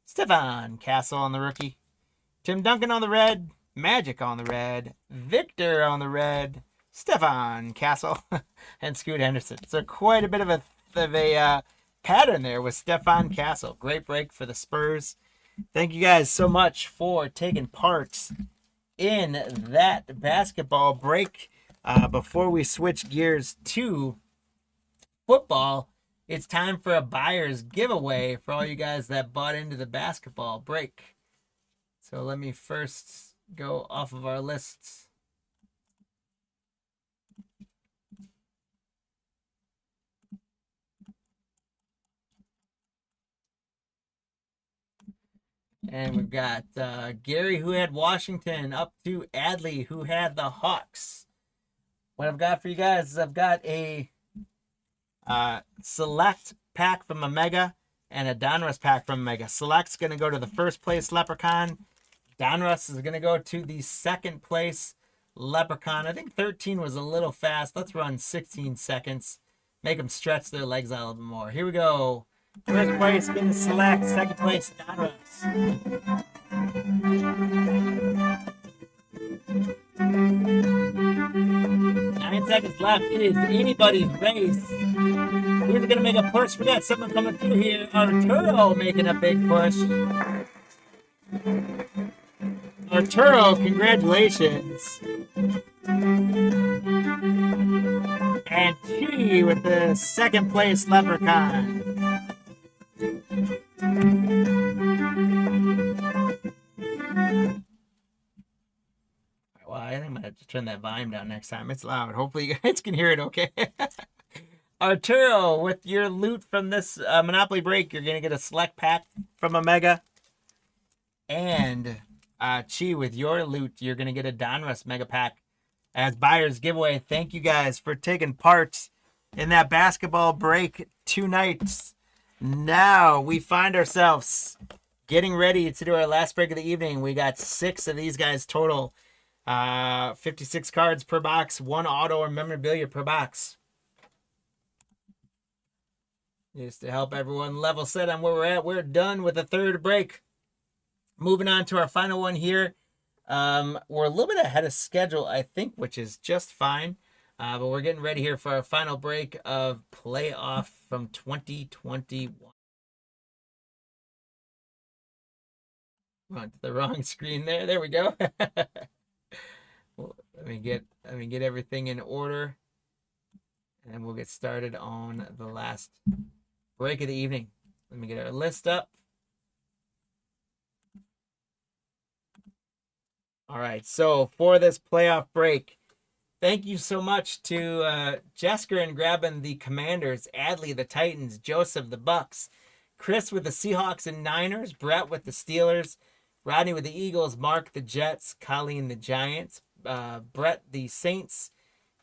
Stephon Castle on the rookie, Tim Duncan on the red, Magic on the red, Victor on the red, Stephon Castle, and Scoot Henderson. So quite a bit of a pattern there with Stephon Castle. Great break for the Spurs. Thank you guys so much for taking part in that basketball break. Before we switch gears to football, it's time for a buyer's giveaway for all you guys that bought into the basketball break. So let me first go off of our lists. And we've got Gary, who had Washington, up to Adley, who had the Hawks. What I've got for you guys is I've got a select pack from Omega and a Donruss pack from Omega. Select's going to go to the first place Leprechaun. Donruss is going to go to the second place Leprechaun. I think 13 was a little fast. Let's run 16 seconds. Make them stretch their legs out a little bit more. Here we go. First place, getting Select. Second place, Donruss. 9 seconds left. It is anybody's race. Who's going to make a push? We got someone coming through here. Arturo making a big push. Arturo, congratulations. And Chi with the second place Leprechaun. Well, I think I'm going to have to turn that volume down next time. It's loud. Hopefully you guys can hear it okay. Arturo, with your loot from this Monopoly break, you're going to get a select pack from Omega. And Chi, with your loot, you're going to get a Donruss Mega Pack as buyer's giveaway. Thank you guys for taking part in that basketball break 2 nights. Now we find ourselves getting ready to do our last break of the evening. We got 6 of these guys total. 56 cards per box, 1 auto or memorabilia per box. Just to help everyone level set on where we're at. We're done with the 3rd break. Moving on to our final one here. We're a little bit ahead of schedule, I think, which is just fine. But we're getting ready here for our final break of playoff from 2021. Went to the wrong screen there. There we go. Let me get everything in order, and we'll get started on the last break of the evening. Let me get our list up. All right, so for this playoff break, thank you so much to Jesker in grabbing the Commanders, Adley the Titans, Joseph the Bucks, Chris with the Seahawks and Niners, Brett with the Steelers, Rodney with the Eagles, Mark the Jets, Colleen the Giants, Brett the Saints,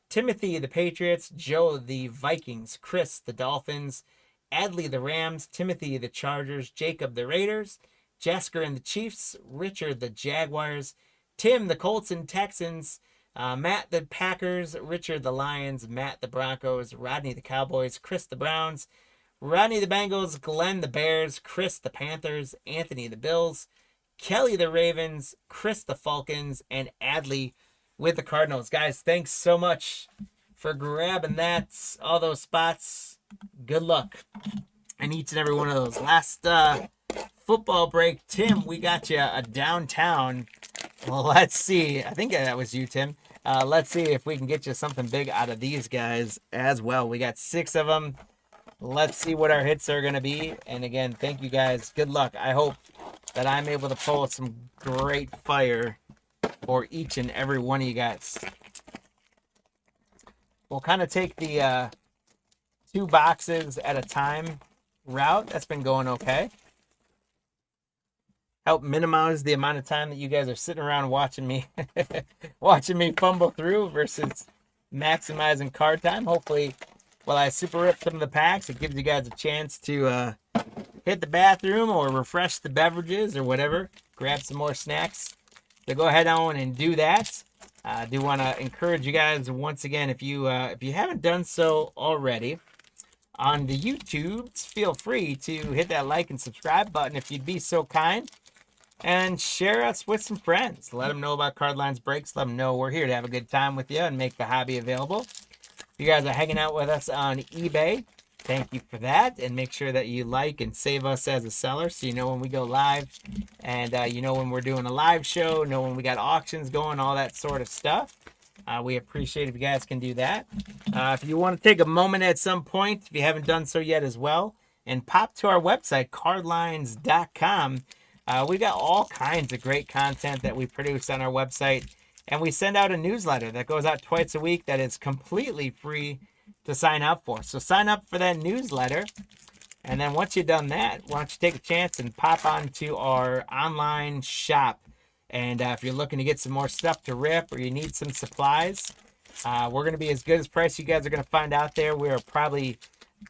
Timothy the Patriots, Joe the Vikings, Chris the Dolphins, Adley the Rams, Timothy the Chargers, Jacob the Raiders, Jesker and the Chiefs, Richard the Jaguars, Tim the Colts and Texans, Matt the Packers, Richard the Lions, Matt the Broncos, Rodney the Cowboys, Chris the Browns, Rodney the Bengals, Glenn the Bears, Chris the Panthers, Anthony the Bills, Kelly the Ravens, Chris the Falcons, and Adley with the Cardinals. Guys, thanks so much for grabbing that, all those spots. Good luck in each and every one of those. Last football break, Tim, we got you a downtown. Well, let's see. I think that was you, Tim. Let's see if we can get you something big out of these guys as well. We got 6 of them. Let's see what our hits are going to be. And again, thank you guys. Good luck. I hope that I'm able to pull some great fire for each and every one of you guys. We'll kind of take the 2 boxes at a time route. That's been going okay. Help minimize the amount of time that you guys are sitting around watching me fumble through versus maximizing card time. Hopefully, while I super rip some of the packs, it gives you guys a chance to hit the bathroom or refresh the beverages or whatever. Grab some more snacks. So go ahead on and do that. I do want to encourage you guys once again, if you haven't done so already, on the YouTubes, feel free to hit that like and subscribe button if you'd be so kind. And share us with some friends. Let them know about Cardlines breaks. Let them know we're here to have a good time with you and make the hobby available. If you guys are hanging out with us on eBay, thank you for that. And make sure that you like and save us as a seller so you know when we go live. And you know when we're doing a live show, know when we got auctions going, all that sort of stuff. We appreciate if you guys can do that. If you want to take a moment at some point, if you haven't done so yet as well, and pop to our website, cardlines.com. We got all kinds of great content that we produce on our website, and we send out a newsletter that goes out twice a week that is completely free to sign up for. So sign up for that newsletter, and then once you've done that, why don't you take a chance and pop onto our online shop. And if you're looking to get some more stuff to rip or you need some supplies, we're going to be as good as price you guys are going to find out there. We are probably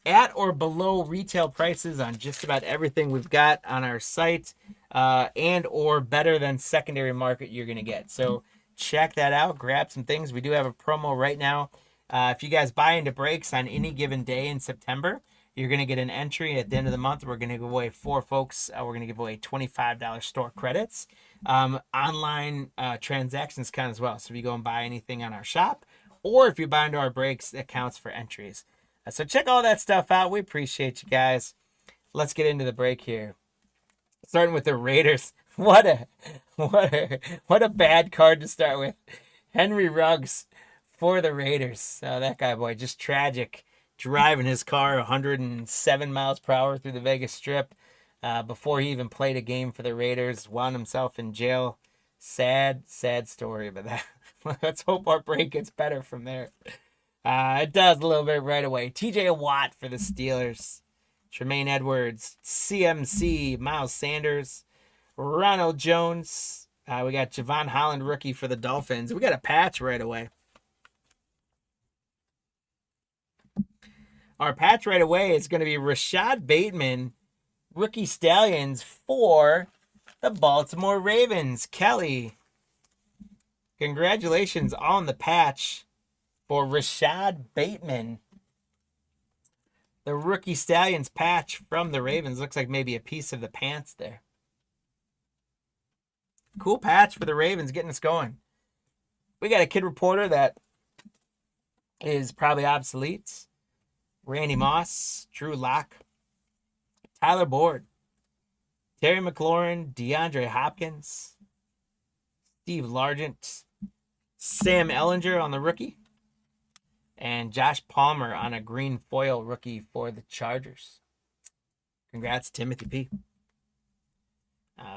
at or below retail prices on just about everything we've got on our site, and or better than secondary market you're going to get. So check that out. Grab some things. We do have a promo right now. If you guys buy into breaks on any given day in September, you're going to get an entry at the end of the month. We're going to give away 4 folks. We're going to give away $25 store credits. Online transactions count as well. So if you go and buy anything on our shop, or if you buy into our breaks, it counts for entries. So check all that stuff out. We appreciate you guys. Let's get into the break here. Starting with the Raiders. What a bad card to start with. Henry Ruggs, for the Raiders. That guy, boy, just tragic. Driving his car 107 miles per hour through the Vegas Strip before he even played a game for the Raiders. Wound himself in jail. Sad, sad story, but that. Let's hope our break gets better from there. It does a little bit right away. TJ Watt for the Steelers. Tremaine Edwards, CMC, Miles Sanders, Ronald Jones. We got Javon Holland, rookie for the Dolphins. We got a patch right away. Our patch right away is going to be Rashad Bateman, rookie Stallions for the Baltimore Ravens. Kelly, congratulations on the patch for Rashad Bateman. The rookie Stallions patch from the Ravens. Looks like maybe a piece of the pants there. Cool patch for the Ravens, getting us going. We got a kid reporter that is probably obsolete. Randy Moss, Drew Lock, Tyler Boyd, Terry McLaurin, DeAndre Hopkins, Steve Largent, Sam Ellinger on the rookie, and Josh Palmer on a green foil rookie for the Chargers. Congrats, Timothy P.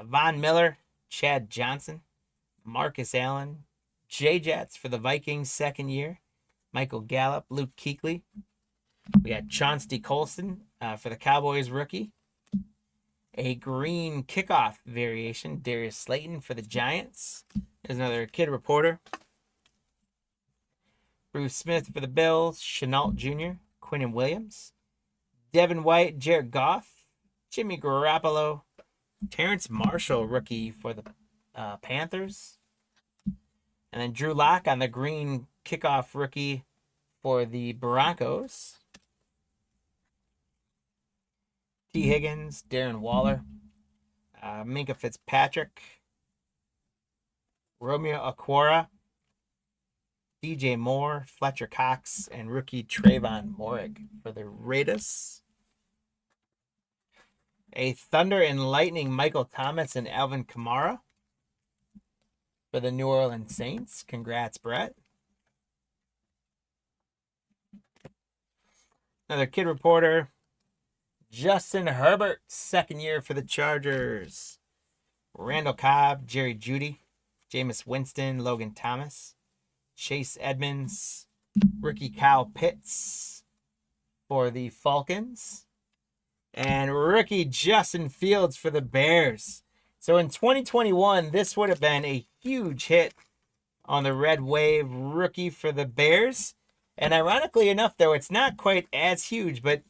Von Miller, Chad Johnson, Marcus Allen, J-Jets for the Vikings second year, Michael Gallup, Luke Kuechly. We got Chauncey Colston for the Cowboys rookie. A green kickoff variation, Darius Slayton for the Giants. There's another kid reporter. Bruce Smith for the Bills. Chenault Jr., Quinnen Williams. Devin White, Jared Goff. Jimmy Garoppolo. Terrence Marshall, rookie for the Panthers. And then Drew Lock on the green kickoff rookie for the Broncos. T. Higgins, Darren Waller, Minka Fitzpatrick, Romeo Okwara, DJ Moore, Fletcher Cox, and rookie Trayvon Morig for the Raiders. A Thunder and Lightning, Michael Thomas and Alvin Kamara for the New Orleans Saints. Congrats, Brett. Another kid reporter. Justin Herbert, second year for the Chargers. Randall Cobb, Jerry Jeudy, Jameis Winston, Logan Thomas, Chase Edmonds, rookie Kyle Pitts for the Falcons, and rookie Justin Fields for the Bears. So in 2021, this would have been a huge hit on the Red Wave, rookie for the Bears. And ironically enough, though, it's not quite as huge, but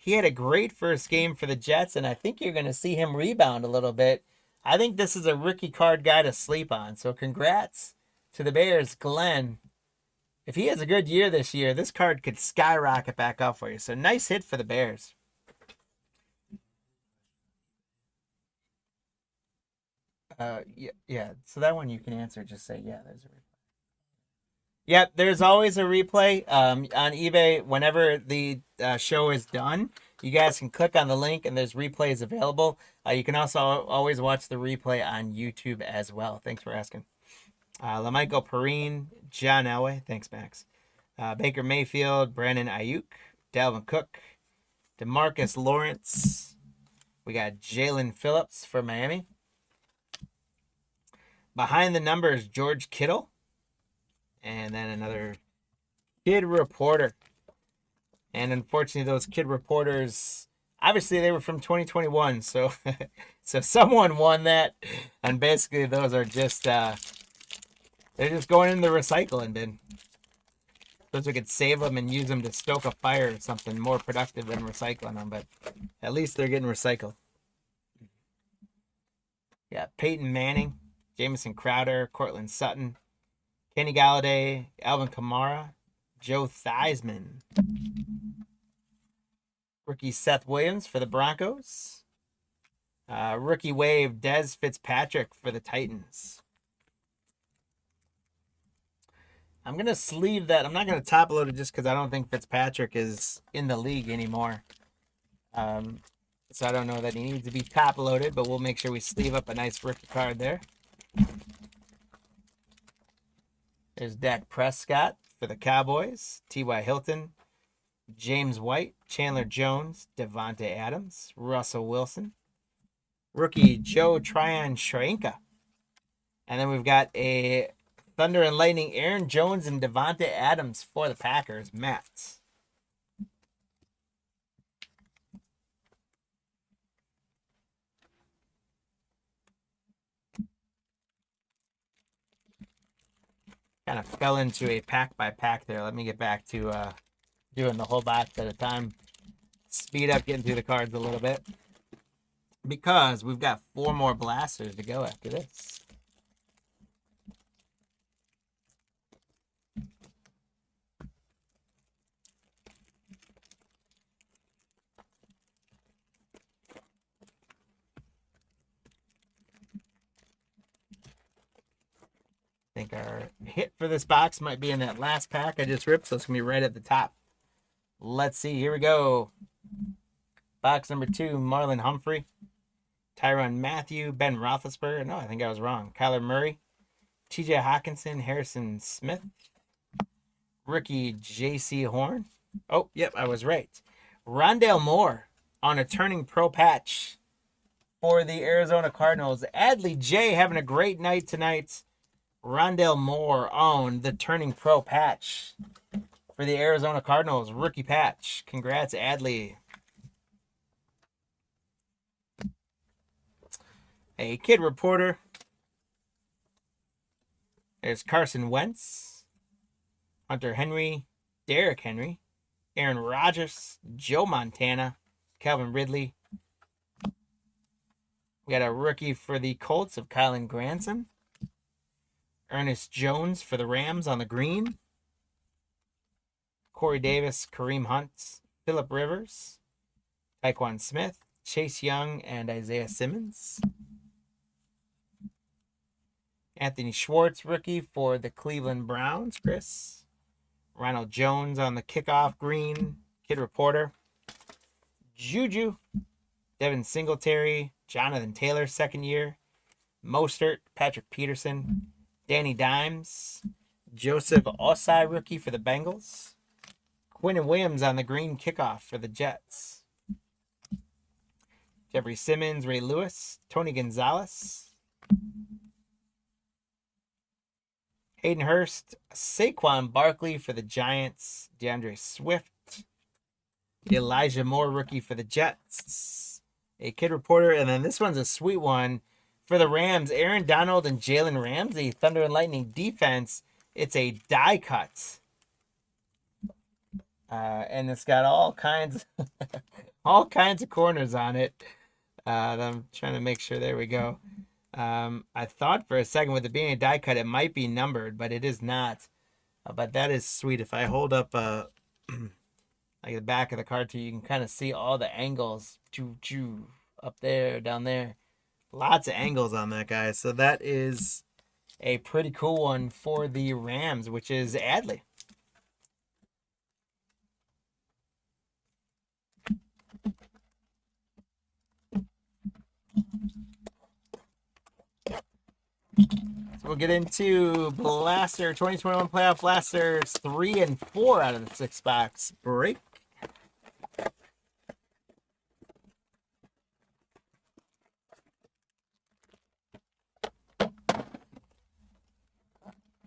he had a great first game for the Jets, and I think you're going to see him rebound a little bit. I think this is a rookie card guy to sleep on. So congrats to the Bears, Glenn. If he has a good year this year, this card could skyrocket back up for you. So nice hit for the Bears. Yeah. So that one you can answer. Just say, yeah, there's a replay. Yep, there's always a replay on eBay. Whenever the show is done, you guys can click on the link and there's replays available. You can also always watch the replay on YouTube as well. Thanks for asking. LaMichael Perrine, John Elway. Thanks, Max. Baker Mayfield, Brandon Ayuk, Dalvin Cook, DeMarcus Lawrence. We got Jalen Phillips for Miami. Behind the numbers, George Kittle. And then another kid reporter. And unfortunately, those kid reporters, obviously they were from 2021. So so someone won that. And basically those are just, they're just going in the recycling bin. Suppose we could save them and use them to stoke a fire or something more productive than recycling them. But at least they're getting recycled. Yeah, Peyton Manning, Jamison Crowder, Cortland Sutton, Kenny Galladay, Alvin Kamara, Joe Theismann. Rookie Seth Williams for the Broncos. Rookie wave, Dez Fitzpatrick for the Titans. I'm going to sleeve that. I'm not going to top load it just because I don't think Fitzpatrick is in the league anymore. So I don't know that he needs to be top loaded, but we'll make sure we sleeve up a nice rookie card there. There's Dak Prescott for the Cowboys, T.Y. Hilton, James White, Chandler Jones, Devontae Adams, Russell Wilson, rookie Joe Tryon-Shoyinka. And then we've got a Thunder and Lightning, Aaron Jones and Devontae Adams for the Packers, Matt. Kind of fell into a pack by pack there. Let me get back to doing the whole box at a time. Speed up getting through the cards a little bit, because we've got 4 more blasters to go after this. I think our hit for this box might be in that last pack I just ripped, so it's going to be right at the top. Let's see. Here we go. Box number 2, Marlon Humphrey, Tyrann Mathieu, Ben Roethlisberger. No, I think I was wrong. Kyler Murray, T.J. Hawkinson, Harrison Smith, rookie J.C. Horn. Oh, yep, I was right. Rondale Moore on a turning pro patch for the Arizona Cardinals. Adley J having a great night tonight. Rondale Moore on the turning pro patch for the Arizona Cardinals. Rookie patch. Congrats, Adley. A kid reporter. There's Carson Wentz, Hunter Henry, Derrick Henry, Aaron Rodgers, Joe Montana, Calvin Ridley. We got a rookie for the Colts of Kylan Granson. Ernest Jones for the Rams on the green. Corey Davis, Kareem Hunt, Phillip Rivers, Tyquan Smith, Chase Young, and Isaiah Simmons. Anthony Schwartz, rookie for the Cleveland Browns, Chris. Ronald Jones on the kickoff green, kid reporter. Juju, Devin Singletary, Jonathan Taylor, second year. Mostert, Patrick Peterson, Danny Dimes, Joseph Osai, rookie for the Bengals. Quinnen Williams on the green kickoff for the Jets. Jeffrey Simmons, Ray Lewis, Tony Gonzalez. Hayden Hurst, Saquon Barkley for the Giants, DeAndre Swift, Elijah Moore, rookie for the Jets, a kid reporter, and then this one's a sweet one for the Rams, Aaron Donald and Jalen Ramsey, Thunder and Lightning defense. It's a die cut, and it's got all kinds of corners on it. I'm trying to make sure. There we go. I thought for a second with it being a die cut, it might be numbered, but it is not. But that is sweet. If I hold up like the back of the card to you, you can kind of see all the angles. Up there, down there. Lots of angles on that guy. So that is a pretty cool one for the Rams, which is Adley. So we'll get into Blaster 2021 Playoff Blasters 3 and 4 out of the 6-box break.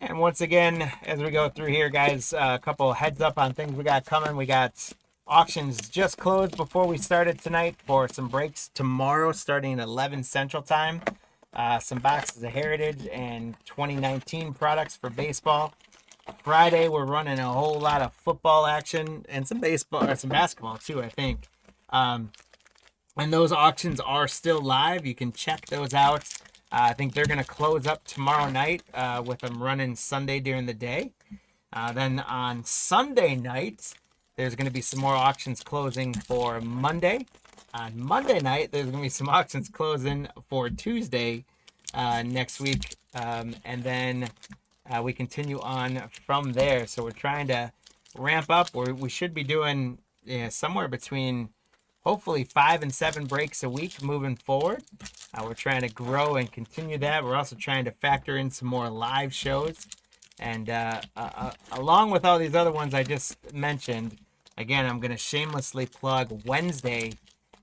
And once again, as we go through here, guys, a couple heads up on things we got coming. We got auctions just closed before we started tonight for some breaks tomorrow starting at 11 Central Time. Some boxes of Heritage and 2019 products for baseball. Friday, we're running a whole lot of football action and some baseball or some basketball too, I think. And those auctions are still live. You can check those out. I think they're going to close up tomorrow night with them running Sunday during the day. Then on Sunday night, there's going to be some more auctions closing for Monday. On Monday night, there's going to be some auctions closing for Tuesday next week. And then we continue on from there. So we're trying to ramp up. We should be doing somewhere between hopefully 5 and 7 breaks a week moving forward. We're trying to grow and continue that. We're also trying to factor in some more live shows And along with all these other ones I just mentioned, again, I'm going to shamelessly plug Wednesday,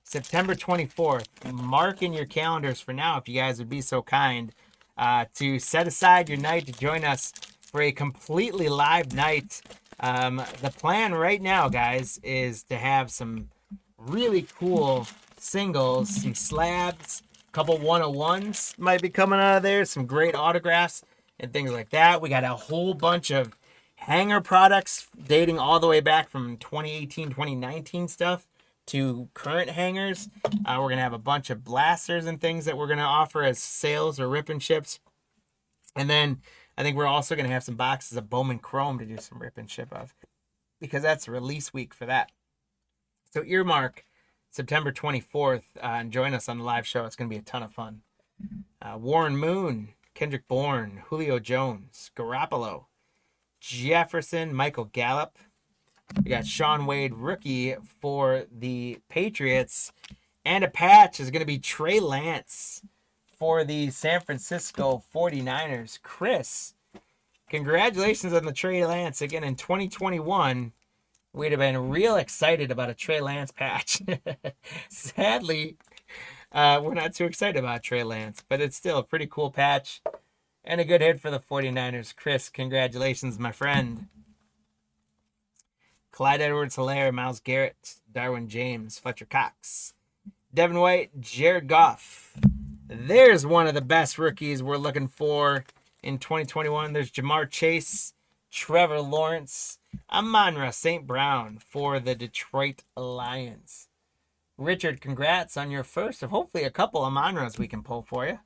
September 24th. Mark in your calendars for now, if you guys would be so kind, to set aside your night to join us for a completely live night. The plan right now, guys, is to have some really cool singles, some slabs, a couple 101s might be coming out of there, some great autographs and things like that. We got a whole bunch of hanger products dating all the way back from 2018, 2019 stuff to current hangers. We're going to have a bunch of blasters and things that we're going to offer as sales or rip and ships. And then I think we're also going to have some boxes of Bowman Chrome to do some rip and ship of, because that's release week for that. So earmark September 24th and join us on the live show. It's going to be a ton of fun. Warren Moon, Kendrick Bourne, Julio Jones, Garoppolo, Jefferson, Michael Gallup. We got Sean Wade, rookie for the Patriots. And a patch is going to be Trey Lance for the San Francisco 49ers. Chris, congratulations on the Trey Lance. Again, in 2021, we'd have been real excited about a Trey Lance patch. Sadly, we're not too excited about Trey Lance, but it's still a pretty cool patch and a good hit for the 49ers. Chris, congratulations, my friend. Clyde Edwards-Helaire, Myles Garrett, Darwin James, Fletcher Cox, Devin White, Jared Goff. There's one of the best rookies we're looking for in 2021. There's Jamar Chase, Trevor Lawrence, Amon-Ra St. Brown for the Detroit Lions. Richard, congrats on your first of hopefully a couple Amon-Ras we can pull for you.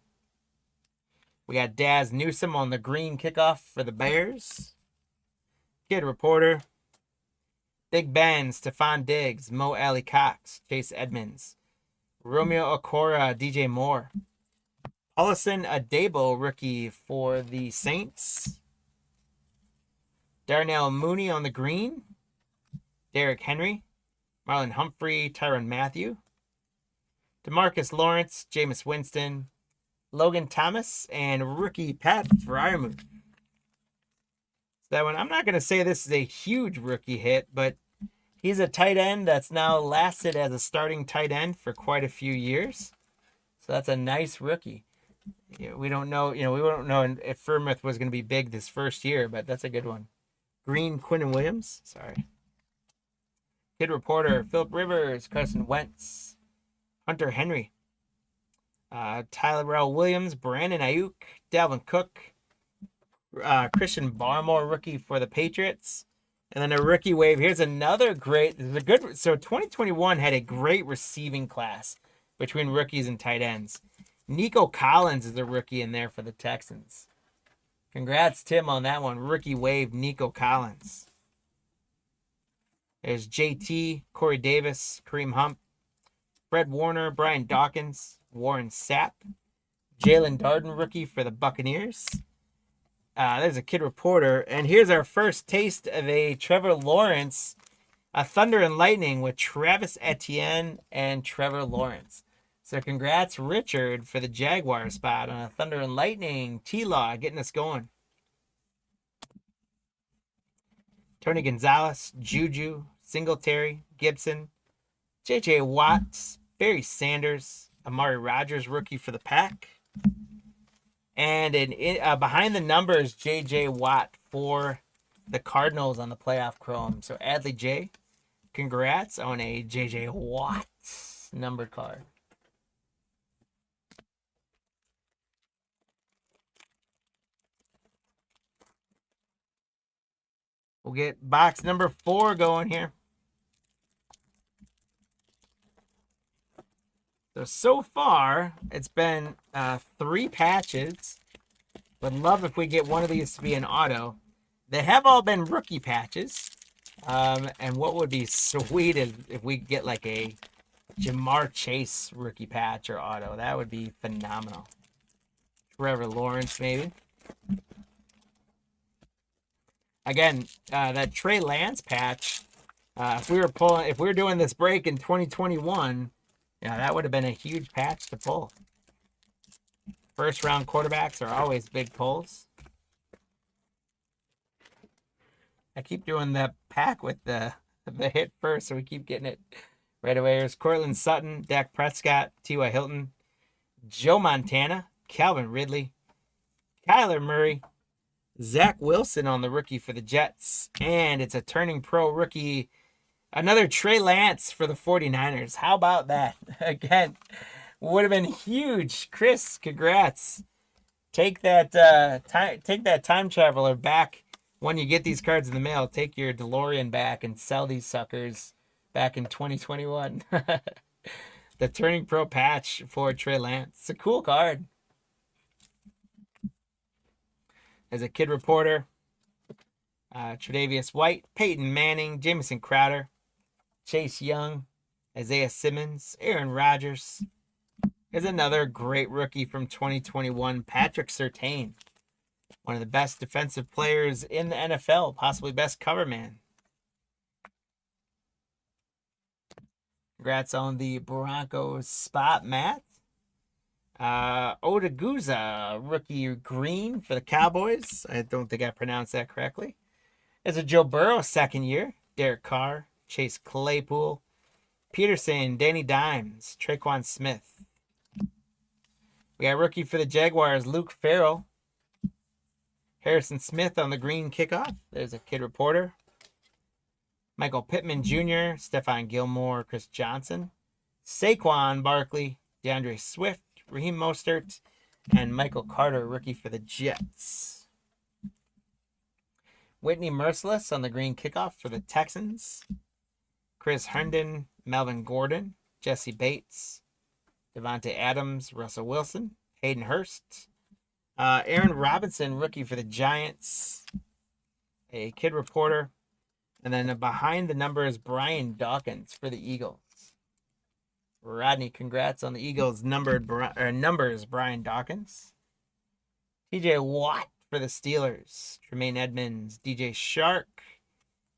We got Daz Newsome on the green kickoff for the Bears. Kid Reporter. Big Ben, Stephon Diggs, Mo Alley Cox, Chase Edmonds, Romeo Okora, DJ Moore. Paulson Adebo, rookie for the Saints. Darnell Mooney on the green. Derrick Henry, Marlon Humphrey, Tyrann Mathieu. DeMarcus Lawrence, Jameis Winston, Logan Thomas, and rookie Pat Freiermuth. That one, I'm not going to say this is a huge rookie hit, but he's a tight end that's now lasted as a starting tight end for quite a few years. So that's a nice rookie. We don't know, we don't know if Freiermuth was going to be big this first year, but that's a good one. Green, Quinnen Williams. Sorry. Kid Reporter, Philip Rivers, Carson Wentz, Hunter Henry, Tyrell Williams, Brandon Ayuk, Dalvin Cook, Christian Barmore, rookie for the Patriots. And then a rookie wave. Here's another so 2021 had a great receiving class between rookies and tight ends. Nico Collins is a rookie in there for the Texans. Congrats, Tim, on that one. Rookie wave, Nico Collins. There's JT, Corey Davis, Kareem Hump, Fred Warner, Brian Dawkins, Warren Sapp, Jalen Darden, rookie for the Buccaneers. There's a Kid Reporter. And here's our first taste of a Trevor Lawrence, a Thunder and Lightning with Travis Etienne and Trevor Lawrence. So congrats, Richard, for the Jaguar spot on a Thunder and Lightning. T-Law getting us going. Tony Gonzalez, Juju, Singletary, Gibson, J.J. Watts, Barry Sanders, Amari Rodgers, rookie for the Pack. And behind the numbers, J.J. Watt for the Cardinals on the playoff chrome. So Adley J, congrats on a J.J. Watt numbered card. We'll get box number 4 going here. So far, it's been 3 patches. Would love if we get one of these to be an auto. They have all been rookie patches. And what would be sweet is if we get like a Jamar Chase rookie patch or auto. That would be phenomenal. Trevor Lawrence, maybe. Again, that Trey Lance patch, if we were doing this break in 2021, yeah, that would have been a huge patch to pull. First round quarterbacks are always big pulls. I keep doing the pack with the hit first, so we keep getting it right away. Here's Cortland Sutton, Dak Prescott, T.Y. Hilton, Joe Montana, Calvin Ridley, Kyler Murray, Zach Wilson on the rookie for the Jets, and it's a turning pro rookie, another Trey Lance for the 49ers. How about that? Again, would have been huge. Chris, congrats. Take that time traveler back when you get these cards in the mail. Take your DeLorean back and sell these suckers back in 2021. The turning pro patch for Trey Lance. It's a cool card. As a kid reporter, Tre'Davious White, Peyton Manning, Jamison Crowder, Chase Young, Isaiah Simmons, Aaron Rodgers. There's another great rookie from 2021, Patrick Surtain. One of the best defensive players in the NFL, possibly best cover man. Congrats on the Broncos spot, Matt. Odaguza, rookie green for the Cowboys. I don't think I pronounced that correctly. There's a Joe Burrow second year. Derek Carr, Chase Claypool, Peterson, Danny Dimes, Traquan Smith. We got rookie for the Jaguars, Luke Farrell. Harrison Smith on the green kickoff. There's a kid reporter. Michael Pittman Jr., Stephon Gilmore, Chris Johnson, Saquon Barkley, DeAndre Swift, Raheem Mostert, and Michael Carter, rookie for the Jets. Whitney Merciless on the green kickoff for the Texans. Chris Herndon, Melvin Gordon, Jesse Bates, Devontae Adams, Russell Wilson, Hayden Hurst, Aaron Robinson, rookie for the Giants, a kid reporter, and then behind the numbers, Brian Dawkins for the Eagles. Rodney, congrats on the Eagles numbers, Brian Dawkins. TJ Watt for the Steelers, Tremaine Edmonds, DJ Shark,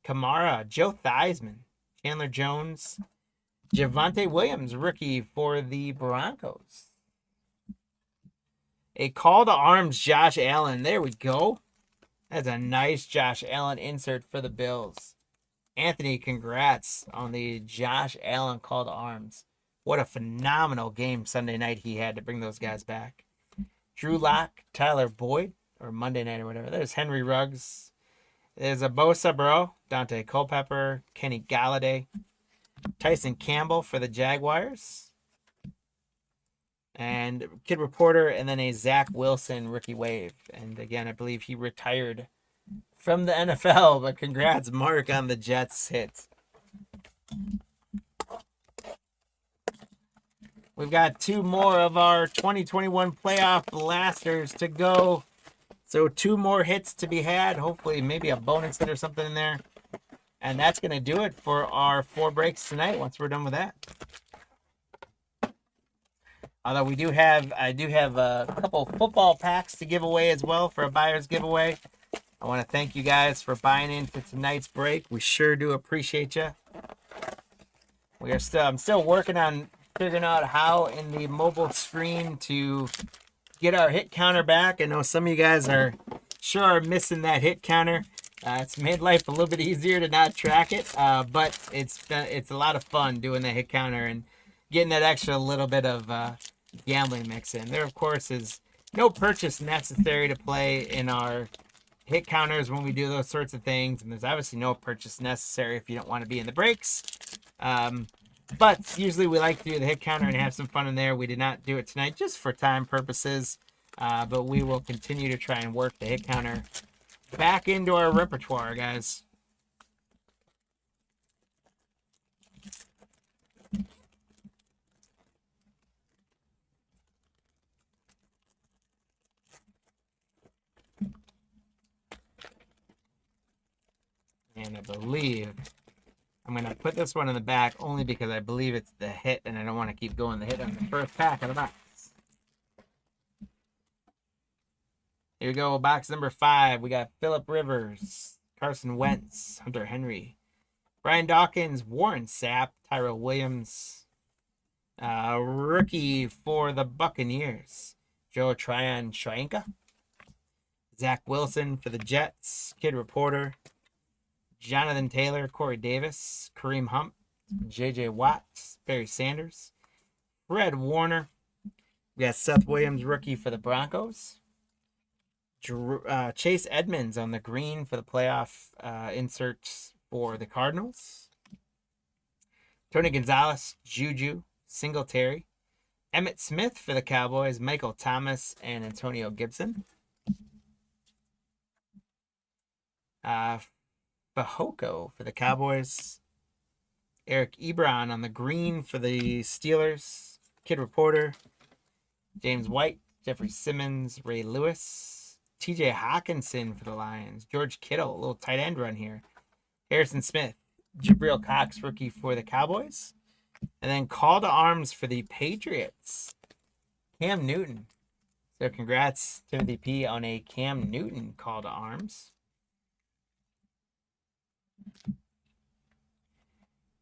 Kamara, Joe Theismann, Chandler Jones, Javonte Williams, rookie for the Broncos. A call to arms, Josh Allen. There we go. That's a nice Josh Allen insert for the Bills. Anthony, congrats on the Josh Allen call to arms. What a phenomenal game Sunday night he had to bring those guys back. Drew Lock, Tyler Boyd, or Monday night or whatever. There's Henry Ruggs. There's a Bosa Bro, Dante Culpepper, Kenny Galladay, Tyson Campbell for the Jaguars. And kid reporter, and then a Zach Wilson rookie wave. And again, I believe he retired from the NFL, but congrats, Mark, on the Jets hit. We've got two more of our 2021 playoff blasters to go. So 2 more hits to be had. Hopefully maybe a bonus hit or something in there. And that's going to do it for our 4 breaks tonight once we're done with that. Although I do have a couple football packs to give away as well for a buyer's giveaway. I want to thank you guys for buying into tonight's break. We sure do appreciate you. I'm still working on figuring out how in the mobile screen to get our hit counter back. I know some of you guys are missing that hit counter. It's made life a little bit easier to not track it, but it's a lot of fun doing the hit counter and getting that extra little bit of gambling mix in. There, of course, is no purchase necessary to play in our hit counters when we do those sorts of things, and there's obviously no purchase necessary if you don't want to be in the breaks. But usually we like to do the hit counter and have some fun in there. We did not do it tonight just for time purposes, but we will continue to try and work the hit counter back into our repertoire, guys. And I believe I'm going to put this one in the back only because I believe it's the hit, and I don't want to keep going the hit on the first pack of the box. Here we go, box number 5. We got Phillip Rivers, Carson Wentz, Hunter Henry, Brian Dawkins, Warren Sapp, Tyrell Williams, rookie for the Buccaneers, Joe Tryon-Shoyinka, Zach Wilson for the Jets, kid reporter, Jonathan Taylor, Corey Davis, Kareem Hump, J.J. Watt, Barry Sanders, Fred Warner. We got Seth Williams, rookie for the Broncos. Chase Edmonds on the green for the playoff inserts for the Cardinals. Tony Gonzalez, Juju, Singletary. Emmitt Smith for the Cowboys, Michael Thomas, and Antonio Gibson. Fahoko for the Cowboys. Eric Ebron on the green for the Steelers. Kid Reporter. James White, Jeffrey Simmons, Ray Lewis. TJ Hawkinson for the Lions. George Kittle, a little tight end run here. Harrison Smith. Jabril Cox, rookie for the Cowboys. And then call to arms for the Patriots. Cam Newton. So congrats, Timothy P, on a Cam Newton call to arms.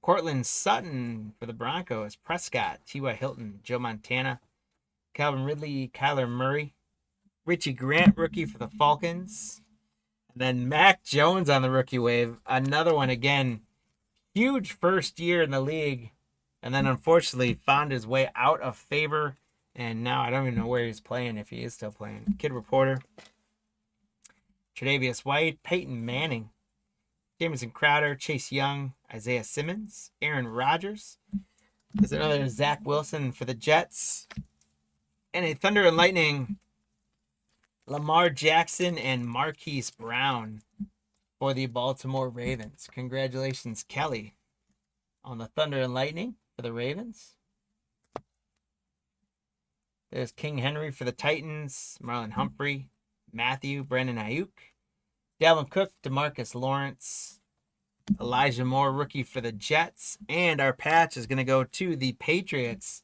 Cortland Sutton for the Broncos. Prescott, T.Y. Hilton, Joe Montana, Calvin Ridley, Kyler Murray. Richie Grant, rookie for the Falcons. And then Mac Jones on the rookie wave. Another one again. Huge first year in the league. And then unfortunately found his way out of favor. And now I don't even know where he's playing, if he is still playing. Kid Reporter. Tre'Davious White, Peyton Manning, Jamison Crowder, Chase Young, Isaiah Simmons, Aaron Rodgers. There's another Zach Wilson for the Jets. And a Thunder and Lightning, Lamar Jackson and Marquise Brown for the Baltimore Ravens. Congratulations, Kelly, on the Thunder and Lightning for the Ravens. There's King Henry for the Titans, Marlon Humphrey, Matthew, Brandon Ayuk, Dalvin Cook, DeMarcus Lawrence, Elijah Moore, rookie for the Jets. And our patch is going to go to the Patriots.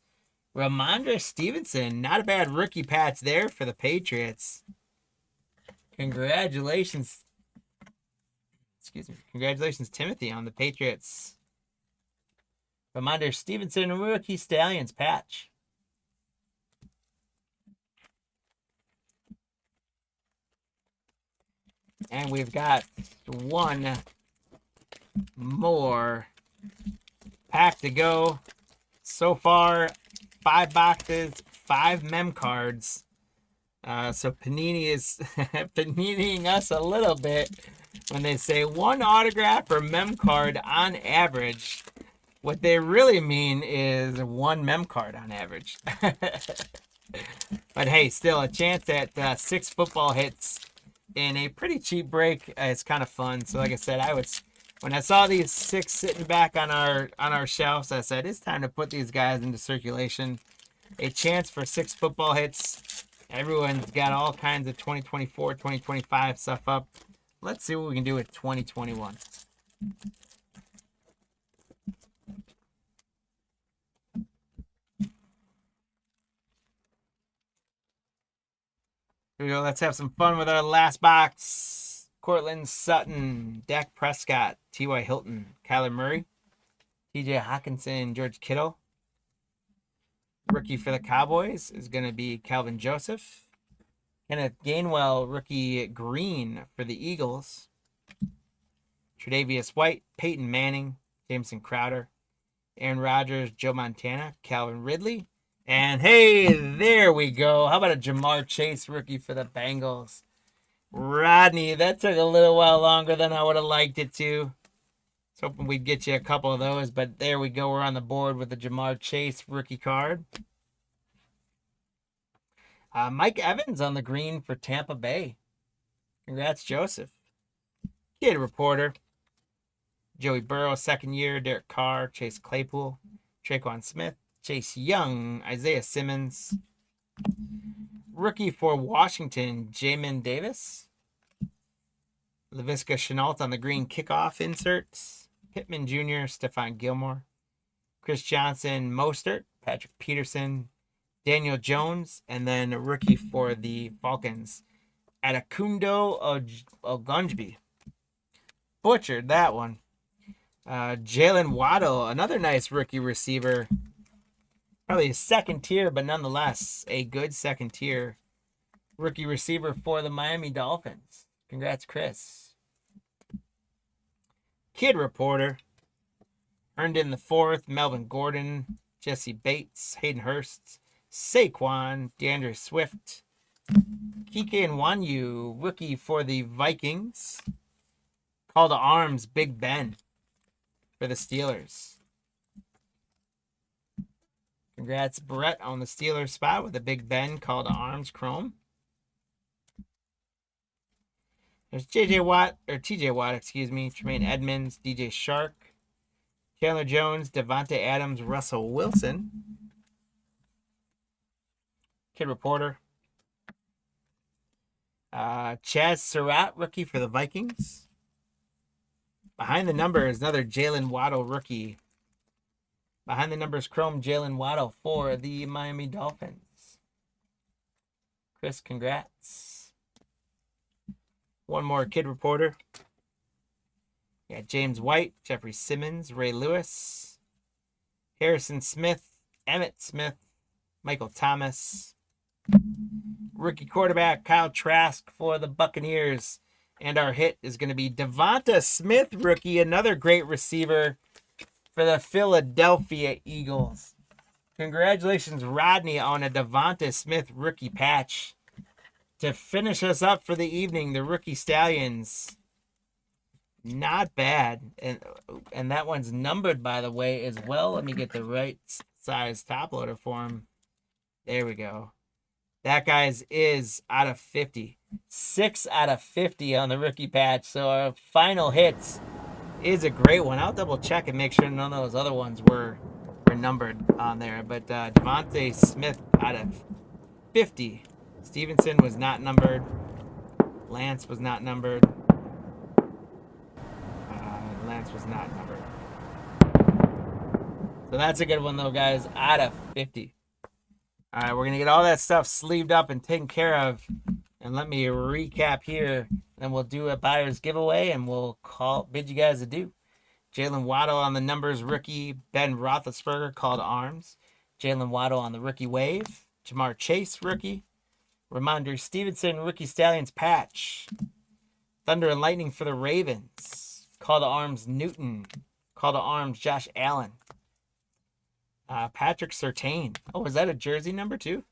Ramondre Stevenson, not a bad rookie patch there for the Patriots. Congratulations. Congratulations, Timothy, on the Patriots. Ramondre Stevenson, rookie Stallions patch. And we've got one more pack to go. So far, 5 boxes, 5 mem cards. So Panini is Paniniing us a little bit when they say 1 autograph or mem card on average. What they really mean is 1 mem card on average. But hey, still a chance at 6 football hits in a pretty cheap break. It's kind of fun. So like I said, when I saw these 6 sitting back on our shelves, I said it's time to put these guys into circulation. A chance for 6 football hits. Everyone's got all kinds of 2024, 2025 stuff up. Let's see what we can do with 2021. Here we go. Let's have some fun with our last box. Cortland Sutton, Dak Prescott, T.Y. Hilton, Kyler Murray, T.J. Hawkinson, George Kittle. Rookie for the Cowboys is going to be Calvin Joseph. Kenneth Gainwell, rookie green for the Eagles. Tre'Davious White, Peyton Manning, Jamison Crowder, Aaron Rodgers, Joe Montana, Calvin Ridley. And hey, there we go. How about a Jamar Chase rookie for the Bengals? Rodney, that took a little while longer than I would have liked it to. I was hoping we'd get you a couple of those, but there we go. We're on the board with the Jamar Chase rookie card. Mike Evans on the green for Tampa Bay. Congrats, Joseph. Kid Reporter. Joey Burrow, second year. Derek Carr, Chase Claypool, Traquan Smith, Chase Young, Isaiah Simmons. Rookie for Washington, Jamin Davis. Laviska Shenault on the green kickoff inserts. Pittman Jr., Stephon Gilmore. Chris Johnson, Mostert, Patrick Peterson, Daniel Jones, and then a rookie for the Falcons, Atakundo Ogunjbi. Butchered that one. Jalen Waddle, another nice rookie receiver. Probably a second tier, but nonetheless, a good second tier rookie receiver for the Miami Dolphins. Congrats, Chris. Kid Reporter. Earned in the 4th, Melvin Gordon, Jesse Bates, Hayden Hurst, Saquon, DeAndre Swift, Kike Nwanyu, rookie for the Vikings. Call to arms, Big Ben for the Steelers. Congrats, Brett, on the Steelers spot with a Big Ben call to arms chrome. There's TJ Watt, excuse me, Tremaine Edmonds, DJ Shark, Chandler Jones, Devontae Adams, Russell Wilson. Kid Reporter. Chaz Surratt, rookie for the Vikings. Behind the numbers, another Jalen Waddle rookie. Behind the numbers, chrome Jalen Waddle for the Miami Dolphins. Chris, congrats. One more Kid Reporter. Yeah, James White, Jeffrey Simmons, Ray Lewis, Harrison Smith, Emmett Smith, Michael Thomas. Rookie quarterback Kyle Trask for the Buccaneers. And our hit is going to be Devonta Smith, rookie, another great receiver for the Philadelphia Eagles. Congratulations, Rodney, on a Devonta Smith rookie patch. To finish us up for the evening, the rookie Stallions. Not bad. And that one's numbered, by the way, as well. Let me get the right size top loader for him. There we go. That guy's is out of 50. 6 out of 50 on the rookie patch. So our final hits is a great one. I'll double check and make sure none of those other ones were numbered on there. But Devonta Smith out of 50. Stevenson was not numbered. Lance was not numbered. Lance was not numbered. So that's a good one, though, guys. Out of 50. All right, we're going to get all that stuff sleeved up and taken care of. And let me recap here. Then we'll do a buyer's giveaway, and we'll bid you guys adieu. Jalen Waddle on the numbers rookie. Ben Roethlisberger, call to arms. Jalen Waddle on the rookie wave. Jamar Chase, rookie. Ramondre Stevenson, rookie Stallions patch. Thunder and Lightning for the Ravens. Call to arms Newton. Call to arms Josh Allen. Patrick Surtain. Oh, is that a jersey number too?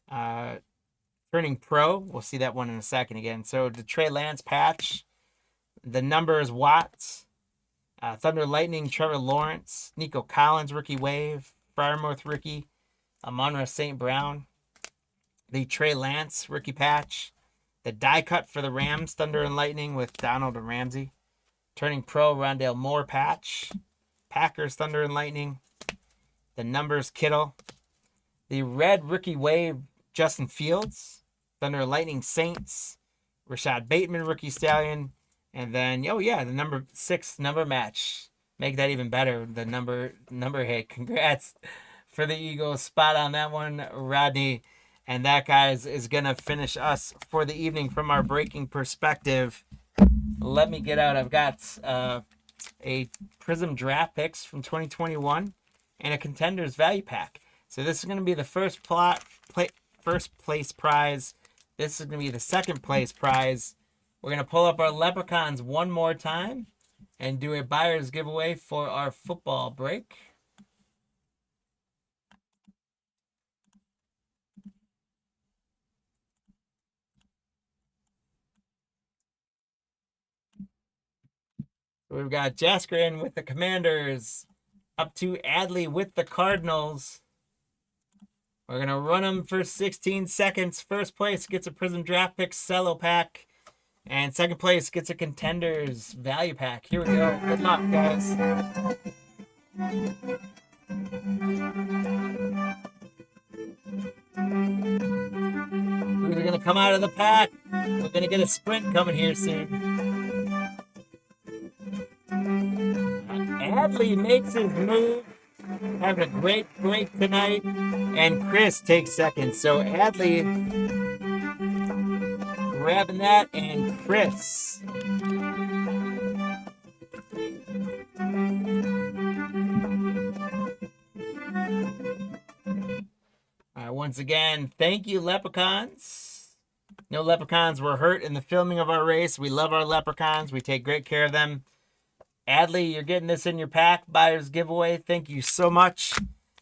Turning pro. We'll see that one in a second again. So the Trey Lance patch. The number is Watts. Thunder Lightning, Trevor Lawrence. Nico Collins, rookie wave. Firemouth rookie. Amon-Ra St. Brown. The Trey Lance rookie patch. The die cut for the Rams, Thunder and Lightning with Donald and Ramsey. Turning pro, Rondale Moore patch. Packers, Thunder and Lightning. The numbers, Kittle. The red rookie wave, Justin Fields. Thunder and Lightning, Saints. Rashad Bateman, rookie Stallion. And then, oh yeah, the number 6 number match. Make that even better. The number hit. Congrats for the Eagles. Spot on that one, Rodney. And that, guys, is going to finish us for the evening from our breaking perspective. Let me get out. I've got a Prizm draft picks from 2021 and a contenders value pack. So this is going to be the first place prize. This is going to be the second place prize. We're going to pull up our leprechauns one more time and do a buyer's giveaway for our football break. We've got Jaskrin with the Commanders, up to Adley with the Cardinals. We're going to run them for 16 seconds. First place gets a Prizm draft pick cello pack, and second place gets a contenders value pack. Here we go. Good luck, guys. Who's going to come out of the pack? We're going to get a sprint coming here soon. Adley makes his move, having a great break tonight, and Chris takes second. So Adley grabbing that, and Chris. All right, once again, thank you, Leprechauns. No Leprechauns were hurt in the filming of our race. We love our Leprechauns. We take great care of them. Adley, you're getting this in your pack. Buyer's giveaway. Thank you so much.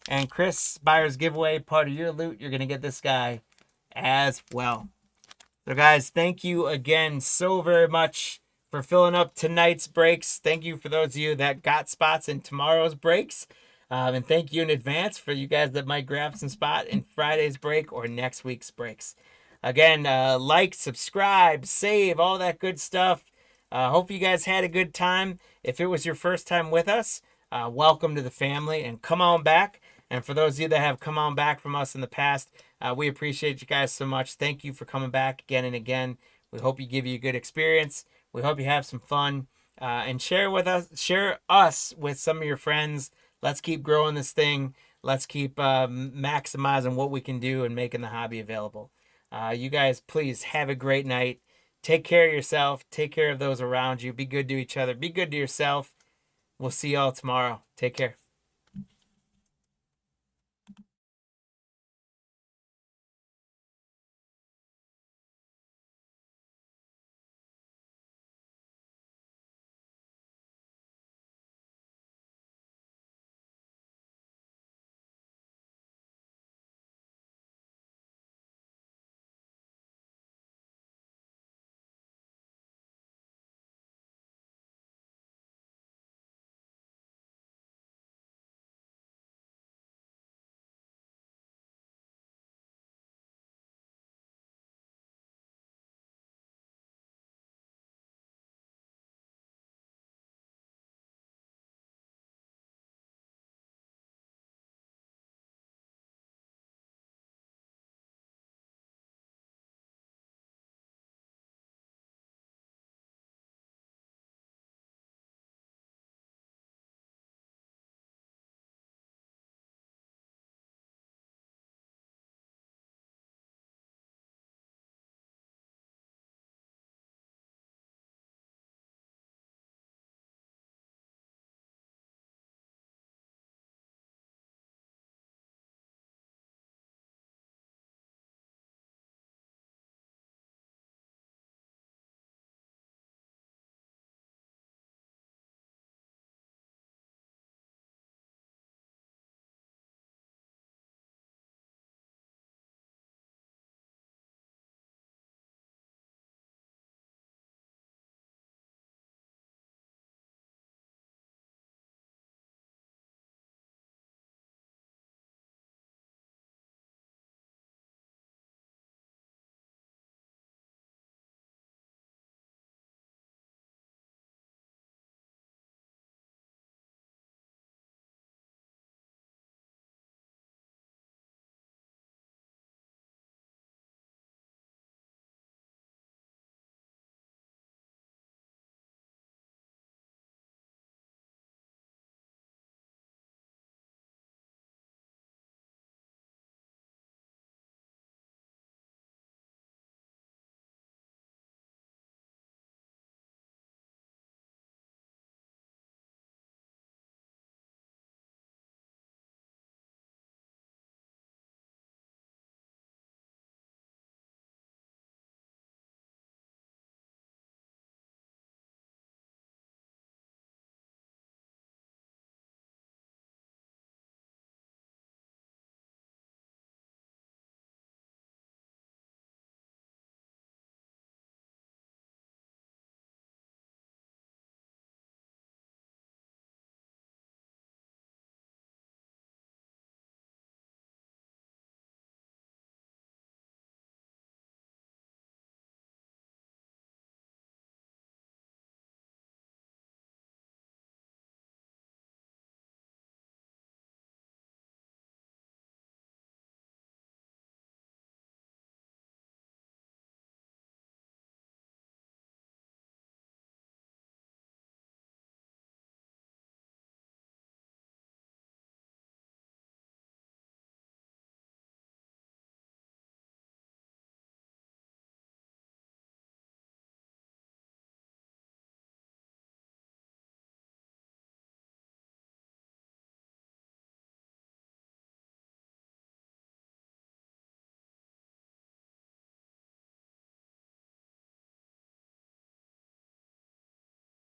And Chris, buyer's giveaway, part of your loot. You're going to get this guy as well. So guys, thank you again so very much for filling up tonight's breaks. Thank you for those of you that got spots in tomorrow's breaks. And thank you in advance for you guys that might grab some spot in Friday's break or next week's breaks. Again, like, subscribe, save, all that good stuff. Hope you guys had a good time. If it was your first time with us, welcome to the family and come on back. And for those of you that have come on back from us in the past, we appreciate you guys so much. Thank you for coming back again and again. We hope you give you a good experience. We hope you have some fun and share us with some of your friends. Let's keep growing this thing. Let's keep maximizing what we can do and making the hobby available. You guys, please have a great night. Take care of yourself. Take care of those around you. Be good to each other. Be good to yourself. We'll see y'all tomorrow. Take care.